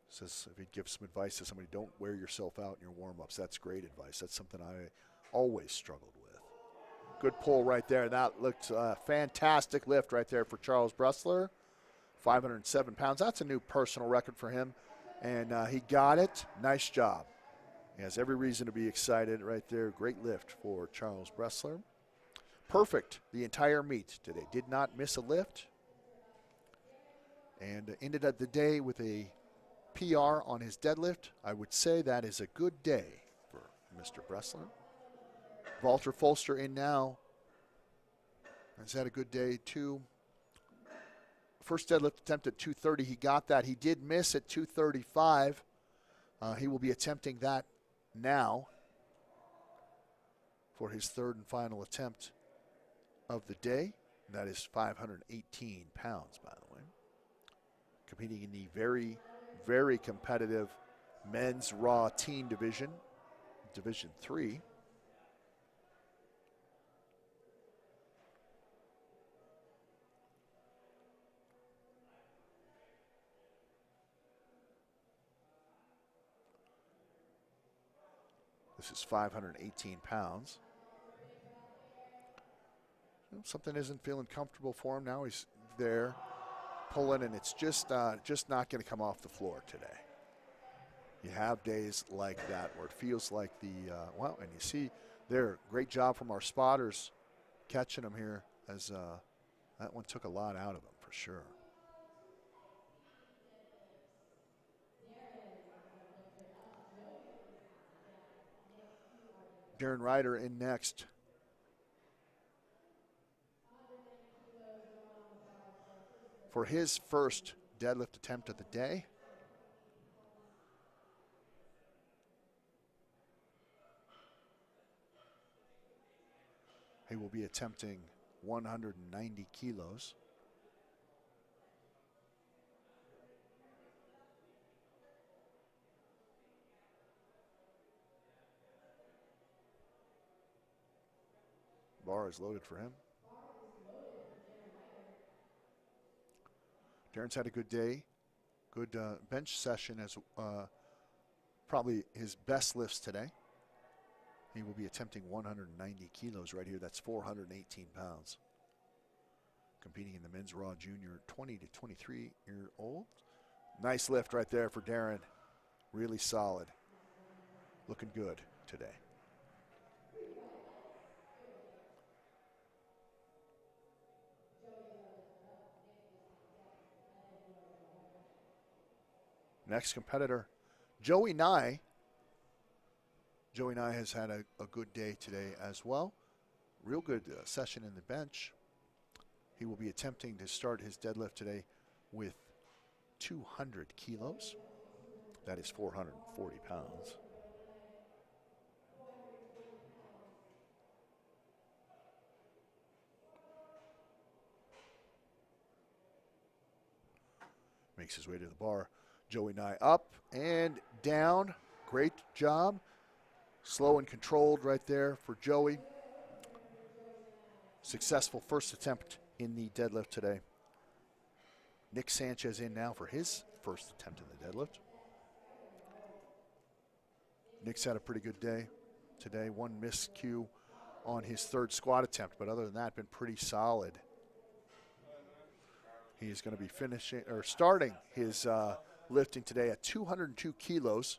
Says if he'd give some advice to somebody, don't wear yourself out in your warm-ups. That's great advice. That's something I always struggled with. Good pull right there. That looked fantastic lift right there for Charles Bressler. 507 pounds. That's a new personal record for him. And he got it. Nice job. He has every reason to be excited right there. Great lift for Charles Bressler. Perfect the entire meet today. Did not miss a lift. And ended the day with a PR on his deadlift. I would say that is a good day for Mr. Bressler. Walter Folster in now. Has had a good day too. First deadlift attempt at 230. He got that. He did miss at 235. He will be attempting that now for his third and final attempt of the day. And that is 518 pounds, by the way. Competing in the very, very competitive men's raw teen division, Division 3. This is 518 pounds. Something isn't feeling comfortable for him now. He's there pulling, and it's just not going to come off the floor today. You have days like that where it feels like and you see there, great job from our spotters catching him here, as that one took a lot out of him for sure. Darren Ryder in next. For his first deadlift attempt of the day. He will be attempting 190 kilos. Bar is loaded for him. Darren's had a good day. Good bench session, as probably his best lifts today. He will be attempting 190 kilos right here. That's 418 pounds. Competing in the men's raw junior 20 to 23-year-old. Nice lift right there for Darren. Really solid. Looking good today. Next competitor, Joey Nye. Joey Nye has had a good day today as well. Real good session in the bench. He will be attempting to start his deadlift today with 200 kilos. That is 440 pounds. Makes his way to the bar. Joey Nye up and down. Great job. Slow and controlled right there for Joey. Successful first attempt in the deadlift today. Nick Sanchez in now for his first attempt in the deadlift. Nick's had a pretty good day today. One miscue on his third squat attempt, but other than that, been pretty solid. He is going to be starting his lifting today at 202 kilos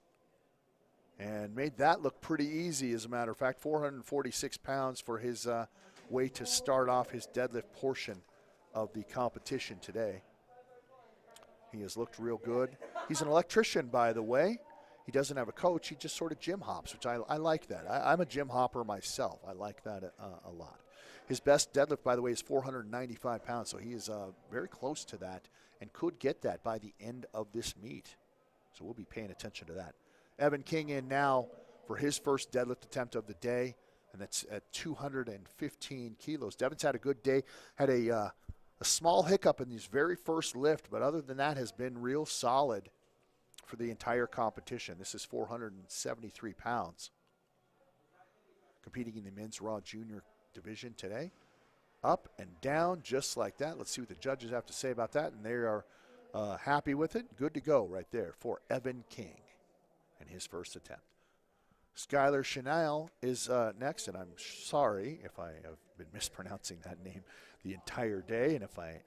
and made that look pretty easy, as a matter of fact. 446 pounds for his weight to start off his deadlift portion of the competition today. He has looked real good. He's an electrician, by the way. He doesn't have a coach. He just sort of gym hops, which I like that. I'm a gym hopper myself. I like that a lot. His best deadlift, by the way, is 495 pounds, so he is very close to that and could get that by the end of this meet. So we'll be paying attention to that. Evan King in now for his first deadlift attempt of the day, and that's at 215 kilos. Devin's had a good day, had a small hiccup in his very first lift, but other than that has been real solid for the entire competition. This is 473 pounds. Competing in the men's raw junior division today. Up and down just like that. Let's see what the judges have to say about that, and they are happy with it. Good to go right there for Evan King and his first attempt. Skylar Chanel is next, and I'm sorry if I have been mispronouncing that name the entire day, and if I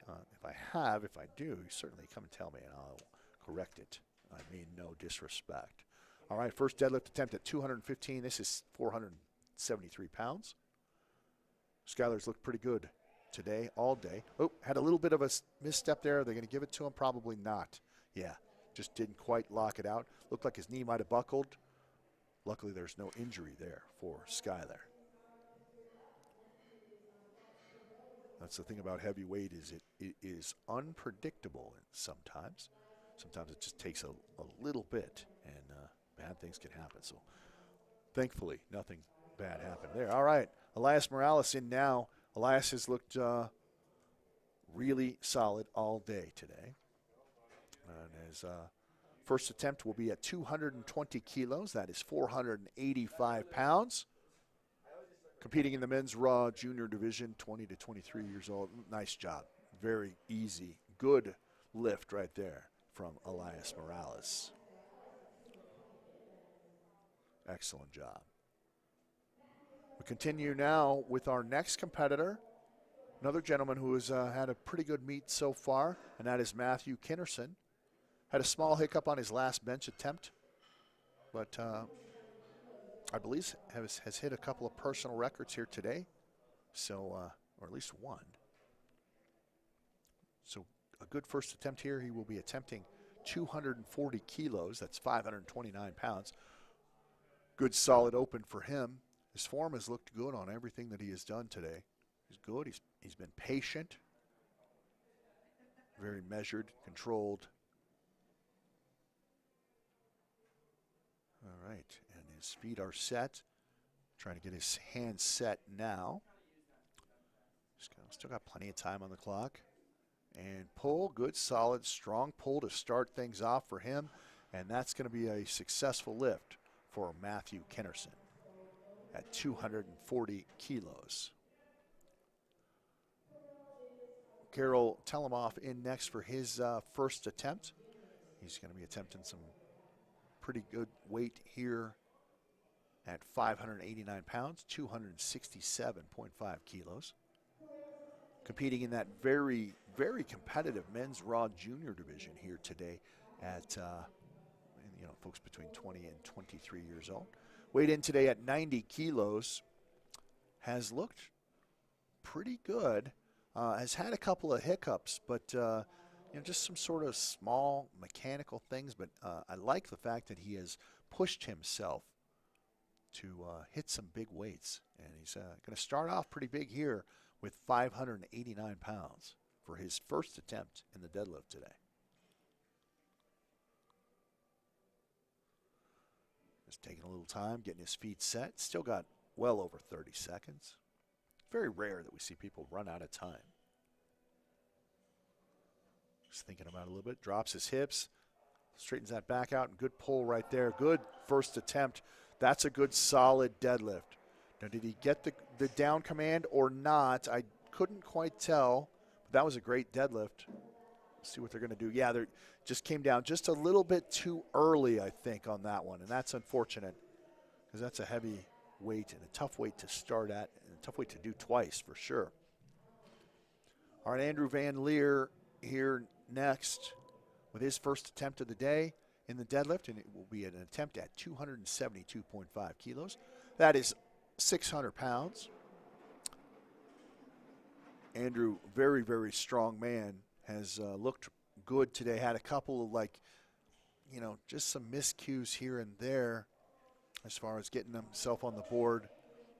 do, you certainly come and tell me, and I'll correct it. I mean no disrespect. All right, first deadlift attempt at 215. This is 473 pounds. Skylar's looked pretty good today, all day. Oh, had a little bit of a misstep there. Are they going to give it to him? Probably not. Yeah, just didn't quite lock it out. Looked like his knee might have buckled. Luckily, there's no injury there for Skylar. That's the thing about heavyweight, is it is unpredictable sometimes. Sometimes it just takes a little bit, and bad things can happen. So thankfully, nothing bad happened there. All right, Elias Morales in now. Elias has looked really solid all day today. And his first attempt will be at 220 kilos. That is 485 pounds. Competing in the men's raw junior division, 20 to 23 years old. Nice job. Very easy. Good lift right there from Elias Morales. Excellent job. We continue now with our next competitor, another gentleman who has had a pretty good meet so far, and that is Matthew Kinnerson. Had a small hiccup on his last bench attempt, but I believe has hit a couple of personal records here today, so or at least one. So a good first attempt here. He will be attempting 240 kilos. That's 529 pounds. Good solid open for him. His form has looked good on everything that he has done today. He's good. He's been patient, very measured, controlled. All right, and his feet are set. Trying to get his hands set now. Still got plenty of time on the clock. And pull, good, solid, strong pull to start things off for him. And that's going to be a successful lift for Matthew Kinnerson at 240 kilos. Carol Telemoff in next for his first attempt. He's going to be attempting some pretty good weight here at 589 pounds, 267.5 kilos. Competing in that very, very competitive men's raw junior division here today at, folks between 20 and 23 years old. Weighed in today at 90 kilos. Has looked pretty good. Has had a couple of hiccups, but, just some sort of small mechanical things, but I like the fact that he has pushed himself to hit some big weights. And he's going to start off pretty big here with 589 pounds for his first attempt in the deadlift today. Just taking a little time, getting his feet set. Still got well over 30 seconds. Very rare that we see people run out of time. Just thinking about it a little bit. Drops his hips, straightens that back out, and good pull right there. Good first attempt. That's a good solid deadlift. Now, did he get the down command or not? I couldn't quite tell. But that was a great deadlift. Let's see what they're going to do. Yeah, they just came down just a little bit too early, I think, on that one. And that's unfortunate because that's a heavy weight and a tough weight to start at and a tough weight to do twice for sure. All right, Andrew Van Leer here next with his first attempt of the day in the deadlift, and it will be an attempt at 272.5 kilos. That is 600 pounds. Andrew, very, very strong man, has looked good today. Had a couple of just some miscues here and there as far as getting himself on the board.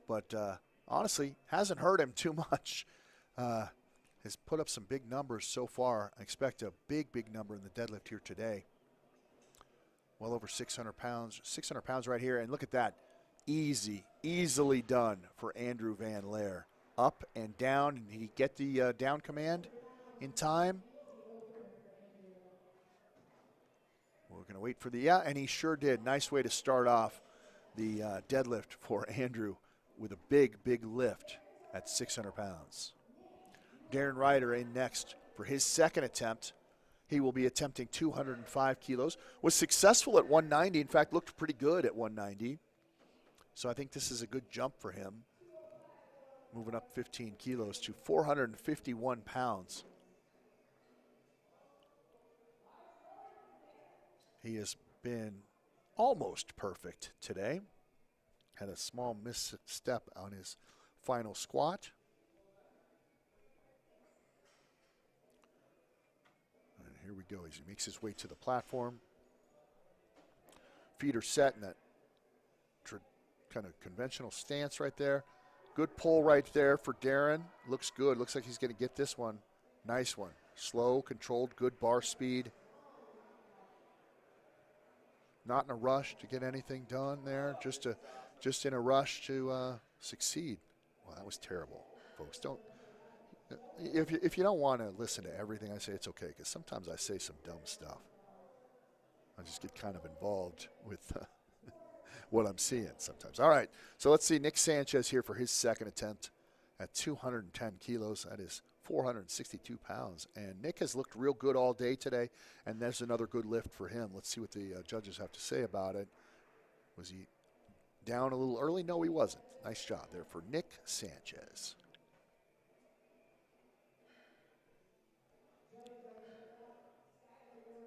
But honestly, hasn't hurt him too much. Has put up some big numbers so far. I expect a big, big number in the deadlift here today. Well over 600 pounds. 600 pounds right here. And look at that. Easily done for Andrew Van Leer. Up and down. And did he get the down command in time? We're going to wait for the, and he sure did. Nice way to start off the deadlift for Andrew with a big, big lift at 600 pounds. Darren Ryder in next for his second attempt. He will be attempting 205 kilos. Was successful at 190. In fact, looked pretty good at 190. So I think this is a good jump for him. Moving up 15 kilos to 451 pounds. He has been almost perfect today. Had a small misstep on his final squat. And here we go as he makes his way to the platform. Feet are set in that kind of conventional stance right there. Good pull right there for Darren. Looks good. Looks like he's going to get this one. Nice one. Slow, controlled, good bar speed. Not in a rush to get anything done there. Just in a rush to succeed. Well, that was terrible, folks. If you don't want to listen to everything I say, it's okay, because sometimes I say some dumb stuff. I just get kind of involved with what I'm seeing sometimes. All right, so let's see Nick Sanchez here for his second attempt at 210 kilos. That is 462 pounds. And Nick has looked real good all day today, and there's another good lift for him. Let's see what the judges have to say about it. Was he down a little early? No, he wasn't. Nice job there for Nick Sanchez.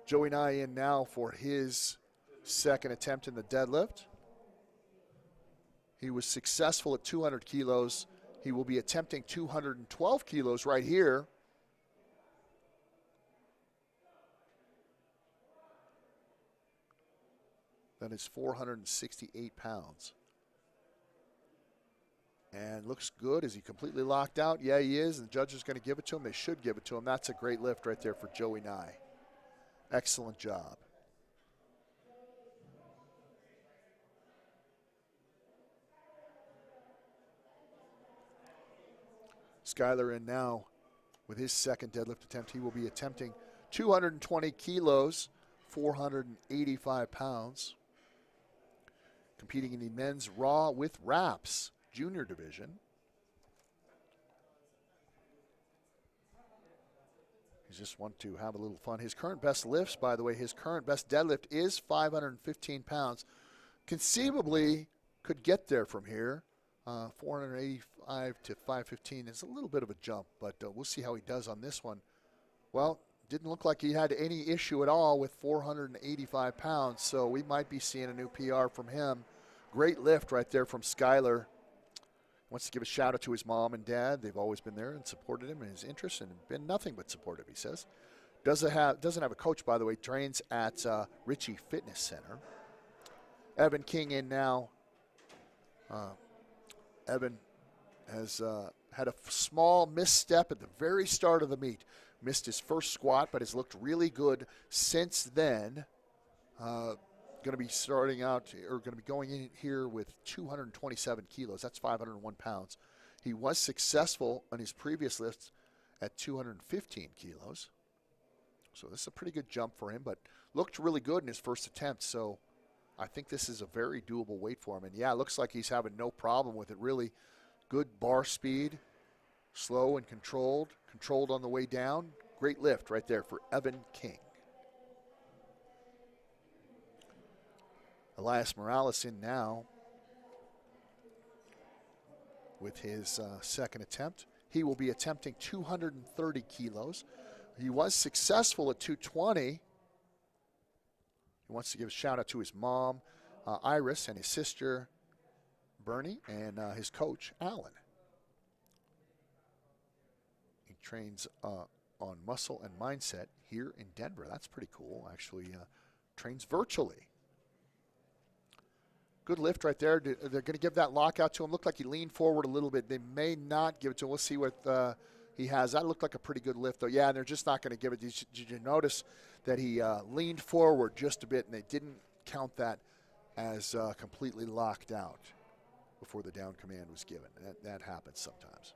Joey Nye in now for his second attempt in the deadlift. He was successful at 200 kilos. He will be attempting 212 kilos right here. That is 468 pounds. And looks good. Is he completely locked out? Yeah, he is. And the judge is going to give it to him. They should give it to him. That's a great lift right there for Joey Nye. Excellent job. Skyler in now with his second deadlift attempt. He will be attempting 220 kilos, 485 pounds. Competing in the men's raw with wraps junior division. He just wants to have a little fun. His current best lifts, by the way, his current best deadlift is 515 pounds. Conceivably could get there from here. 485 to 515 is a little bit of a jump, but we'll see how he does on this one. Well, didn't look like he had any issue at all with 485 pounds, so we might be seeing a new PR from him. Great lift right there from Skyler. Wants to give a shout out to his mom and dad. They've always been there and supported him in his interests and been nothing but supportive, he says. Doesn't have a coach, by the way. Trains at Ritchie Fitness Center. Evan King in now. Evan has had a small misstep at the very start of the meet. Missed his first squat, but has looked really good since then. Going to be starting out, or going to be going in here with 227 kilos. That's 501 pounds. He was successful on his previous lifts at 215 kilos. So this is a pretty good jump for him, but looked really good in his first attempt. So I think this is a very doable weight for him. And yeah, it looks like he's having no problem with it, really. Good bar speed, slow and controlled on the way down. Great lift right there for Evan King. Elias Morales in now with his second attempt. He will be attempting 230 kilos. He was successful at 220. He wants to give a shout out to his mom, Iris, and his sister, Bernie, and his coach, Alan. He trains on muscle and mindset here in Denver. That's pretty cool, actually. Trains virtually. Good lift right there. They're going to give that lockout to him. Looked like he leaned forward a little bit. They may not give it to him. We'll see what he has. That looked like a pretty good lift, though. Yeah, and they're just not going to give it. Did you notice that he leaned forward just a bit, and they didn't count that as completely locked out before the down command was given? That happens sometimes.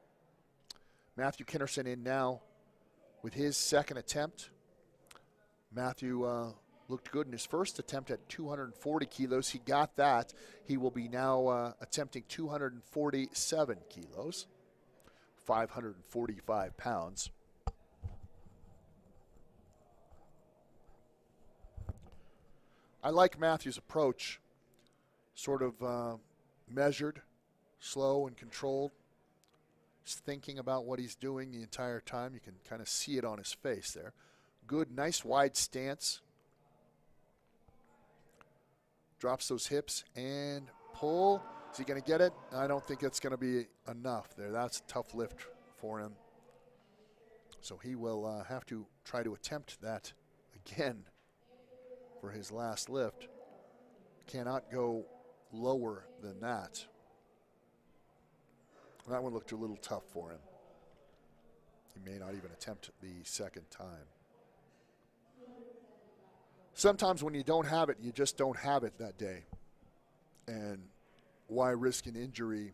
Matthew Kinnerson in now with his second attempt. Matthew looked good in his first attempt at 240 kilos. He got that. He will be now attempting 247 kilos, 545 pounds. I like Matthew's approach, sort of measured, slow, and controlled. He's thinking about what he's doing the entire time. You can kind of see it on his face there. Good, nice wide stance. Drops those hips and pull. Is he going to get it? I don't think it's going to be enough there. That's a tough lift for him. So he will have to try to attempt that again for his last lift. Cannot go lower than that. That one looked a little tough for him. He may not even attempt the second time. Sometimes when you don't have it, you just don't have it that day. And why risk an injury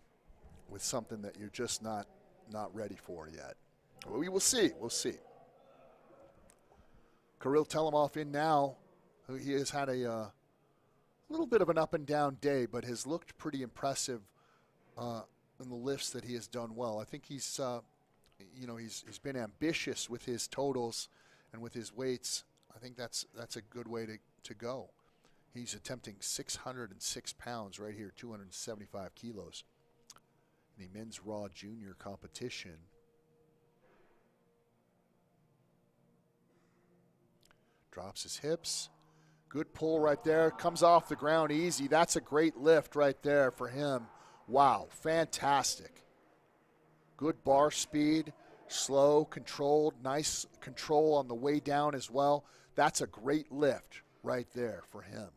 with something that you're just not ready for yet? Well, we will see. We'll see. Kirill Telemov in now. He has had a little bit of an up and down day, but has looked pretty impressive in the lifts that he has done well. I think he's been ambitious with his totals and with his weights. I think that's a good way to go. He's attempting 606 pounds right here, 275 kilos in the men's raw junior competition. Drops his hips. Good pull right there. Comes off the ground easy. That's a great lift right there for him. Wow, fantastic. Good bar speed, slow, controlled, nice control on the way down as well. That's a great lift right there for him.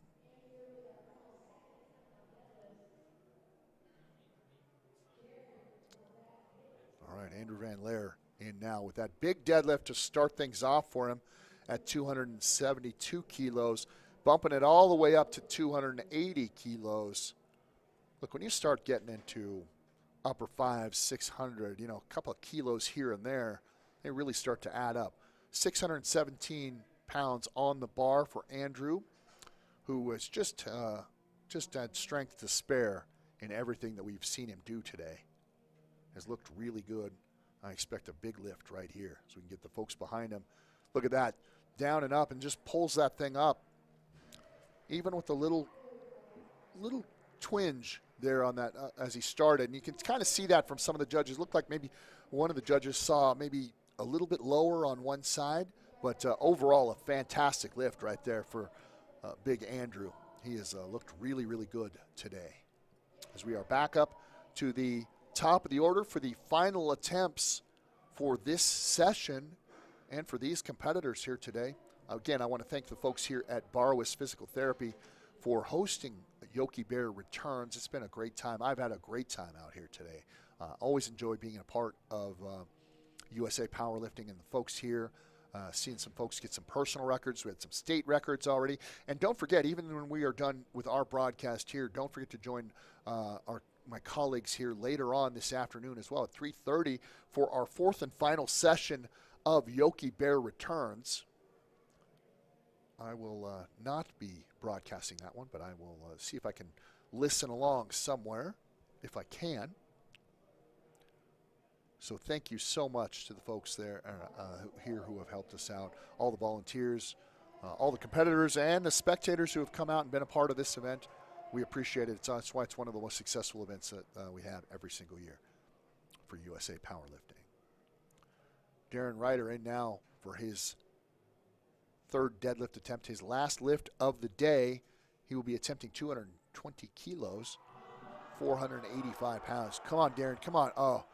All right, Andrew Van Laer in now with that big deadlift to start things off for him at 272 kilos, bumping it all the way up to 280 kilos. Look, when you start getting into upper 500, 600, a couple of kilos here and there, they really start to add up. 617 pounds on the bar for Andrew, who has just had strength to spare in everything that we've seen him do today. Has looked really good. I expect a big lift right here so we can get the folks behind him. Look at that, down and up, and just pulls that thing up. Even with a little twinge there on that as he started. And you can kind of see that from some of the judges. It looked like maybe one of the judges saw maybe a little bit lower on one side, but overall a fantastic lift right there for Big Andrew. He has looked really, really good today. As we are back up to the top of the order for the final attempts for this session. And for these competitors here today, again, I want to thank the folks here at Barwis Physical Therapy for hosting Yokey Bear Returns. It's been a great time. I've had a great time out here today. Always enjoy being a part of USA Powerlifting and the folks here. Seeing some folks get some personal records. We had some state records already. And don't forget, even when we are done with our broadcast here, don't forget to join my colleagues here later on this afternoon as well at 3:30 for our fourth and final session of Yokey Bear Returns. I will not be broadcasting that one, but I will see if I can listen along somewhere, if I can. So thank you so much to the folks there here who have helped us out, all the volunteers, all the competitors, and the spectators who have come out and been a part of this event. We appreciate it. That's why it's one of the most successful events that we have every single year for USA Powerlifting. Darren Ryder in now for his third deadlift attempt, his last lift of the day. He will be attempting 220 kilos, 485 pounds. Come on, Darren, come on. Oh,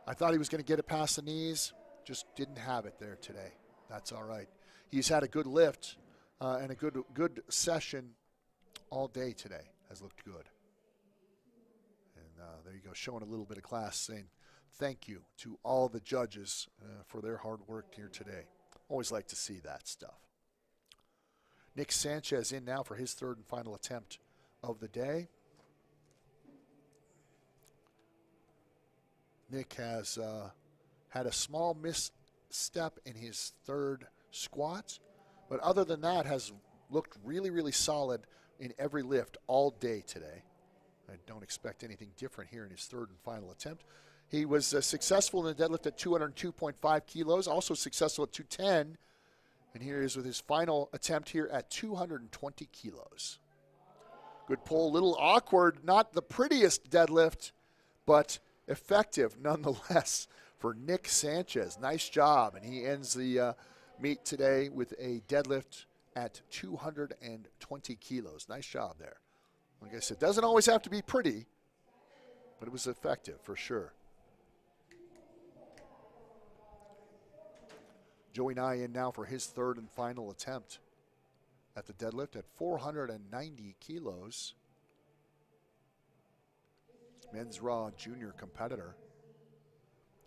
I thought he was going to get it past the knees. Just didn't have it there today. That's all right. He's had a good lift and a good session all day today. Has looked good. And there you go, showing a little bit of class, saying thank you to all the judges for their hard work here today. Always like to see that stuff. Nick Sanchez in now for his third and final attempt of the day. Nick has had a small misstep in his third squat, but other than that has looked really, really solid in every lift all day today. I don't expect anything different here in his third and final attempt. He was successful in the deadlift at 202.5 kilos, also successful at 210. And here he is with his final attempt here at 220 kilos. Good pull, a little awkward, not the prettiest deadlift, but effective nonetheless for Nick Sanchez. Nice job, and he ends the meet today with a deadlift at 220 kilos. Nice job there. Like I said, doesn't always have to be pretty, but it was effective for sure. Joey Nye in now for his third and final attempt at the deadlift at 490 kilos. Men's Raw junior competitor.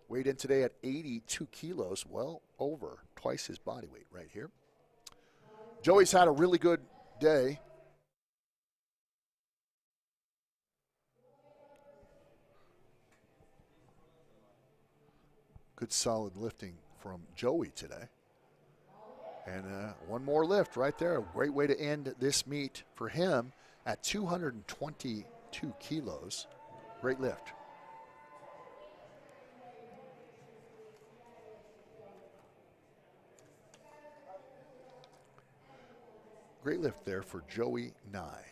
Weighed in today at 82 kilos, well over twice his body weight right here. Joey's had a really good day. Good solid lifting from Joey today. And one more lift right there. A great way to end this meet for him at 222 kilos. Great lift. Great lift there for Joey Nye.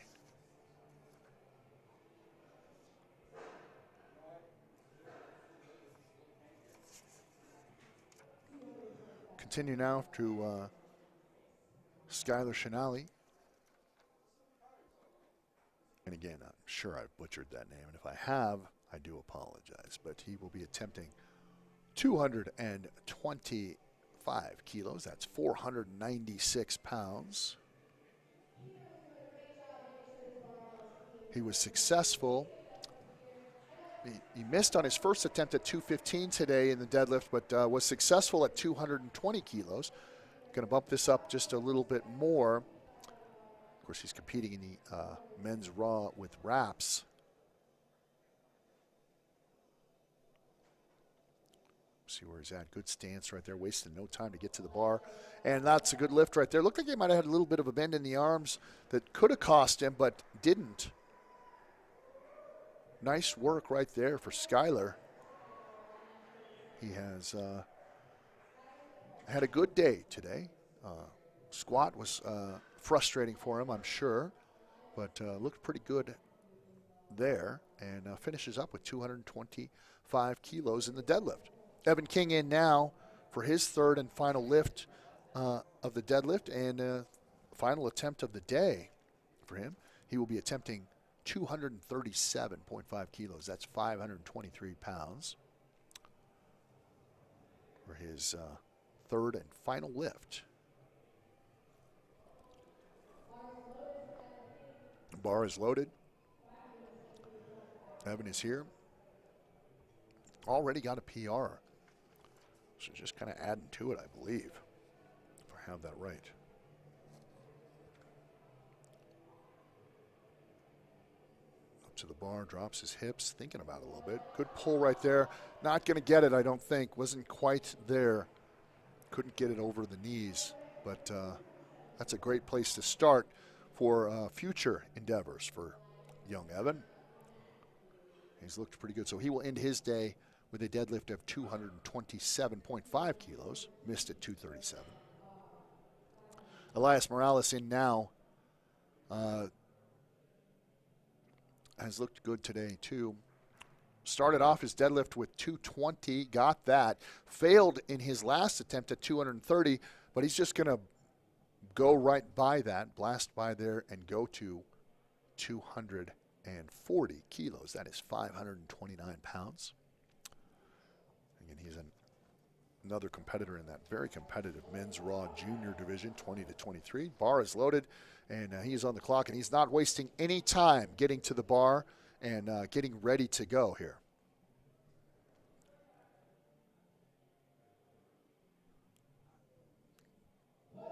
Continue now to Skylar Shinali. And again, I'm sure I've butchered that name, and if I have, I do apologize. But he will be attempting 225 kilos. That's 496 pounds. He was successful. He missed on his first attempt at 215 today in the deadlift, but was successful at 220 kilos. Going to bump this up just a little bit more. Of course, he's competing in the men's raw with wraps. See where he's at. Good stance right there. Wasting no time to get to the bar. And that's a good lift right there. Looked like he might have had a little bit of a bend in the arms that could have cost him, but didn't. Nice work right there for Skylar. He has had a good day today. Squat was frustrating for him, I'm sure, but looked pretty good there, and finishes up with 225 kilos in the deadlift. Evan King in now for his third and final lift of the deadlift, and final attempt of the day for him. He will be attempting 237.5 kilos. That's 523 pounds for his third and final lift. The bar is loaded. Evan is here. Already got a PR. So just kind of adding to it, I believe, if I have that right. Up to the bar, drops his hips, thinking about it a little bit. Good pull right there. Not going to get it, I don't think. Wasn't quite there. Couldn't get it over the knees. But that's a great place to start for future endeavors for young Evan. He's looked pretty good. So he will end his day with a deadlift of 227.5 kilos, missed at 237. Elias Morales in now. Has looked good today, too. Started off his deadlift with 220, got that. Failed in his last attempt at 230, but he's just going to go right by that, blast by there, and go to 240 kilos. That is 529 pounds. Again, he's another competitor in that very competitive men's raw junior division, 20 to 23. Bar is loaded, and he's on the clock, and he's not wasting any time getting to the bar and getting ready to go here.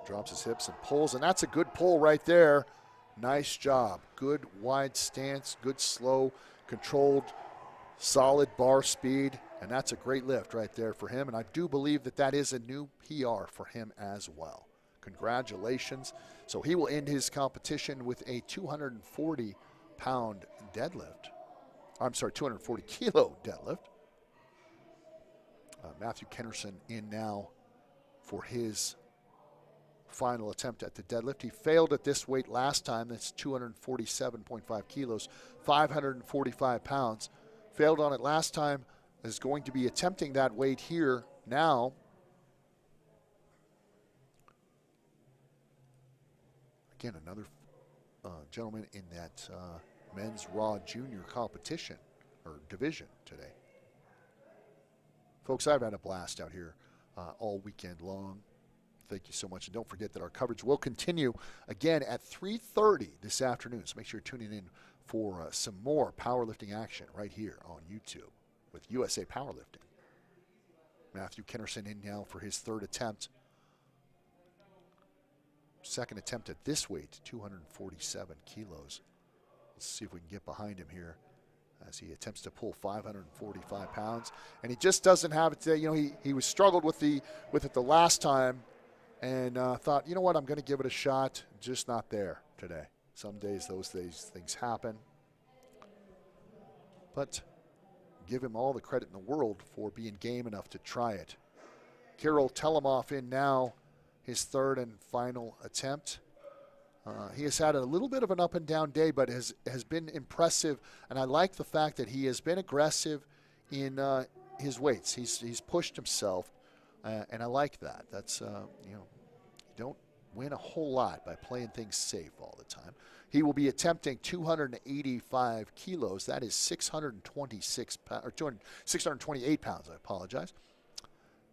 Drops his hips and pulls, and that's a good pull right there. Nice job. Good wide stance, good slow, controlled, solid bar speed, and that's a great lift right there for him. And I do believe that that is a new PR for him as well. Congratulations. So he will end his competition with a 240-pound deadlift. I'm sorry, 240-kilo deadlift. Matthew Kennerson in now for his final attempt at the deadlift. He failed at this weight last time. That's 247.5 kilos, 545 pounds. Failed on it last time. Is going to be attempting that weight here now. Again, another gentleman in that men's raw junior competition or division today. Folks, I've had a blast out here all weekend long. Thank you so much. And don't forget that our coverage will continue again at 3:30 this afternoon. So make sure you're tuning in for some more powerlifting action right here on YouTube with USA Powerlifting. Matthew Kennerson in now for his third attempt. Second attempt at this weight, 247 kilos. Let's see if we can get behind him here as he attempts to pull 545 pounds. And he just doesn't have it today. You know, he was struggled with it the last time and thought, you know what, I'm going to give it a shot. Just not there today. Some days those things happen. But give him all the credit in the world for being game enough to try it. Kirill Telemov in now, his third and final attempt. He has had a little bit of an up and down day, but has been impressive. And I like the fact that he has been aggressive in his weights. He's pushed himself, and I like that. That's you don't win a whole lot by playing things safe all the time. He will be attempting 285 kilos. That is 628 pounds. I apologize.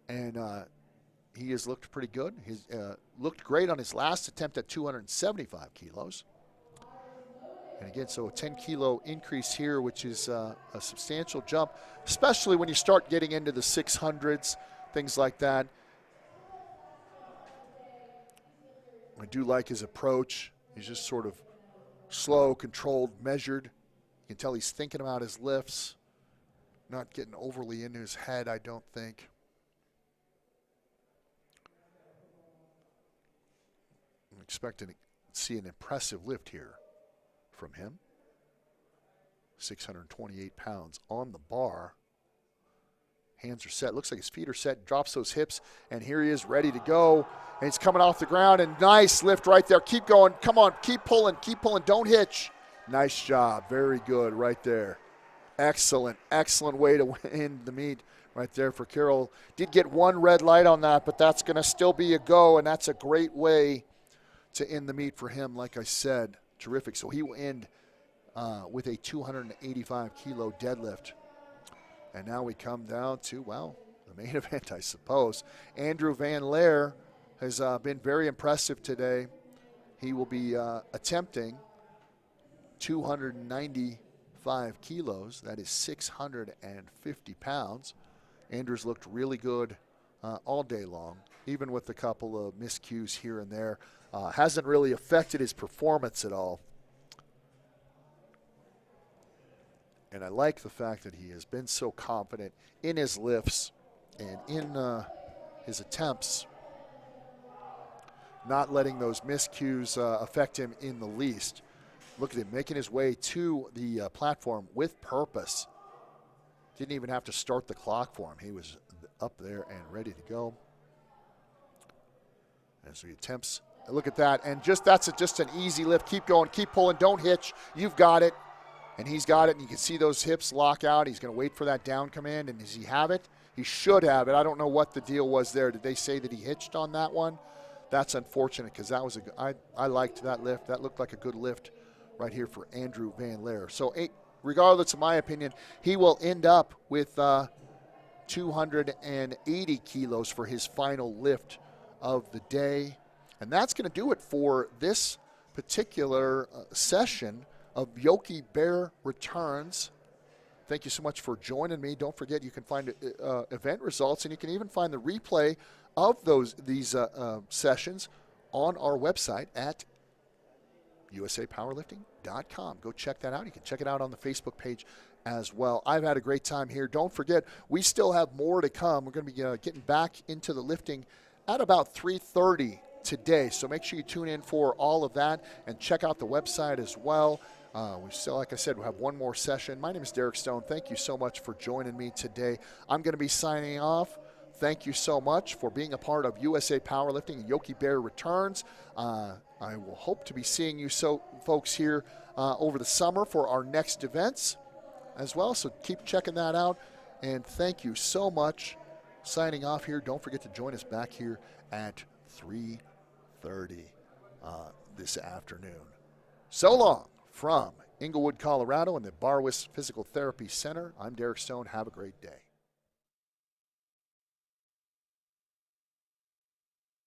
And he has looked pretty good. He's looked great on his last attempt at 275 kilos. And again, so a 10-kilo increase here, which is a substantial jump, especially when you start getting into the 600s, things like that. I do like his approach. He's just sort of slow, controlled, measured. You can tell he's thinking about his lifts, not getting overly into his head, I don't think. I'm expecting to see an impressive lift here from him. 628 pounds on the bar. Hands are set. Looks like his feet are set. Drops those hips, and here he is ready to go. And he's coming off the ground, and nice lift right there. Keep going. Come on. Keep pulling. Keep pulling. Don't hitch. Nice job. Very good right there. Excellent, excellent way to end the meet right there for Kirill. Did get one red light on that, but that's going to still be a go, and that's a great way to end the meet for him, like I said. Terrific. So he will end with a 285-kilo deadlift. And now we come down to, well, the main event, I suppose. Andrew Van Laer has been very impressive today. He will be attempting 295 kilos. That is 650 pounds. Andrew's looked really good all day long, even with a couple of miscues here and there. Hasn't really affected his performance at all. And I like the fact that he has been so confident in his lifts and in his attempts, not letting those miscues affect him in the least. Look at him making his way to the platform with purpose. Didn't even have to start the clock for him. He was up there and ready to go. And so he attempts. Look at that. And that's just an easy lift. Keep going. Keep pulling. Don't hitch. You've got it. And he's got it. And you can see those hips lock out. He's going to wait for that down command. And does he have it? He should have it. I don't know what the deal was there. Did they say that he hitched on that one? That's unfortunate because that was I liked that lift. That looked like a good lift right here for Andrew Van Laer. So regardless of my opinion, he will end up with 280 kilos for his final lift of the day. And that's going to do it for this particular session of Yokey Bear Returns. Thank you so much for joining me. Don't forget you can find event results, and you can even find the replay of these sessions on our website at USAPowerlifting.com. Go check that out. You can check it out on the Facebook page as well. I've had a great time here. Don't forget, we still have more to come. We're going to be getting back into the lifting at about 3:30 today. So make sure you tune in for all of that and check out the website as well. We still, like I said, we'll have one more session. My name is Derek Stone. Thank you so much for joining me today. I'm going to be signing off. Thank you so much for being a part of USA Powerlifting and Yokey Bear Returns. I will hope to be seeing you folks here over the summer for our next events as well. So keep checking that out. And thank you so much. Signing off here. Don't forget to join us back here at 3:30 this afternoon. So long from Englewood, Colorado and the Barwis Physical Therapy Center. I'm Derek Stone. Have a great day.